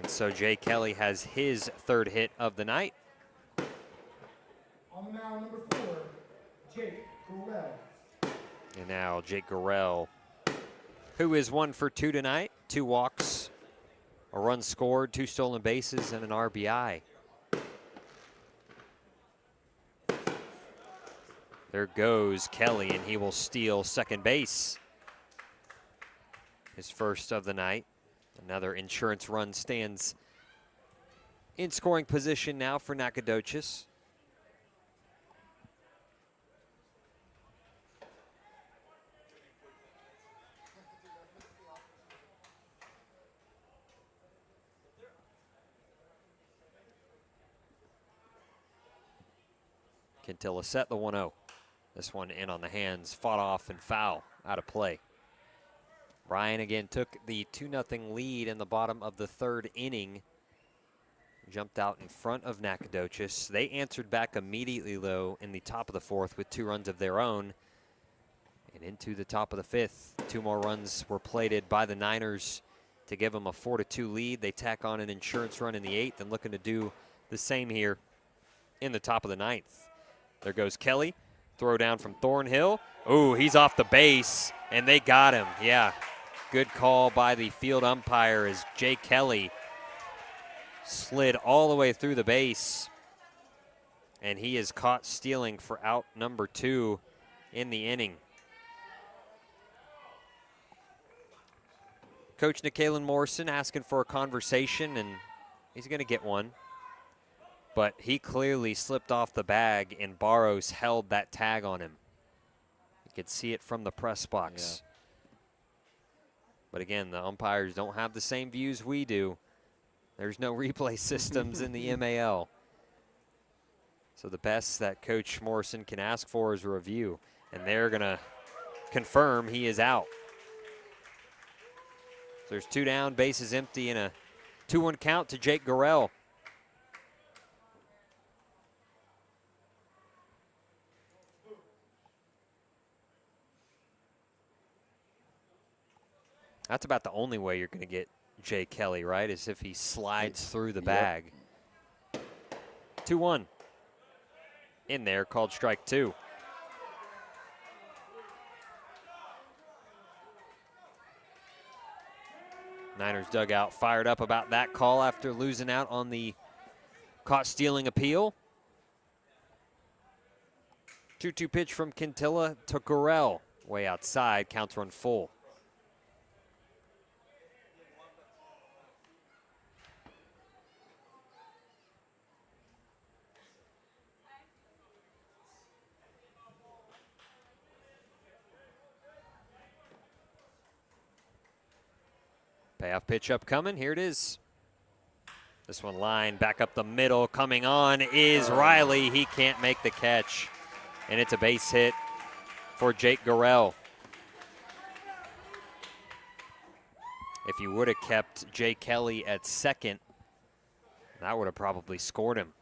so Jay Kelly has his 3rd hit of the night. On the mound, number 4, Jake Gorell. And now Jake Gorell, who is 1 for 2 tonight. 2 walks, a run scored, 2 stolen bases, and an RBI. There goes Kelly, and he will steal second base. His 1st of the night. Another insurance run stands in scoring position now for Nacogdoches. Quintilla set the 1-0. This one in on the hands, fought off and foul, out of play. Bryan again took the 2-0 lead in the bottom of the 3rd inning. Jumped out in front of Nacogdoches. They answered back immediately, though, in the top of the 4th with 2 runs of their own. And into the top of the 5th, 2 more runs were plated by the Niners to give them a 4-2 lead. They tack on an insurance run in the 8th and looking to do the same here in the top of the 9th. There goes Kelly. Throw down from Thornhill. Ooh, he's off the base, and they got him. Yeah, good call by the field umpire as Jay Kelly slid all the way through the base, and he is caught stealing for out number 2 in the inning. Coach Nicaelan Morrison asking for a conversation, and he's going to get one. But he clearly slipped off the bag, and Barros held that tag on him. You could see it from the press box. But again, the umpires don't have the same views we do. There's no replay systems in the MAL. So the best that Coach Morrison can ask for is a review, and they're going to confirm he is out. So there's 2 down, bases empty, and a 2-1 count to Jake Gorell. That's about the only way you're going to get Jay Kelly, right, is if he slides through the bag. 2-1. In there, called strike 2. Niners dugout fired up about that call after losing out on the caught stealing appeal. 2-2 pitch from Quintilla to Gorell. Way outside, counts run full. Payoff pitch upcoming. Here it is. This one line back up the middle. Coming on is Riley. He can't make the catch. And it's a base hit for Jake Gorell. If you would have kept Jay Kelly at second, that would have probably scored him.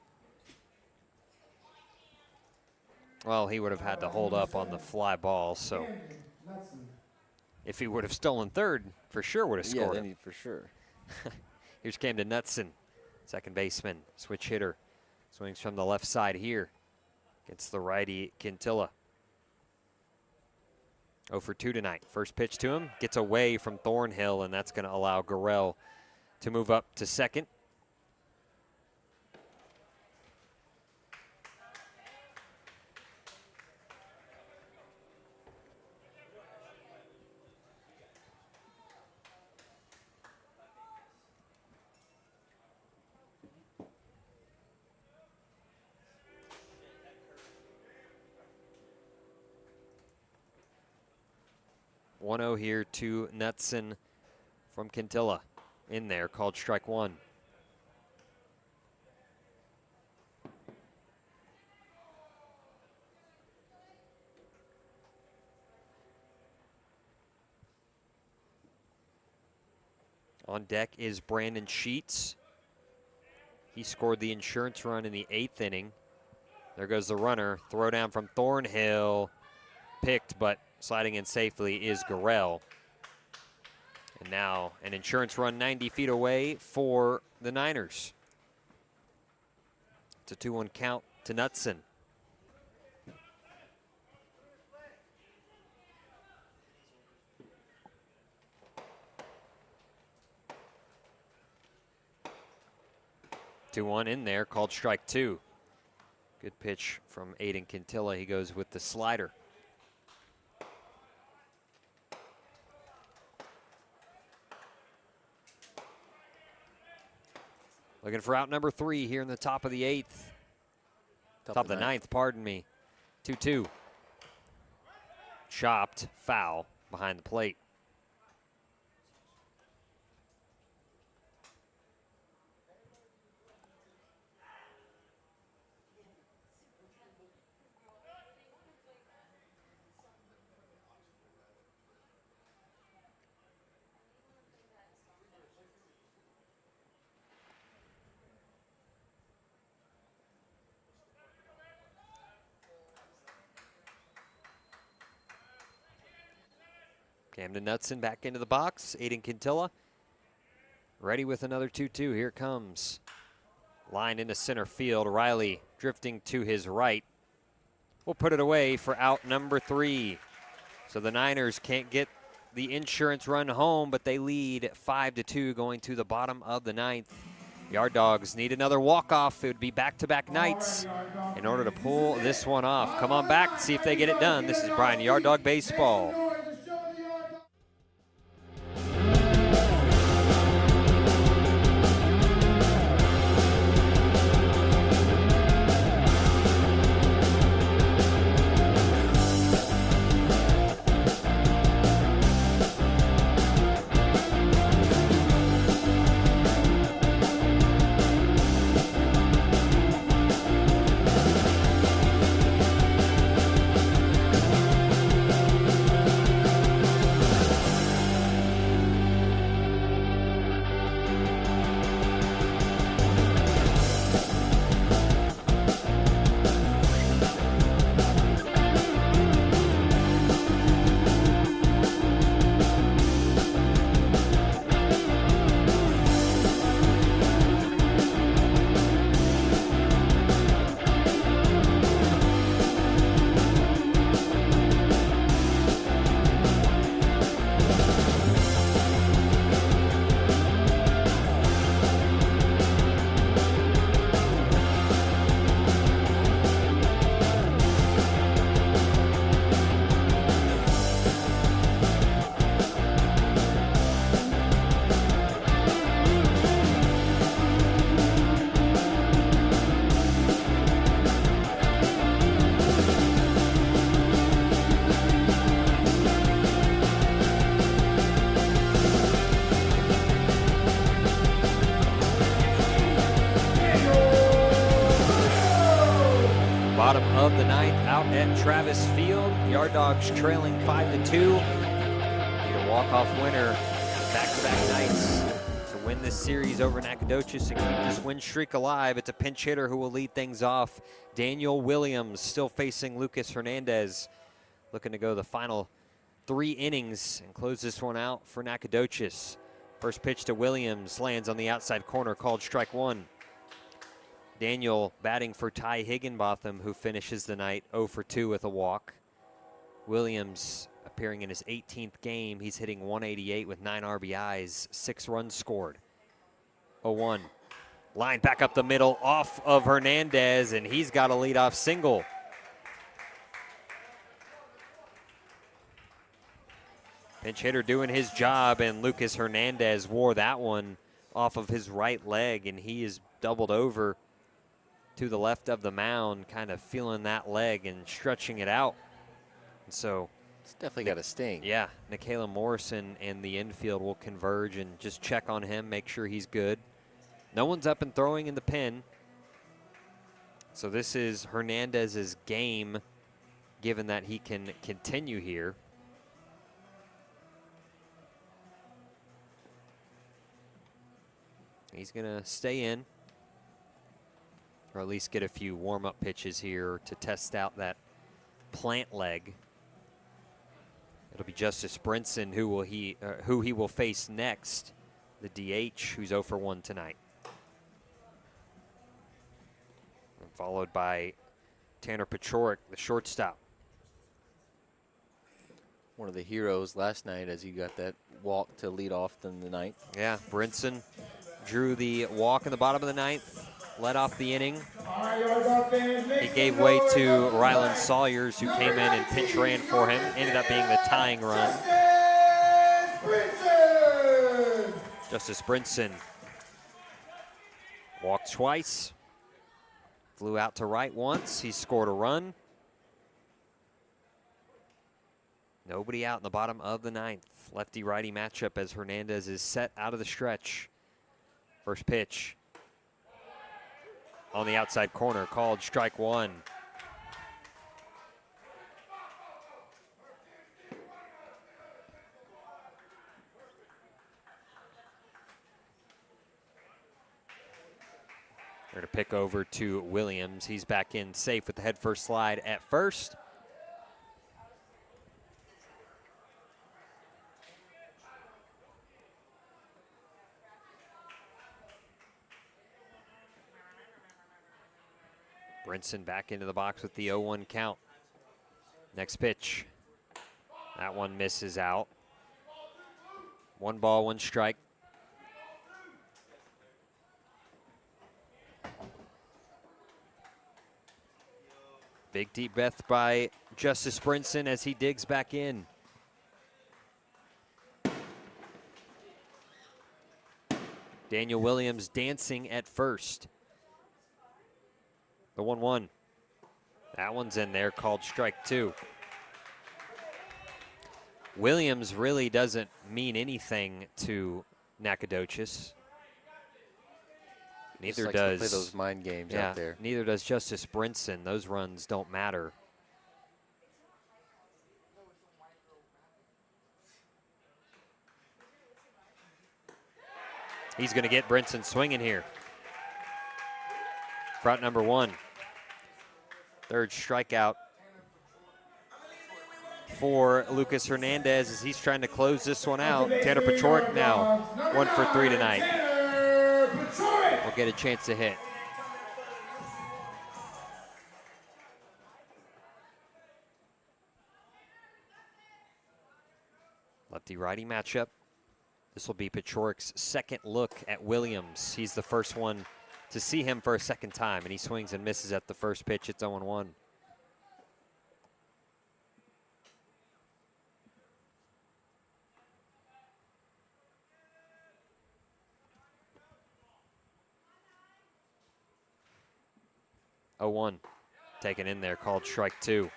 Well, he would have had to hold up on the fly ball, so if he would have stolen third, for sure would have scored him. Yeah, for sure. Here's Camden Knutson, second baseman, switch hitter. Swings from the left side here. Gets the righty Quintilla. 0 for 2 tonight. First pitch to him, gets away from Thornhill, and that's going to allow Gorell to move up to second. .1-0 here to Knutson from Quintilla. In there, called strike 1. On deck is Brandon Sheets. He scored the insurance run in the 8th inning. There goes the runner. Throw down from Thornhill. Picked, but sliding in safely is Gorell. And now an insurance run 90 feet away for the Niners. It's a 2-1 count to Knutson. Two-1 in there, called strike 2. Good pitch from Aiden Quintilla. He goes with the slider. Looking for out number 3 here in the top of the 8th. Top of the 9th, pardon me. 2-2. Chopped, foul behind the plate. Camden Knutson back into the box. Aiden Quintilla ready with another 2-2. Here it comes. Line into center field. Riley drifting to his right. We'll put it away for out number 3. So the Niners can't get the insurance run home, but they lead 5-2 going to the bottom of the 9th. Yard Dogs need another walk-off. It would be back-to-back nights in order to pull this one off. Come on back, see if they get it done. This is Bryan Yard Dog Baseball. Bottom of the ninth out at Travis Field. Yard Dogs trailing 5-2. Need a walk-off winner back-to-back nights to win this series over Nacogdoches and keep this win streak alive. It's a pinch hitter who will lead things off. Daniel Williams still facing Lucas Hernandez, looking to go the final 3 innings and close this one out for Nacogdoches. First pitch to Williams lands on the outside corner, called strike 1. Daniel batting for Ty Higginbotham, who finishes the night 0 for 2 with a walk. Williams appearing in his 18th game. He's hitting 188 with 9 RBIs, 6 runs scored. 0-1. Line back up the middle off of Hernandez, and he's got a leadoff single. Pinch hitter doing his job, and Lucas Hernandez wore that one off of his right leg, and he is doubled over to the left of the mound, kind of feeling that leg and stretching it out. And so It's definitely got a sting. yeah, Nikhila Morrison and the infield will converge and just check on him, make sure he's good. No one's up and throwing in the pen. So this is Hernandez's game, given that he can continue here. He's gonna stay in, or at least get a few warm-up pitches here to test out that plant leg. It'll be Justice Brinson who he will face next, the DH, who's 0 for 1 tonight. And followed by Tanner Pachorik, the shortstop. One of the heroes last night as he got that walk to lead off in the ninth. Yeah, Brinson drew the walk in the bottom of the ninth, led off the inning. He gave way to Rylan Sawyers, who came in and pinch ran for him. Ended up being the tying run. Justice Brinson walked twice, flew out to right once. He scored a run. Nobody out in the bottom of the ninth. Lefty-righty matchup as Hernandez is set out of the stretch. First pitch on the outside corner, called strike 1. They're to pick over to Williams. He's back in safe with the head first slide at first. Brinson back into the box with the 0-1 count. Next pitch. That one misses out. 1 ball, 1 strike. Big deep breath by Justice Brinson as he digs back in. Daniel Williams dancing at first. The 1-1. That one's in there, called strike 2. Williams really doesn't mean anything to Nacogdoches. Neither Just likes does to play those mind games out there. Neither does Justice Brinson. Those runs don't matter. He's going to get Brinson swinging here. Front number 1. Third strikeout for Lucas Hernandez as he's trying to close this one out. Tanner Pachorik now 1 for 3 tonight. Will get a chance to hit. Lefty-righty matchup. This will be Pachorik's second look at Williams. He's the first one to see him for a second time, and he swings and misses at the first pitch. It's 0-1. Taken in there, called strike 2.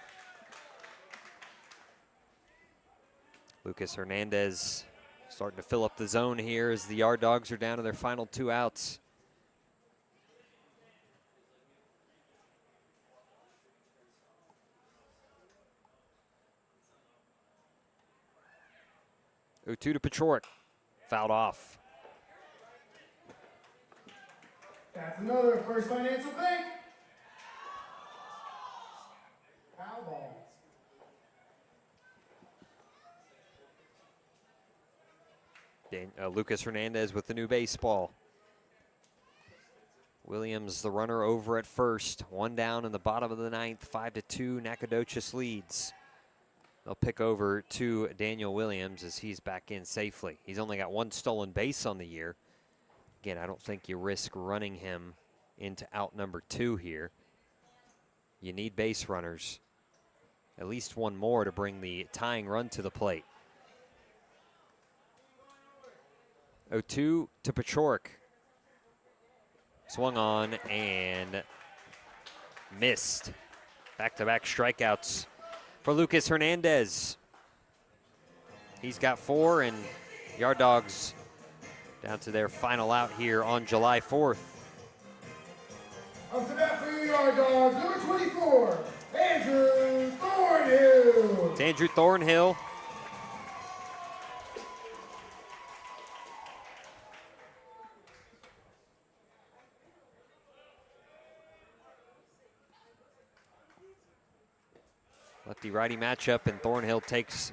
Lucas Hernandez starting to fill up the zone here as the Yard Dogs are down to their final 2 outs. 0-2 to Pachorik. Fouled off. That's another First Financial Bank. Foul ball. Lucas Hernandez with the new baseball. Williams, the runner, over at first. One down in the bottom of the ninth. 5-2, Nacogdoches leads. They'll pick over to Daniel Williams as he's back in safely. He's only got one stolen base on the year. Again, I don't think you risk running him into out number 2 here. You need base runners. At least one more to bring the tying run to the plate. 0-2 to Pachorik. Swung on and missed. Back-to-back strikeouts for Lucas Hernandez. He's got 4, and Yard Dogs down to their final out here on July 4th. Up to bat for your Yard Dogs, number 24, Andrew Thornhill. It's Andrew Thornhill. Lefty-righty matchup, and Thornhill takes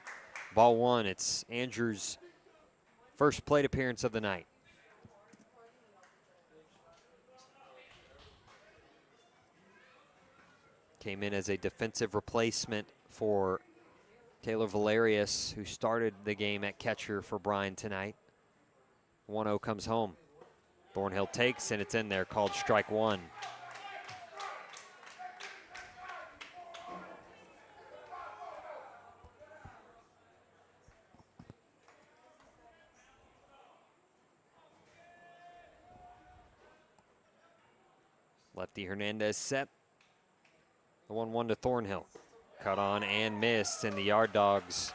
ball 1. It's Andrew's first plate appearance of the night. Came in as a defensive replacement for Taylor Valerius, who started the game at catcher for Bryan tonight. 1-0 comes home. Thornhill takes, and it's in there, called strike 1. Lefty Hernandez set. The 1-1 to Thornhill. Cut on and missed, and the Yard Dogs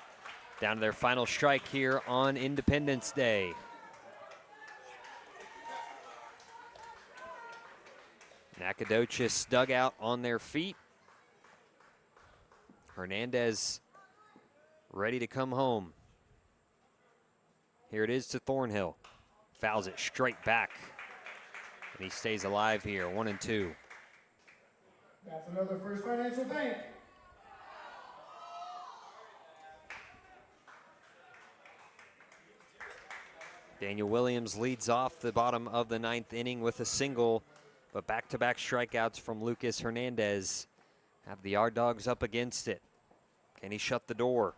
down to their final strike here on Independence Day. Nacogdoches dugout on their feet. Hernandez ready to come home. Here it is to Thornhill. Fouls it straight back. And he stays alive here, 1-2. That's another First Financial Bank. Daniel Williams leads off the bottom of the ninth inning with a single, but back-to-back strikeouts from Lucas Hernandez have the Yard Dogs up against it. Can he shut the door?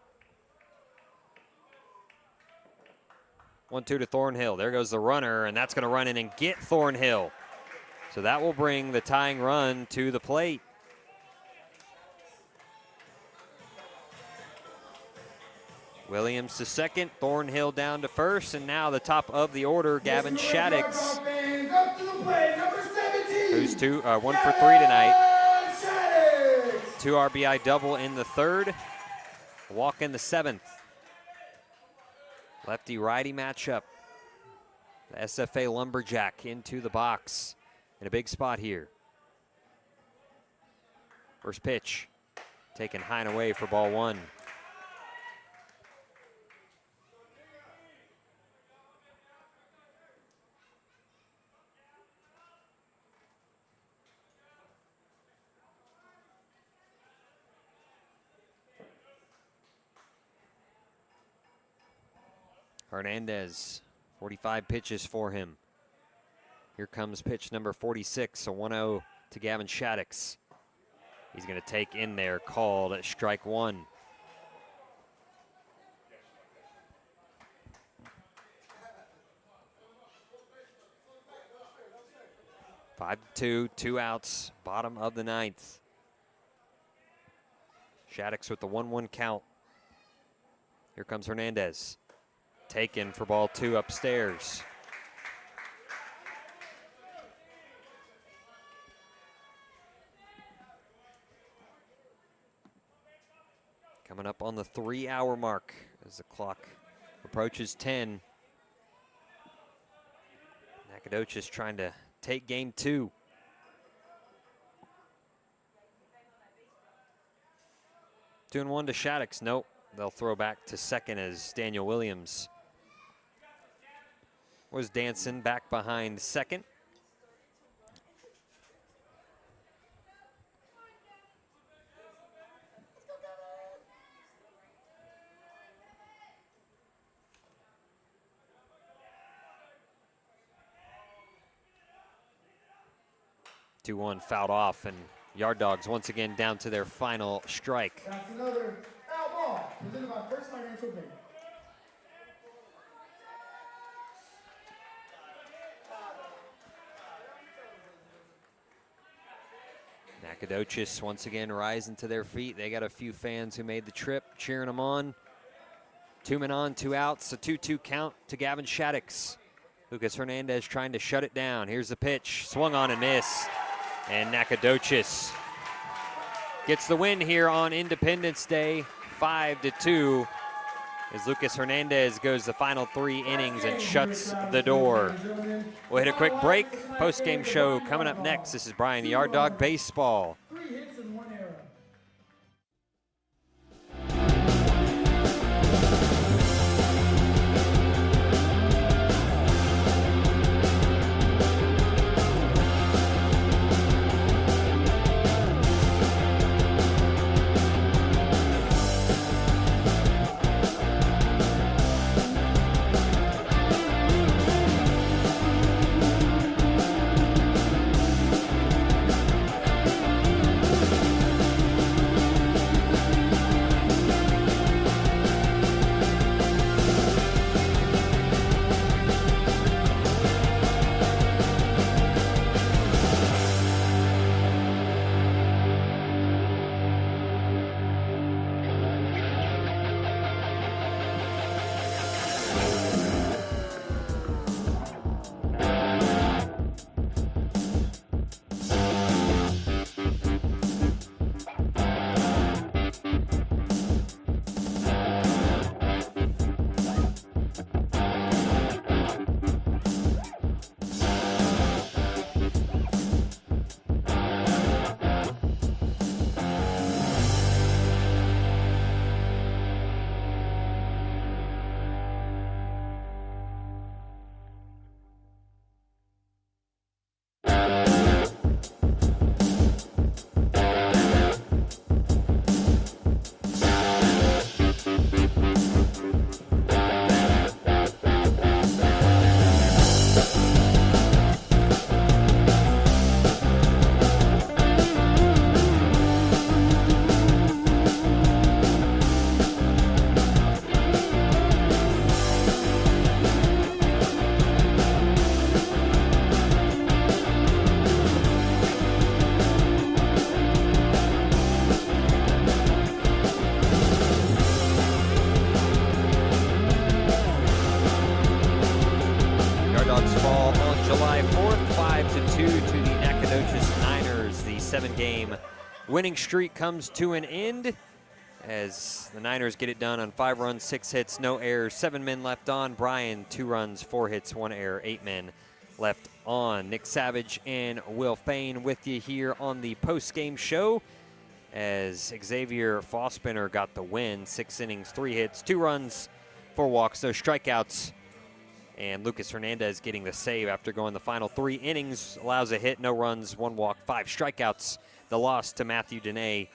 1-2 to Thornhill. There goes the runner, and that's going to run in and get Thornhill. So that will bring the tying run to the plate. Williams to second, Thornhill down to first, and now the top of the order, Gavin Shaddix, who's 1 for 3 tonight. 2 RBI double in the third, a walk in the 7th. Lefty-righty matchup. The SFA Lumberjack into the box in a big spot here. First pitch taken high and away for ball 1. Hernandez, 45 pitches for him. Here comes pitch number 46, a 1-0 to Gavin Shaddix. He's going to take in there, called at strike 1. Five to 2, 2 outs, bottom of the ninth. Shaddix with the 1-1 count. Here comes Hernandez. Taken for ball 2 upstairs. Coming up on the 3-hour mark as the clock approaches 10. Nacogdoches trying to take game 2. Two and 1 to Shaddix. Nope. they'll throw back to second as Daniel Williams was dancing back behind second. Two-one fouled off, and Yard Dogs once again down to their final strike. That's another foul ball, presented by First Financial Bank. Nacogdoches once again rising to their feet. They got a few fans who made the trip cheering them on. 2 men on, 2 outs, a 2-2 count to Gavin Shaddix. Lucas Hernandez trying to shut it down. Here's the pitch, swung on and missed. And Nacogdoches gets the win here on Independence Day, 5-2, as Lucas Hernandez goes the final 3 innings and shuts the door. We'll hit a quick break. Post-game show coming up next. This is Bryan Yard Dog Baseball. 3 hits and 1 error. Seven-game winning streak comes to an end as the Niners get it done on 5 runs, 6 hits, no errors, 7 men left on. Bryan, 2 runs, 4 hits, 1 error, 8 men left on. Nick Savage and Will Fain with you here on the post-game show as Xavier Fospinner got the win. 6 innings, 3 hits, 2 runs, 4 walks, no strikeouts. And Lucas Hernandez getting the save after going the final 3 innings. Allows a hit, no runs, 1 walk, 5 strikeouts. The loss to Matthew Dene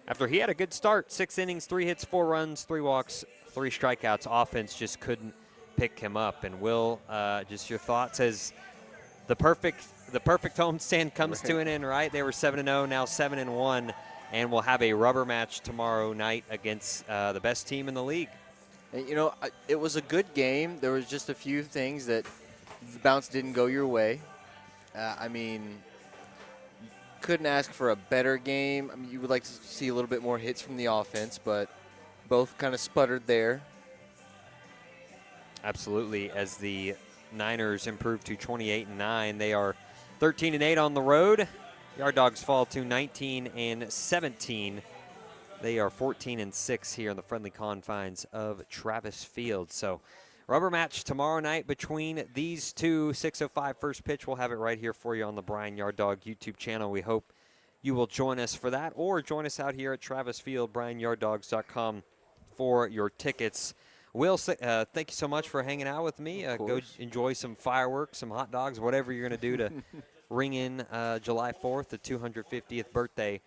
after he had a good start. 6 innings, 3 hits, 4 runs, 3 walks, 3 strikeouts. Offense just couldn't pick him up. And Will, just your thoughts as the perfect homestand comes to an end, right? They were 7-0, now 7-1, and we'll have a rubber match tomorrow night against the best team in the league. And, you know, it was a good game. There was just a few things that the bounce didn't go your way. I mean, couldn't ask for a better game. I mean, you would like to see a little bit more hits from the offense, but both kind of sputtered there. Absolutely. As the Niners improve to 28-9, they are 13-8 on the road. Yard Dogs fall to 19-17. They are 14-6 here on the friendly confines of Travis Field. So, rubber match tomorrow night between these two. 6:05 first pitch. We'll have it right here for you on the Bryan Yard Dog YouTube channel. We hope you will join us for that, or join us out here at Travis Field, BryanYardDogs.com for your tickets. Will, thank you so much for hanging out with me. Go enjoy some fireworks, some hot dogs, whatever you're going to do to ring in July 4th, the 250th birthday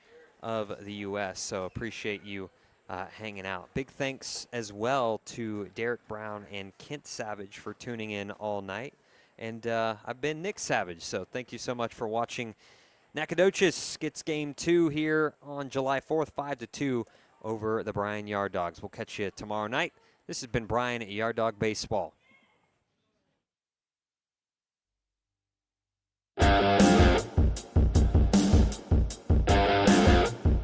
of the U.S. So appreciate you hanging out. Big thanks as well to Derek Brown and Kent Savage for tuning in all night. And I've been Nick Savage, so thank you so much for watching. Nacogdoches gets game 2 here on July 4th, 5-2 over the Bryan Yard Dogs. We'll catch you tomorrow night. This has been Bryan at Yard Dog Baseball.